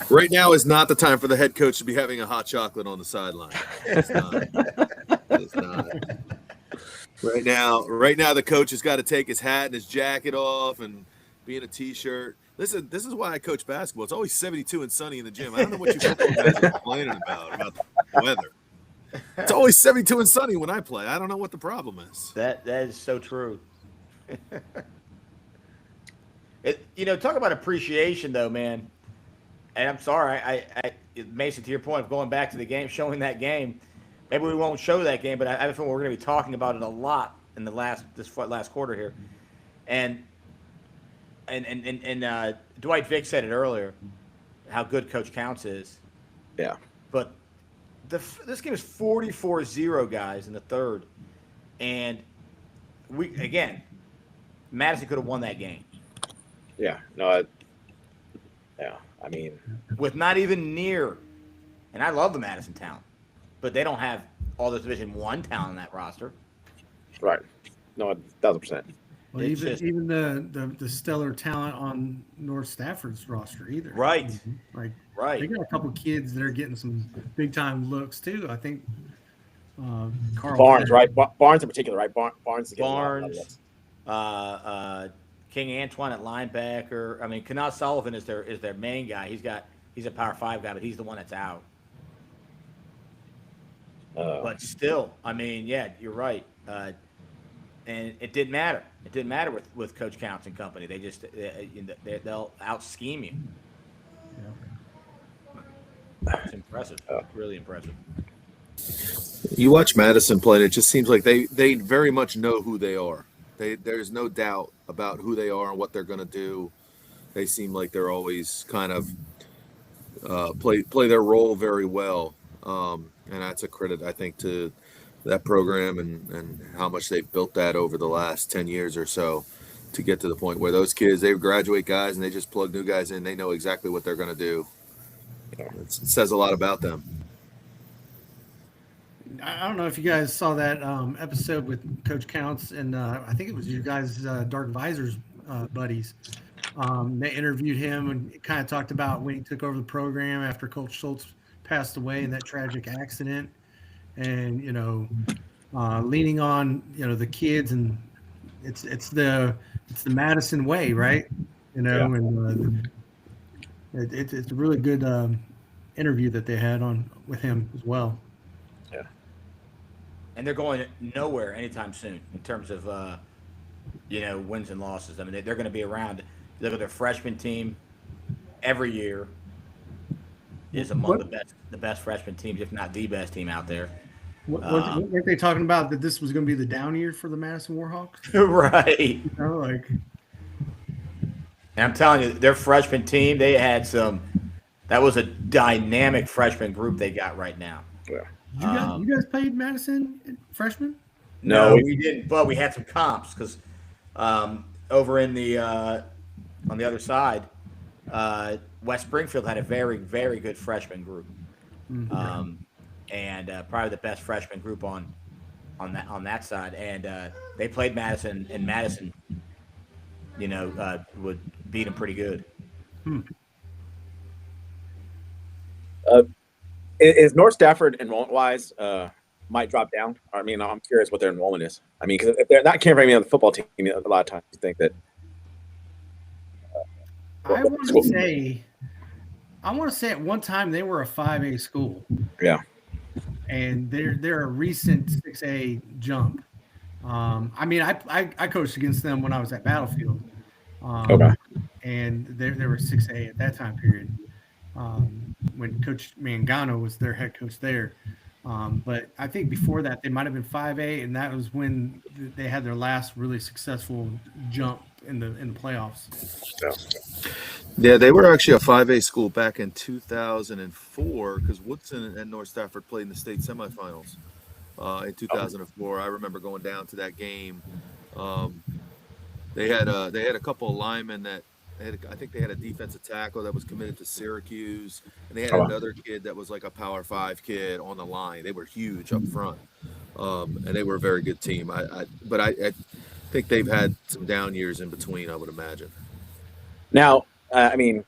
Right now is not the time for the head coach to be having a hot chocolate on the sideline. It's not. Right now the coach has got to take his hat and his jacket off and be in a t-shirt. Listen, this is why I coach basketball. It's always 72 and sunny in the gym. I don't know what you football guys are complaining about the weather. It's always 72 and sunny when I play. I don't know what the problem is. That is so true. Talk about appreciation though, man. And I'm sorry, I Mason, to your point of going back to the game, showing that game. Maybe we won't show that game, but I feel we're going to be talking about it a lot in the last quarter here. And Dwight Vick said it earlier, how good Coach Counts is. Yeah. But this game is 44-0, guys, in the third, and Madison could have won that game. Yeah. No. I mean, with not even near, and I love the Madison talent, but they don't have all the Division I talent in that roster. right. No, 1,000%. Well, It's even the stellar talent on North Stafford's roster either. Right. Like Right. they got a couple kids that are getting some big time looks too. I think Carl Barnes, right? Barnes in particular, right? Barnes. is getting a lot of Barnes, looks. King Antoine at linebacker. I mean, Kenneth Sullivan is their main guy. He's a Power 5 guy, but he's the one that's out. But still, I mean, yeah, you're right. And it didn't matter. It didn't matter with Coach Counts and company. They just they'll out scheme you. It's impressive. Really impressive. You watch Madison play, and it just seems like they very much know who they are. There's no doubt about who they are and what they're going to do. They seem like they're always kind of play their role very well, and that's a credit, I think, to that program and how much they've built that over the last 10 years or so to get to the point where those kids, they graduate guys and they just plug new guys in. They know exactly what they're going to do. It says a lot about them. I don't know if you guys saw that episode with Coach Counts and I think it was you guys, Dark Visors buddies. They interviewed him and kind of talked about when he took over the program after Coach Schultz passed away in that tragic accident, and leaning on the kids, and it's the Madison way, right? And it's a really good interview that they had with him as well. And they're going nowhere anytime soon in terms of, wins and losses. I mean, they're going to be around. Look at their freshman team every year is among the best freshman teams, if not the best team out there. Weren't they talking about that this was going to be the down year for the Madison Warhawks? Right. And I'm telling you, their freshman team, they had that was a dynamic freshman group they got right now. Yeah. You guys played Madison freshman? No, we didn't, but we had some comps because over in the on the other side, West Springfield had a very, very good freshman group, and probably the best freshman group on that side. And they played Madison, and Madison, would beat them pretty good. Is North Stafford enrollment wise might drop down? I mean, I'm curious what their enrollment is. I mean, because if they're not carrying me on the football team, a lot of times you think that. I want to say at one time they were a 5A school. Yeah. And they're a recent 6A jump. I mean, I coached against them when I was at Battlefield. Okay. And they were 6A at that time period. When Coach Mangano was their head coach there. But I think before that, they might have been 5A, and that was when they had their last really successful jump in the playoffs. Yeah, they were actually a 5A school back in 2004 because Woodson and North Stafford played in the state semifinals in 2004. I remember going down to that game. They had a couple of linemen that I think they had a defensive tackle that was committed to Syracuse, and they had another kid that was like a Power 5 kid on the line. They were huge up front, and they were a very good team. But I think they've had some down years in between, I would imagine. Now, I mean,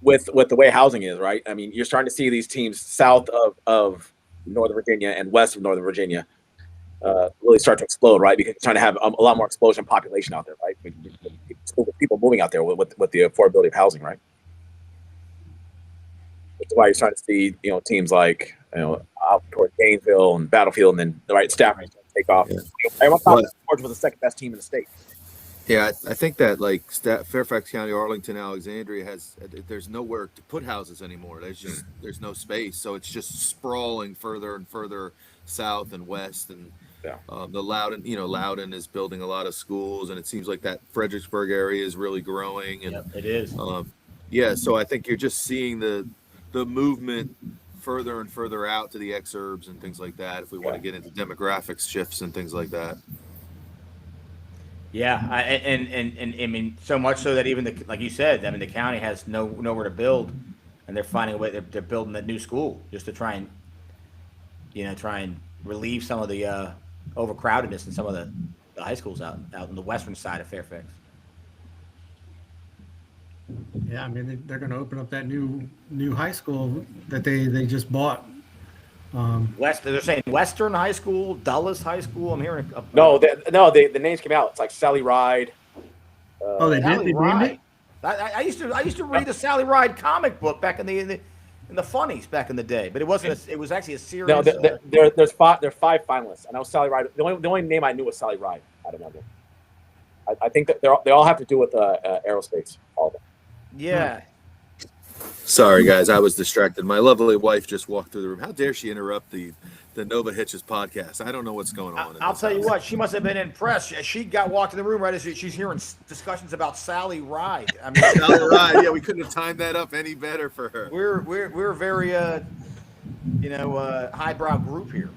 with the way housing is, right? I mean, you're starting to see these teams south of Northern Virginia and west of Northern Virginia really start to explode, right? Because you're trying to have a lot more explosion population out there, right? People moving out there with the affordability of housing, right? That's why you're starting to see, teams like, out towards Gainesville and Battlefield, and then Stafford take off. Yeah. I thought Georgia was the second best team in the state. Yeah, I think that Fairfax County, Arlington, Alexandria there's nowhere to put houses anymore. There's no space, so it's just sprawling further and further south and west, and the Loudon is building a lot of schools, and it seems like that Fredericksburg area is really growing. And it is. So I think you're just seeing the movement further and further out to the exurbs and things like that if we want to get into demographics shifts and things like that. Yeah, and I mean, so much so that even like you said, I mean, the county has nowhere to build, and they're finding a way. They're building a new school just to try and relieve some of the overcrowdedness in some of the high schools out in the western side of Fairfax. Yeah, I mean they're going to open up that new high school that they just bought. They're saying Western High School, Dulles High School. I'm hearing. The names came out. It's like Sally Ride. They did. They named it. I used to read the Sally Ride comic book back in the funnies back in the day, but it wasn't. It was actually a series. No, there's 5 finalists. I know Sally Ride. The only name I knew was Sally Ride. I don't know. I think that they all have to do with aerospace. All of them. Yeah. Sorry, guys, I was distracted. My lovely wife just walked through the room. How dare she interrupt the Nova Hitches podcast? I don't know what's going on. I'll tell you what, she must have been impressed. She walked in the room right as she's hearing discussions about Sally Ride. I mean, Sally Ride. Yeah, we couldn't have timed that up any better for her. We're very highbrow group here.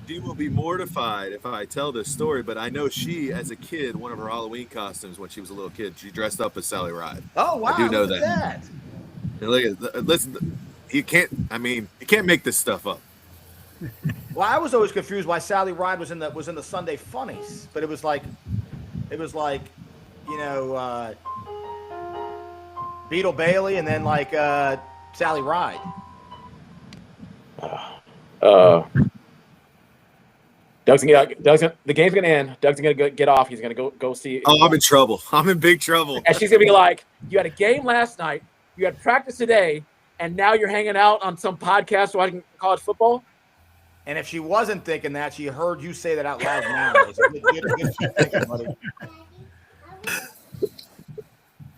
She will be mortified if I tell this story, but I know she, as a kid, one of her Halloween costumes when she was a little kid, she dressed up as Sally Ride. Oh wow! I do know look at that. And look at listen. You can't make this stuff up. Well, I was always confused why Sally Ride was in the Sunday Funnies, but it was like, Beetle Bailey and then like Sally Ride. The game's gonna end. Doug's gonna get off. He's gonna go see. Oh, I'm in trouble. I'm in big trouble. And she's gonna be like, "You had a game last night. You had practice today, and now you're hanging out on some podcast watching college football." And if she wasn't thinking that, she heard you say that out loud now. So good thinking, buddy.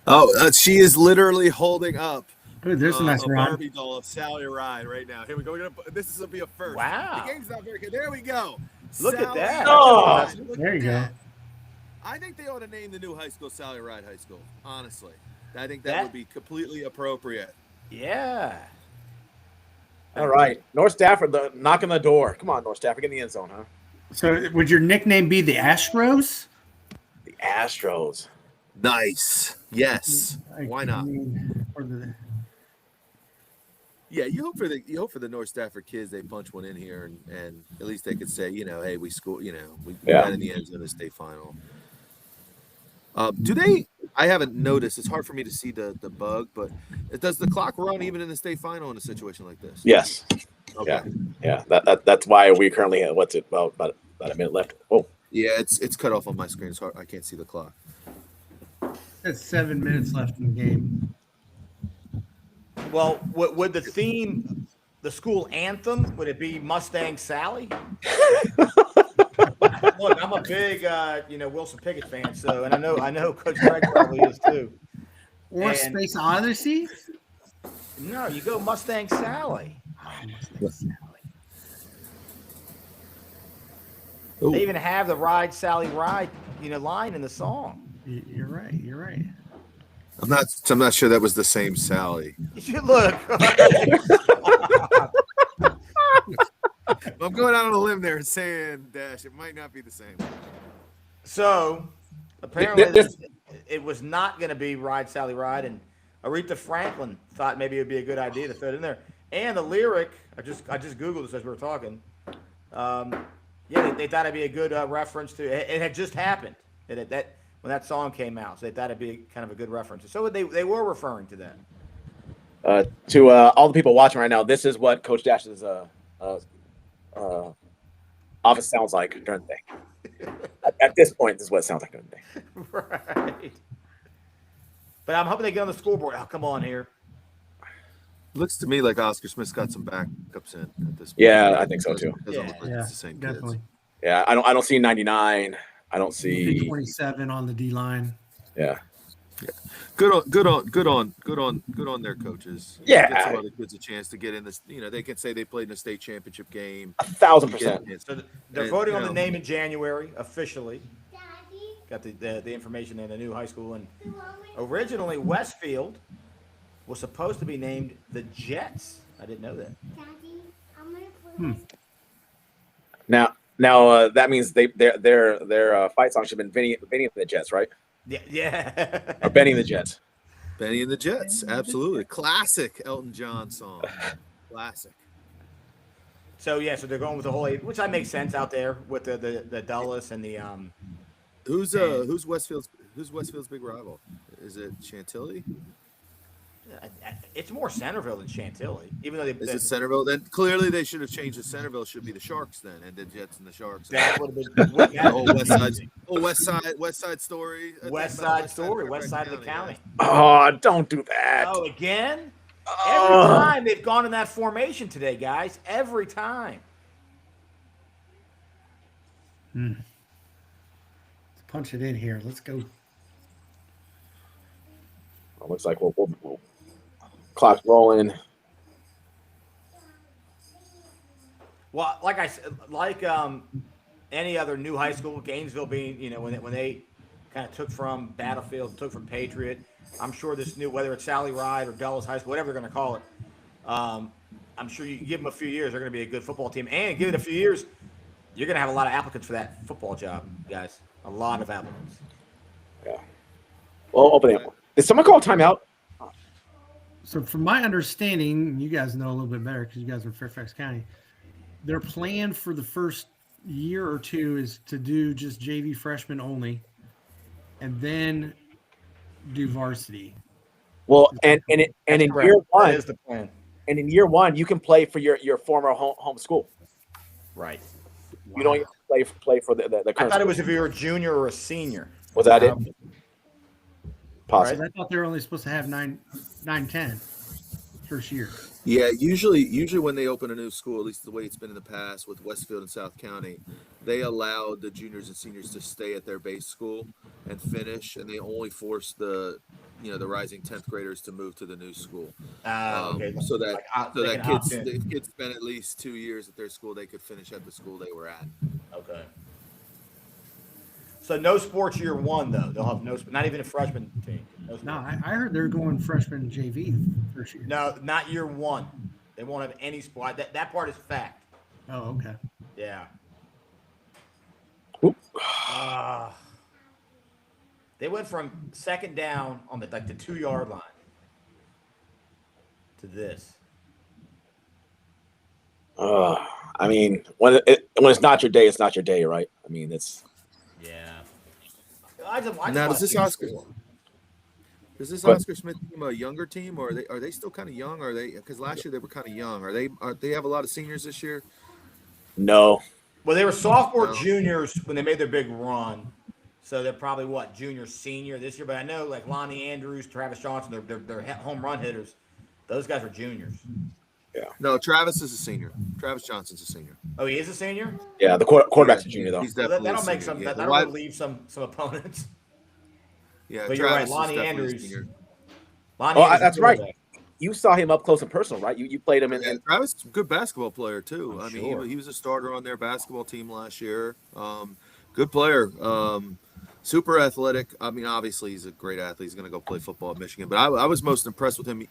Oh, she is literally holding up. Ooh, there's a nice run. Barbie doll of Sally Ride right now. Here we go. This is gonna be a first. Wow. The game's not very good. There we go. Look at Sally that. Ride. Look There at you go. that. I think they ought to name the new high school Sally Ride High School. Honestly, I think that would be completely appropriate. Yeah. All right, North Stafford, knock on the door. Come on, North Stafford, get in the end zone, huh? So would your nickname be the Astros? The Astros. Nice. Yes. Why not? Yeah, you hope for the North Stafford kids. They punch one in here, and at least they could say, hey, we scored. We got in the end zone in the state final. Do they? I haven't noticed. It's hard for me to see the bug, but does the clock run even in the state final in a situation like this? Yes. Okay. Yeah. That's why we currently have about a minute left. Oh. Yeah, it's cut off on my screen. It's hard. I can't see the clock. That's 7 minutes left in the game. Well, would the theme, the school anthem, would it be Mustang Sally? Look, I'm a big, Wilson Pickett fan, so, and I know Coach Greg probably is too. Or Space Odyssey? No, you go Mustang Sally. Ooh. They even have the Ride Sally Ride, line in the song. You're right. I'm not sure that was the same Sally. You should look. I'm going out on a limb there and saying, Dash, it might not be the same. So, apparently, it was not going to be Ride Sally Ride, and Aretha Franklin thought maybe it would be a good idea to throw it in there. And the lyric, I just Googled this as we were talking. They thought it'd be a good reference to it. It had just happened when that song came out, so they thought it'd be kind of a good reference. So they were referring to that. To all the people watching right now, this is what Coach Dash's office sounds like during the day. At this point, this is what it sounds like during the day. Right. But I'm hoping they get on the scoreboard. Oh, come on here. Looks to me like Oscar Smith's got some backups in at this point. Yeah, I think so too. Doesn't look like it's the same definitely. kids. Yeah, I don't see 99. I don't see 27 on the D line. Yeah. Good on their coaches. Yeah. Get some other kids a chance to get in this. They can say they played in a state championship game. 1,000%. So they're voting on the name in January officially. Got the information in the new high school, and originally Westfield was supposed to be named the Jets. I didn't know that. Now, that means their fight song should have been Benny and the Jets, right? Yeah. Or Benny and the Jets. Benny and the Jets, absolutely classic Elton John song, classic. So they're going with the whole, which that makes sense out there with the Dulles and the Who's Westfield's big rival? Is it Chantilly? It's more Centerville than Chantilly, even though Is it Centerville? Then clearly they should have changed it. Centerville should be the Sharks then, and the Jets and the Sharks. That would have been the whole West Side story. West Side story, West side of the county. Oh, don't do that. Oh, again? Every time they've gone in that formation today, guys. Every time. Let's punch it in here. Let's go. It looks like we'll clock's rolling. Well, like I said, any other new high school, Gainesville being, when they kind of took from Battlefield, took from Patriot, I'm sure this new, whether it's Sally Ride or Dulles High School, whatever they're going to call it, I'm sure you give them a few years, they're going to be a good football team. And give it a few years, you're going to have a lot of applicants for that football job, guys. A lot of applicants. Yeah. Well, open it. Did someone call timeout? So from my understanding, you guys know a little bit better because you guys are in Fairfax County. Their plan for the first year or two is to do just JV freshmen only, and then do varsity. Well, and in year one, that is the plan. And in year one, you can play for your former home school. Right. You don't even play for the current. I thought school. it was if you were a junior or a senior. Was that it? Possibly. I thought they were only supposed to have 9-10 first year. Yeah, usually when they open a new school, at least the way it's been in the past with Westfield and South County, they allowed the juniors and seniors to stay at their base school and finish, and they only force the rising 10th graders to move to the new school. Okay. So that kids spent at least 2 years at their school, they could finish at the school they were at. Okay. So no sports year one though. They'll have not even a freshman team. No, I heard they're going freshman JV first year. No, not year one. They won't have any sport. That part is fact. Oh, okay. Yeah. They went from second down on the 2-yard line to this. I mean, when it's not your day, it's not your day, right? I mean, it's. Yeah. Now, does this Oscar Smith team a younger team, or are they still kind of young? Are they, because last year they were kind of young? Are they have a lot of seniors this year? No. Well, they were sophomore juniors when they made their big run, so they're probably junior senior this year. But I know like Lonnie Andrews, Travis Johnson, they're home run hitters. Those guys are juniors. Yeah. No, Travis is a senior. Travis Johnson's a senior. Oh, he is a senior? Yeah, the quarterback's a junior though. He's definitely that'll make some. That'll relieve some opponents. Yeah, but Travis you're right, Lonnie Andrews. That's right. You saw him up close and personal, right? You played him in. And Travis is a good basketball player too. I'm mean, sure. he was a starter on their basketball team last year. Good player. Super athletic. I mean, obviously he's a great athlete. He's going to go play football at Michigan. But I was most impressed with him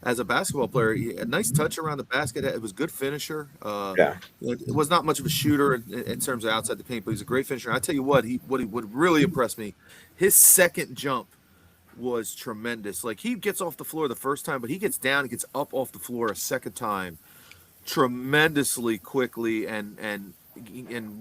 as a basketball player. He had a nice touch around the basket. It was a good finisher. It was not much of a shooter in terms of outside the paint, but he's a great finisher. I tell you what would really impress me, his second jump was tremendous. Like, he gets off the floor the first time, but he gets down, he gets up off the floor a second time tremendously quickly and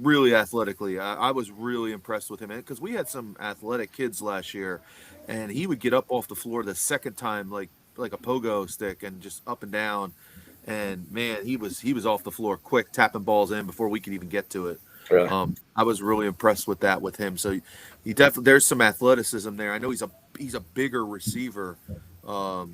really athletically. I was really impressed with him, because we had some athletic kids last year, and he would get up off the floor the second time like a pogo stick and just up and down. And man, he was off the floor quick, tapping balls in before we could even get to it. Really? I was really impressed with that with him. So he definitely, there's some athleticism there. I know he's a bigger receiver. At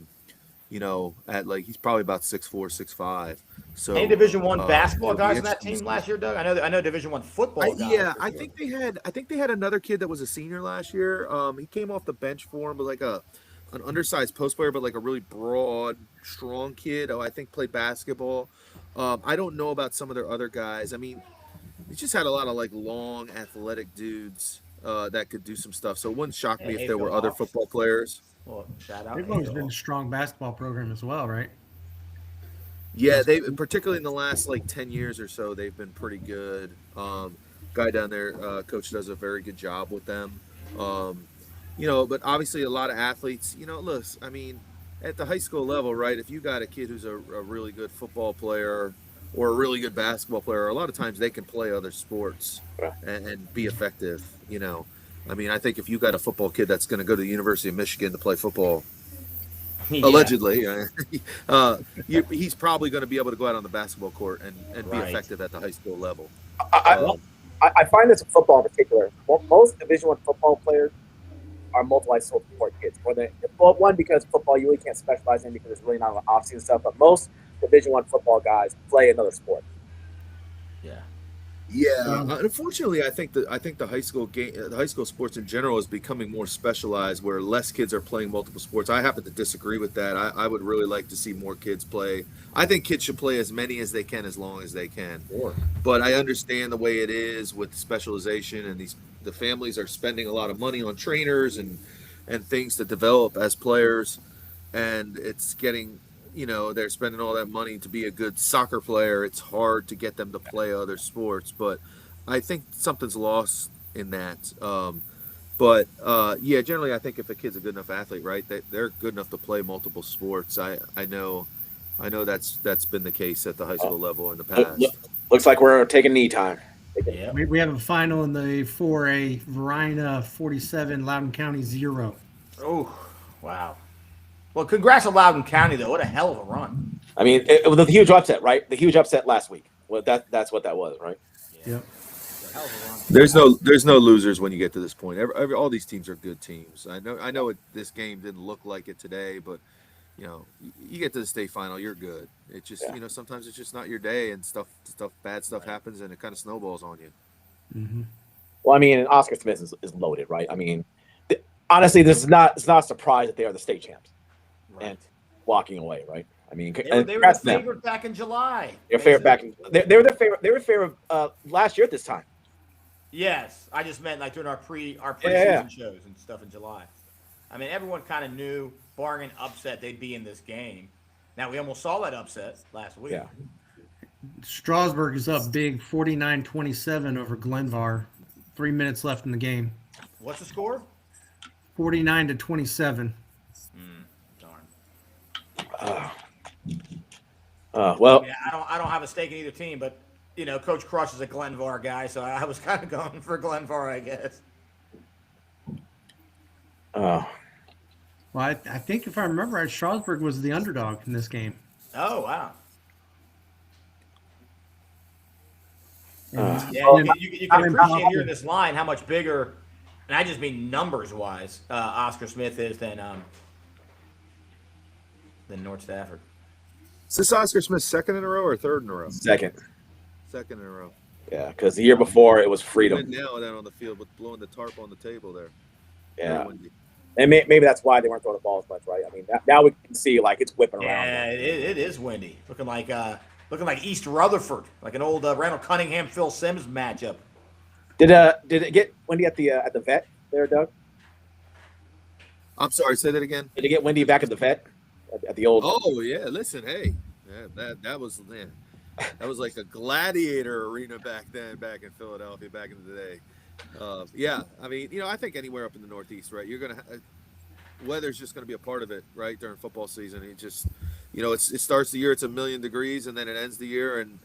he's probably about 6'4", 6'5". So any Division I basketball guys on that team last year, Doug? I know Division I football guys. I think they had another kid that was a senior last year. He came off the bench for him, but like an undersized post player, but like a really broad, strong kid. I think played basketball. I don't know about some of their other guys. I mean, they just had a lot of like long, athletic dudes that could do some stuff. So it wouldn't shock me if there were other football players. Well, shout out. They've always been a strong basketball program as well, right? Yeah, they particularly in the last like 10 years or so, they've been pretty good. Guy down there, coach does a very good job with them. But obviously a lot of athletes, look, I mean, at the high school level, right? If you got a kid who's a really good football player or a really good basketball player, a lot of times they can play other sports and be effective. I mean, I think if you got a football kid that's going to go to the University of Michigan to play football, allegedly, he's probably going to be able to go out on the basketball court and be effective at the high school level. I find this in football in particular. Most Division I football players are multi-sport kids. One, because football you really can't specialize in because there's really not a lot of off-season stuff. But most Division I football guys play another sport. Yeah. Unfortunately, I think the high school game, the high school sports in general, is becoming more specialized, where less kids are playing multiple sports. I happen to disagree with that. I would really like to see more kids play. I think kids should play as many as they can, as long as they can. Sure. But I understand the way it is with specialization, and the families are spending a lot of money on trainers and things to develop as players, and it's getting. They're spending all that money to be a good soccer player. It's hard to get them to play other sports, but I think something's lost in that. Generally, I think if a kid's a good enough athlete, right, they're good enough to play multiple sports. I know that's been the case at the high school level in the past. Looks like we're taking knee time. Yeah. We have a final in the 4A, Varina 47, Loudoun County 0. Oh, wow. Well, congrats to Loudoun County, though. What a hell of a run. I mean, it was a huge upset, right? The huge upset last week. Well, that's what that was, right? Yep. There's no losers when you get to this point. All these teams are good teams. I know this game didn't look like it today, but you get to the state final, you're good. It just sometimes it's just not your day, and bad stuff happens, and it kind of snowballs on you. Mm-hmm. Well, I mean, Oscar Smith is loaded, right? I mean, honestly, it's not a surprise that they are the state champs. Right. And walking away, right? I mean, They were the favorite back in July. They were the favorite last year at this time. Yes, I just meant like during our preseason shows and stuff in July. I mean, everyone kind of knew, barring an upset, they'd be in this game. Now we almost saw that upset last week. Yeah. Strasburg is up big, 49-27 over Glenvar. 3 minutes left in the game. What's the score? 49-27. Well, yeah, I don't have a stake in either team, but Coach Crush is a Glenvar guy, so I was kind of going for Glenvar, I guess. Well, I think if I remember right, Strasburg was the underdog in this game. Oh wow. You can appreciate here in this line how much bigger, and I just mean numbers wise, Oscar Smith is than North Stafford. Is this Oscar Smith's second in a row or third in a row? Second in a row. Yeah, because the year before it was Freedom. Now that on the field with blowing the tarp on the table there. Yeah, and maybe that's why they weren't throwing the ball as much, right? I mean, now we can see like it's whipping around. Yeah, it is windy, looking like East Rutherford, like an old Randall Cunningham, Phil Simms matchup. Did it get windy at the vet there, Doug? I'm sorry, say that again. Did it get windy back at the vet? At the old. Oh yeah, listen, hey, that was like a gladiator arena back in Philadelphia back in the day. I mean, I think anywhere up in the Northeast, right? You're gonna weather's just gonna be a part of it, right? During football season, it just it starts the year it's 1,000,000 degrees, and then it ends the year and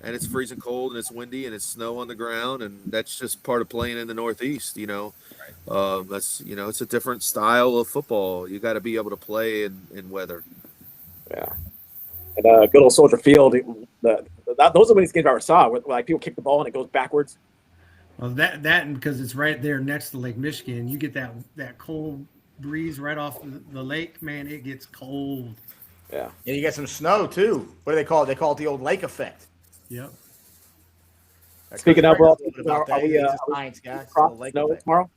it's freezing cold and it's windy and it's snow on the ground, and that's just part of playing in the Northeast. That's it's a different style of football. You got to be able to play in weather. Yeah, and good old Soldier Field. Those are many games I ever saw where like people kick the ball and it goes backwards. Well, that and because it's right there next to Lake Michigan, you get that cold breeze right off the lake. Man, it gets cold. Yeah, and you get some snow too. What do they call it? They call it the old lake effect. Yep. Speaking of, are we snow tomorrow?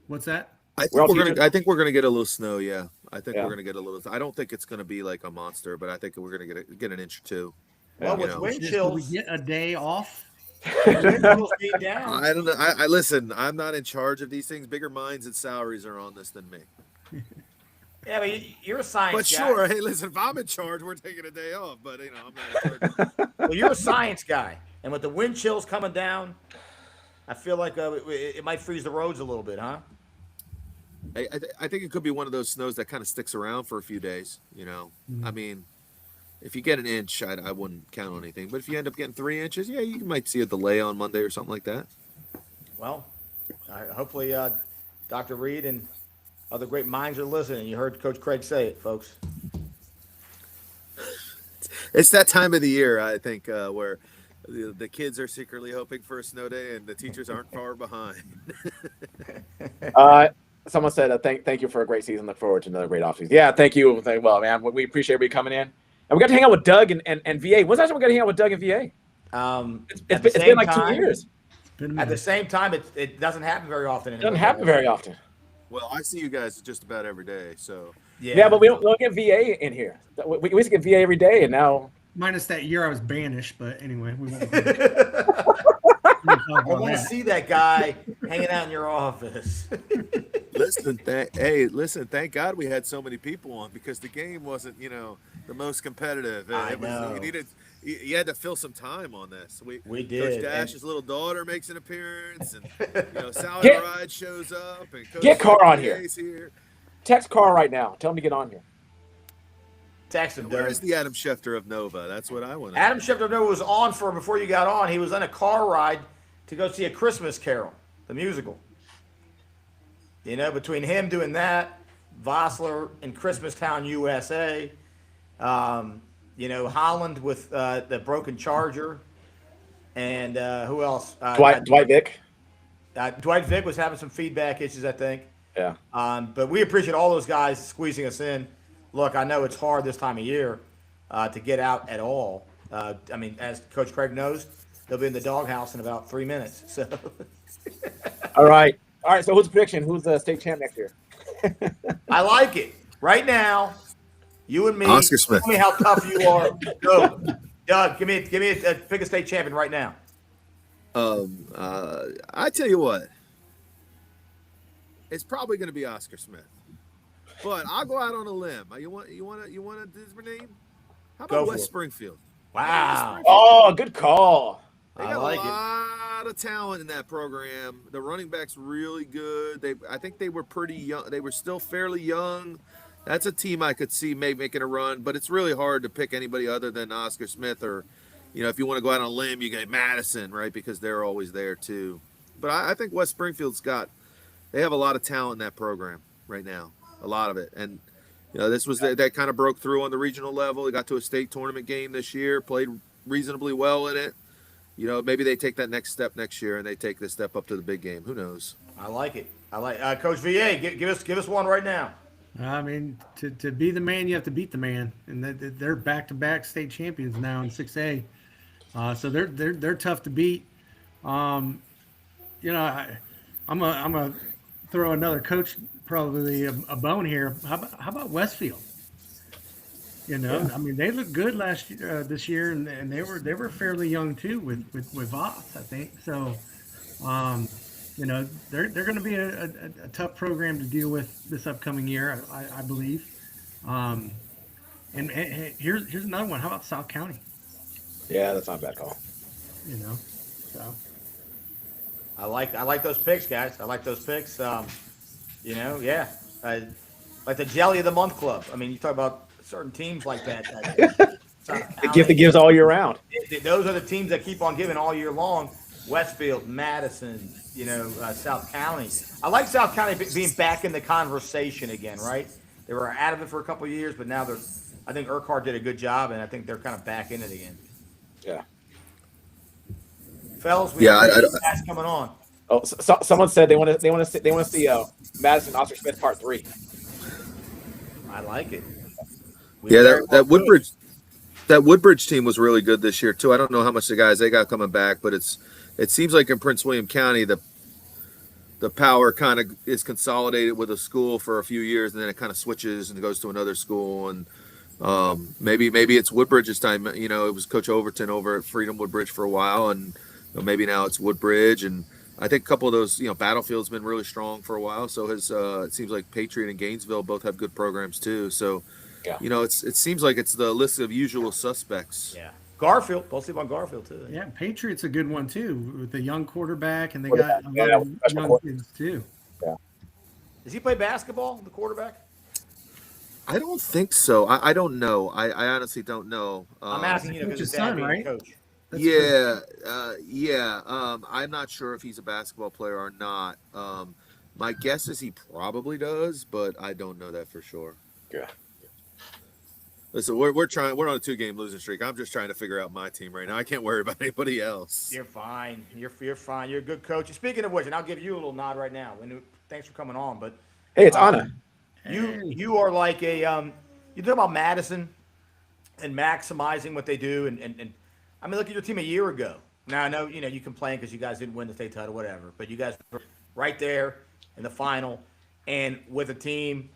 What's that? I think we're gonna get a little snow. Yeah, I think we're gonna get a little. I don't think it's gonna be like a monster, but I think we're gonna get an inch or two. Well, with wind chills, we get a day off. Wind chills being down. I don't know. I listen. I'm not in charge of these things. Bigger minds and salaries are on this than me. Yeah, but you're a science But guy. sure, hey, listen, if I'm in charge, we're taking a day off. But I'm not in charge. Well, you're a science guy, and with the wind chills coming down, I feel like it might freeze the roads a little bit, huh? I think it could be one of those snows that kind of sticks around for a few days. I mean, if you get an inch, I wouldn't count on anything. But if you end up getting 3 inches, yeah, you might see a delay on Monday or something like that. Well, hopefully Dr. Reed and other great minds are listening. You heard Coach Craig say it, folks. It's that time of the year, I think, where the kids are secretly hoping for a snow day and the teachers aren't far behind. Someone said, thank you for a great season. Look forward to another great offseason. Yeah, thank you. Well, man, we appreciate everybody coming in. And we got to hang out with Doug and VA. When's the last time we got to hang out with Doug and VA? It's been like 2 years. At the same time, it doesn't happen very often. It doesn't happen very often. Well, I see you guys just about every day, so. Yeah, but we don't get VA in here. We used to get VA every day, and now. Minus that year I was banished, but anyway, we won't. I want to see that guy hanging out in your office. Listen, thank God we had so many people on because the game wasn't, the most competitive. You had to fill some time on this. We did. Coach Dash's little daughter makes an appearance, and Sally Ride shows up, and Coach get Carr on here. here. Text Carr right now. Tell him to get on here. Text him. Where is the Adam Schefter of Nova? That's what I want. Adam Schefter of Nova was on before you got on. He was on a car ride to go see A Christmas Carol, the musical. Between him doing that, Vossler in Christmastown, USA, Holland with the broken Charger, and who else? Dwight Vick. Dwight Vick was having some feedback issues, I think. Yeah. But we appreciate all those guys squeezing us in. Look, I know it's hard this time of year to get out at all. As Coach Craig knows, they'll be in the doghouse in about 3 minutes. So. All right. So who's the prediction? Who's the state champ next year? I like it. Right now, you and me. Oscar Smith. Tell me how tough you are. Go, Doug. Give me a pick a state champion right now. I tell you what, it's probably going to be Oscar Smith, but I'll go out on a limb. You want a different name? How about West Springfield? Wow. Oh, good call. They got a lot of talent in that program. The running back's really good. I think they were pretty young. They were still fairly young. That's a team I could see maybe making a run, but it's really hard to pick anybody other than Oscar Smith or, if you want to go out on a limb, you get Madison, right? Because they're always there too. But I think West Springfield's they have a lot of talent in that program right now, a lot of it. And, this was that kind of broke through on the regional level. They got to a state tournament game this year, played reasonably well in it. Maybe they take that next step next year and they take this step up to the big game. Who knows? I like it. Coach VA, give us one right now. To be the man, you have to beat the man, and they're back-to-back state champions now in 6A. So they're tough to beat. I'm gonna throw another coach probably a bone here. How about Westfield? They looked good this year, and they were fairly young too with Voss, I think. So, they're going to be a tough program to deal with this upcoming year, I believe. And here's another one. How about South County? Yeah, that's not a bad call. So I like those picks, guys. I like those picks. Like the Jelly of the Month Club. You talk about certain teams like that. The gift that gives all year round. Those are the teams that keep on giving all year long. Westfield, Madison, South County. I like South County being back in the conversation again, right? They were out of it for a couple of years, but now I think Urquhart did a good job, and I think they're kind of back in it again. Yeah. Fellas, we have guys coming on. Oh, someone said they want to see Madison Oscar Smith Part 3. I like it. That Woodbridge team was really good this year too. I don't know how much the guys they got coming back, but it seems like in Prince William County the power kind of is consolidated with a school for a few years, and then it kind of switches and goes to another school. And maybe it's Woodbridge's time. It was Coach Overton over at Freedom Woodbridge for a while, and maybe now it's Woodbridge. And I think a couple of those, Battlefield's been really strong for a while. So has it seems like Patriot and Gainesville both have good programs too. So, Yeah. it seems like it's the list of usual suspects. Yeah. Garfield. Don't sleep on Garfield too. Yeah, Patriots a good one too with the young quarterback, and they Quarterback, got a yeah, lot of freshman young quarterback. kids too. Does he play basketball, the quarterback? I don't think so. I don't know. I honestly don't know. I'm asking you because his coach's dad son, being a right? coach. That's Yeah. I'm not sure if he's a basketball player or not. My guess is he probably does, but I don't know that for sure. Yeah. Listen, we're on a 2-game losing streak. I'm just trying to figure out my team right now. I can't worry about anybody else. You're fine. You're fine. You're a good coach. Speaking of which, and I'll give you a little nod right now. Thanks for coming on. But Hey, it's Anna. you are like a you talk about Madison and maximizing what they do, and I mean, look at your team a year ago. Now I know you complain because you guys didn't win the state title, whatever. But you guys were right there in the final, and with a team,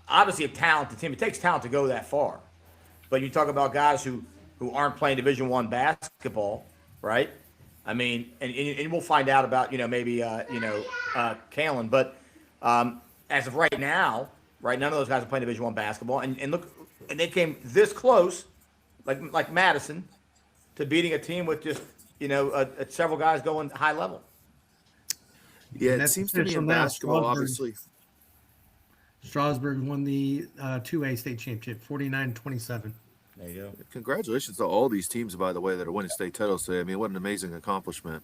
obviously a talented team. It takes talent to go that far. But you talk about guys who aren't playing Division I basketball, right? I mean, and we'll find out about maybe Kalen, but as of right now, none of those guys are playing Division I basketball, and look, and they came this close, like Madison, to beating a team with just several guys going high level. Yeah, And it that's seems to be official in now. basketball, obviously. Strasburg won the 2A state championship, 49-27. There you go. Congratulations to all these teams, by the way, that are winning state titles today. I mean, what an amazing accomplishment.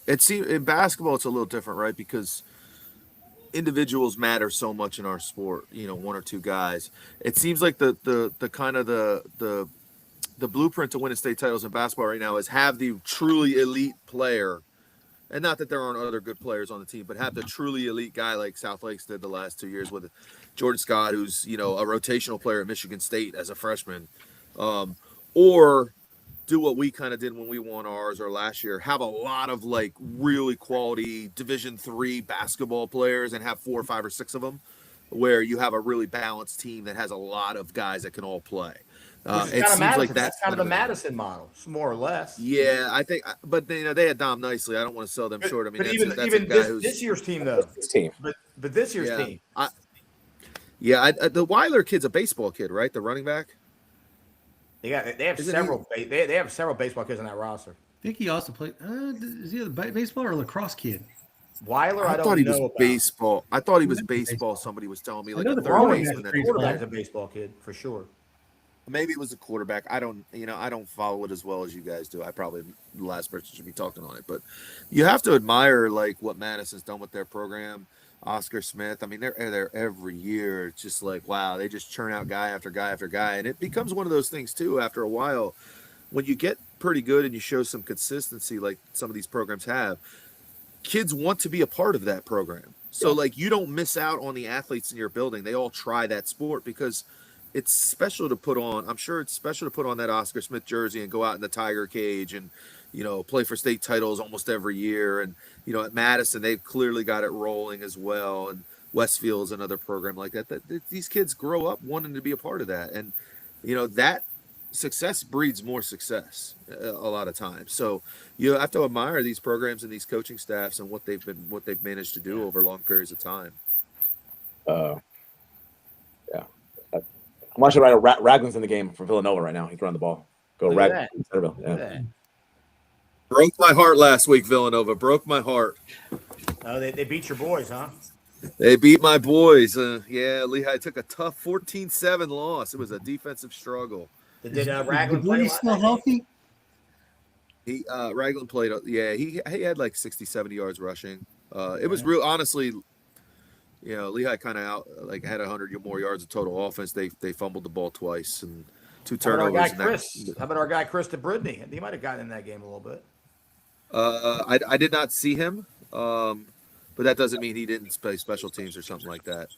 It seems in basketball it's a little different, right? Because individuals matter so much in our sport. One or two guys. It seems like the kind of the blueprint to winning state titles in basketball right now is have the truly elite player. And not that there aren't other good players on the team, but have the truly elite guy like South Lakes did the last 2 years with Jordan Scott, who's, a rotational player at Michigan State as a freshman. Or do what we kind of did when we won ours or last year, have a lot of like really quality Division III basketball players and have 4 or 5 or 6 of them, where you have a really balanced team that has a lot of guys that can all play. It seems like that's kind of the Madison model, more or less. Yeah, I think, but they had Dom Nicely. I don't want to sell them short. I mean, But that's even a guy who's this year's team though. This team. But this year's team. The Weiler kid's a baseball kid, right? The running back. They have Isn't several. They have several baseball kids on that roster. I think he also played. Is he a baseball or lacrosse kid? Weiler, I don't thought he know was about. baseball. I thought he was baseball. Somebody was telling me like know a the third Bruins baseman. had that he played. Quarterback's a baseball kid for sure. Maybe it was a quarterback. I don't follow it as well as you guys do. I probably the last person should be talking on it, but you have to admire like what Madison's done with their program. Oscar Smith. I mean, they're there every year. It's just like, wow, they just churn out guy after guy after guy. And it becomes one of those things too, after a while, when you get pretty good and you show some consistency, like some of these programs have, kids want to be a part of that program. So like, you don't miss out on the athletes in your building. They all try that sport because it's special to put on. I'm sure it's special to put on that Oscar Smith jersey and go out in the Tiger cage and, play for state titles almost every year. And, at Madison, they've clearly got it rolling as well. And Westfield's another program like that. These kids grow up wanting to be a part of that. And, that success breeds more success a lot of times. So you have to admire these programs and these coaching staffs and what they've managed to do over long periods of time. I'm watching right now. Ragland's in the game for Villanova right now. He's running the ball. Go Look at Ragland. Centerville. Yeah. Broke my heart last week, Villanova. Broke my heart. Oh, they beat your boys, huh? They beat my boys. Lehigh took a tough 14-7 loss. It was a defensive struggle. Did Ragland play? He still healthy? He Ragland played. Yeah, he had like 60, 70 yards rushing. It was real. Honestly, Lehigh kind of had 100 more yards of total offense. They fumbled the ball twice and 2 turnovers. How about our guy Chris DeBridney? He might have gotten in that game a little bit. I did not see him, but that doesn't mean he didn't play special teams or something like that.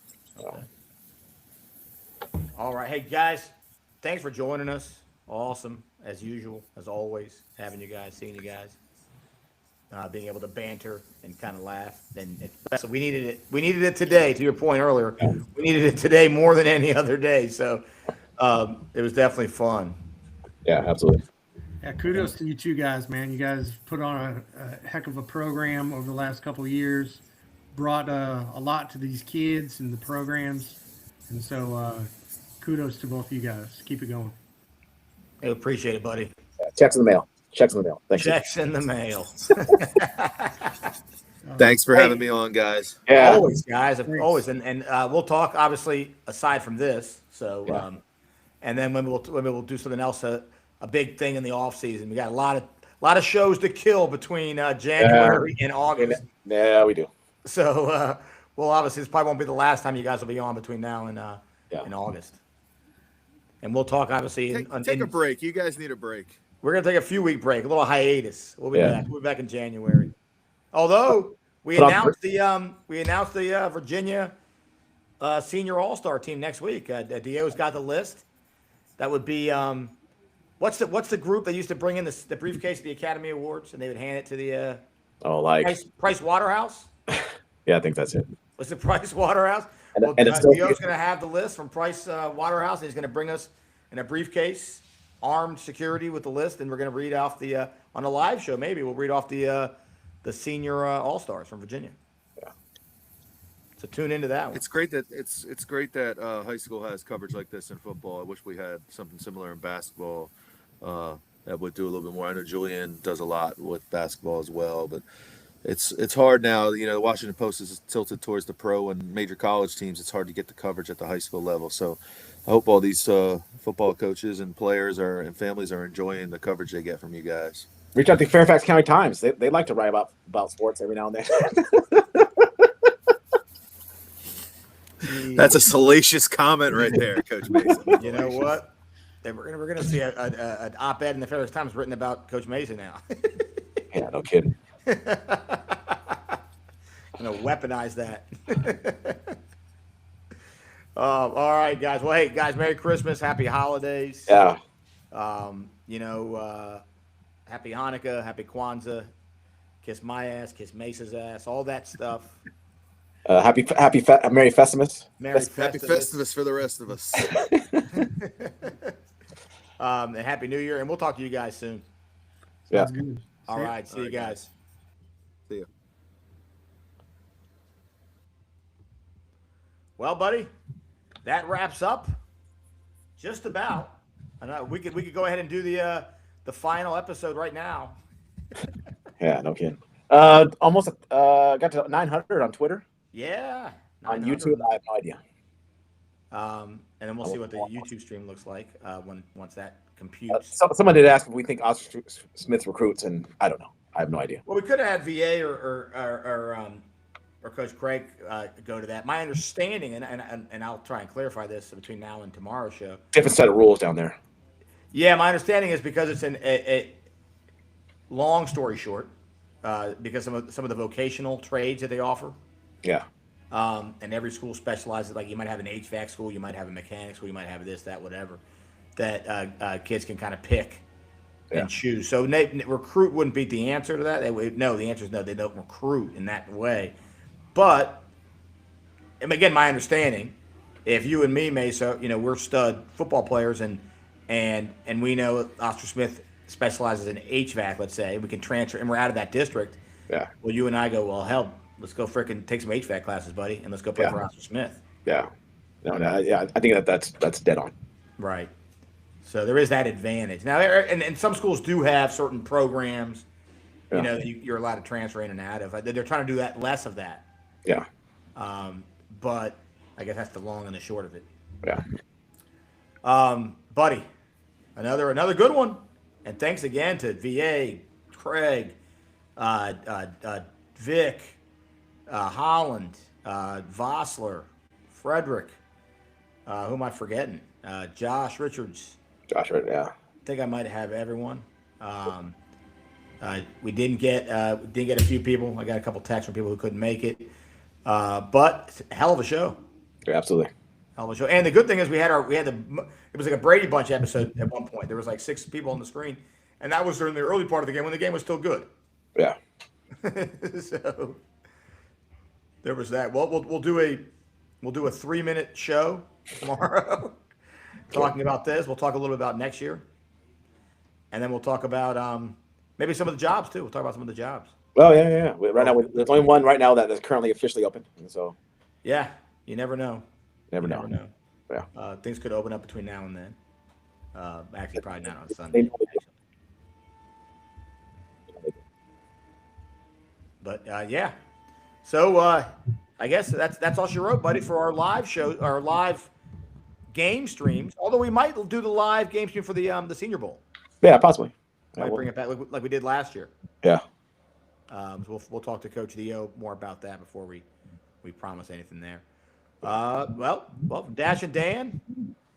Okay. All right, hey guys, thanks for joining us. Awesome as usual, as always, having you guys, seeing you guys, being able to banter and kind of laugh. And we needed it. We needed it today. To your point earlier, we needed it today more than any other day. So it was definitely fun. Yeah, absolutely. Yeah, kudos to you two guys, man. You guys put on a heck of a program over the last couple of years, brought a lot to these kids and the programs. And so kudos to both of you guys. Keep it going. I appreciate it, buddy. Checks in the mail. Checks in the mail. Thanks. Checks in the mail. Thanks for having me on, guys. Yeah. Always, guys. Always. And we'll talk, obviously, aside from this. So, and then maybe we'll do something else, a big thing in the off season. We got a lot of shows to kill between January and August. Yeah, we do. So, well, obviously, this probably won't be the last time you guys will be on between now and in August. And we'll talk, obviously. Take a break. You guys need a break. We're going to take a few-week break, a little hiatus. We'll be back. We'll be back in January. Although we announced the Virginia senior all-star team next week. Dio's got the list. That would be what's the group that used to bring in the briefcase of the Academy Awards and they would hand it to the Price Waterhouse? Yeah, I think that's it. Was it Price Waterhouse? And Dio's going to have the list from Price Waterhouse. And he's going to bring us in a briefcase, armed security with the list, and we're going to read off on a live show. Maybe we'll read off the senior all-stars from Virginia. Yeah. So tune into that one. It's great that high school has coverage like this in football. I wish we had something similar in basketball that would do a little bit more. I know Julian does a lot with basketball as well, but it's hard now. You know, the Washington Post is tilted towards the pro and major college teams. It's hard to get the coverage at the high school level. So I hope all these football coaches and players and families are enjoying the coverage they get from you guys. Reach out to Fairfax County Times. They like to write about sports every now and then. That's a salacious comment right there, Coach Mason. You know what? We're going to see an op-ed in the Fairfax Times written about Coach Mason now. Yeah, no kidding. I'm going to weaponize that. All right, guys. Well, hey, guys, Merry Christmas. Happy holidays. Yeah. Happy Hanukkah. Happy Kwanzaa. Kiss my ass. Kiss Mesa's ass. All that stuff. Merry Festivus. Happy Festivus for the rest of us. And Happy New Year. And we'll talk to you guys soon. Yeah. All right. See you guys. See you. Well, buddy, that wraps up just about. I know we could go ahead and do the final episode right now. Yeah, no kidding. Almost got to 900 on Twitter. Yeah. On YouTube, I have no idea. And then we'll see what the YouTube stream looks like once that computes. Someone did ask if we think Oscar Smith recruits, and I don't know. I have no idea. Well, we could have had VA or Coach Craig go to that. My understanding, and I'll try and clarify this between now and tomorrow's show. Different set of rules down there. Yeah, my understanding is because it's a long story short, because some of the vocational trades that they offer. Yeah. And every school specializes. Like you might have an HVAC school, you might have a mechanic school, you might have this, that, whatever. That kids can kind of pick and choose. So recruit wouldn't be the answer to that. The answer is no. They don't recruit in that way. But again, my understanding, if you and me, Mesa, we're stud football players, and we know Oscar Smith specializes in HVAC. Let's say we can transfer, and we're out of that district. Yeah. Well, you and I go, well, hell, let's go frickin' take some HVAC classes, buddy, and let's go play for Oscar Smith. Yeah. No, I think that's dead on. Right. So there is that advantage. Now, and some schools do have certain programs, that you're allowed to transfer in and out of. They're trying to do that, less of that. Yeah. But I guess that's the long and the short of it. Yeah. Buddy, another good one. And thanks again to VA, Craig, Vic, Holland, Vossler, Frederick. Who am I forgetting? Josh Richards. Yeah. I think I might have everyone. We didn't get a few people. I got a couple texts from people who couldn't make it. But hell of a show. Yeah, absolutely. Hell of a show. And the good thing is it was like a Brady Bunch episode at one point. There was like 6 people on the screen, and that was during the early part of the game when the game was still good. Yeah. So there was that. Well, we'll do a 3-minute show tomorrow talking about this. We'll talk a little bit about next year. and then we'll talk about maybe some of the jobs too. We'll talk about some of the jobs. Oh yeah. Right now, there's only one right now that is currently officially open. And so Yeah, you never know. never You know. never know. Yeah. Things could open up between now and then. Actually, probably not on They Sunday. know they do. But yeah. So I guess that's all she wrote, buddy, for our live show, our live game streams. Although we might do the live game stream for the Senior Bowl. Yeah, possibly. Yeah, Might we'll- bring it back like we did last year. yeah. So we'll talk to Coach Dio more about that before we promise anything there. Well, Dash and Dan,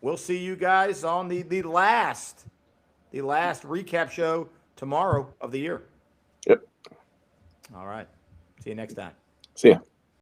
we'll see you guys on the last recap show tomorrow of the year. Yep. All right. See you next time. See ya.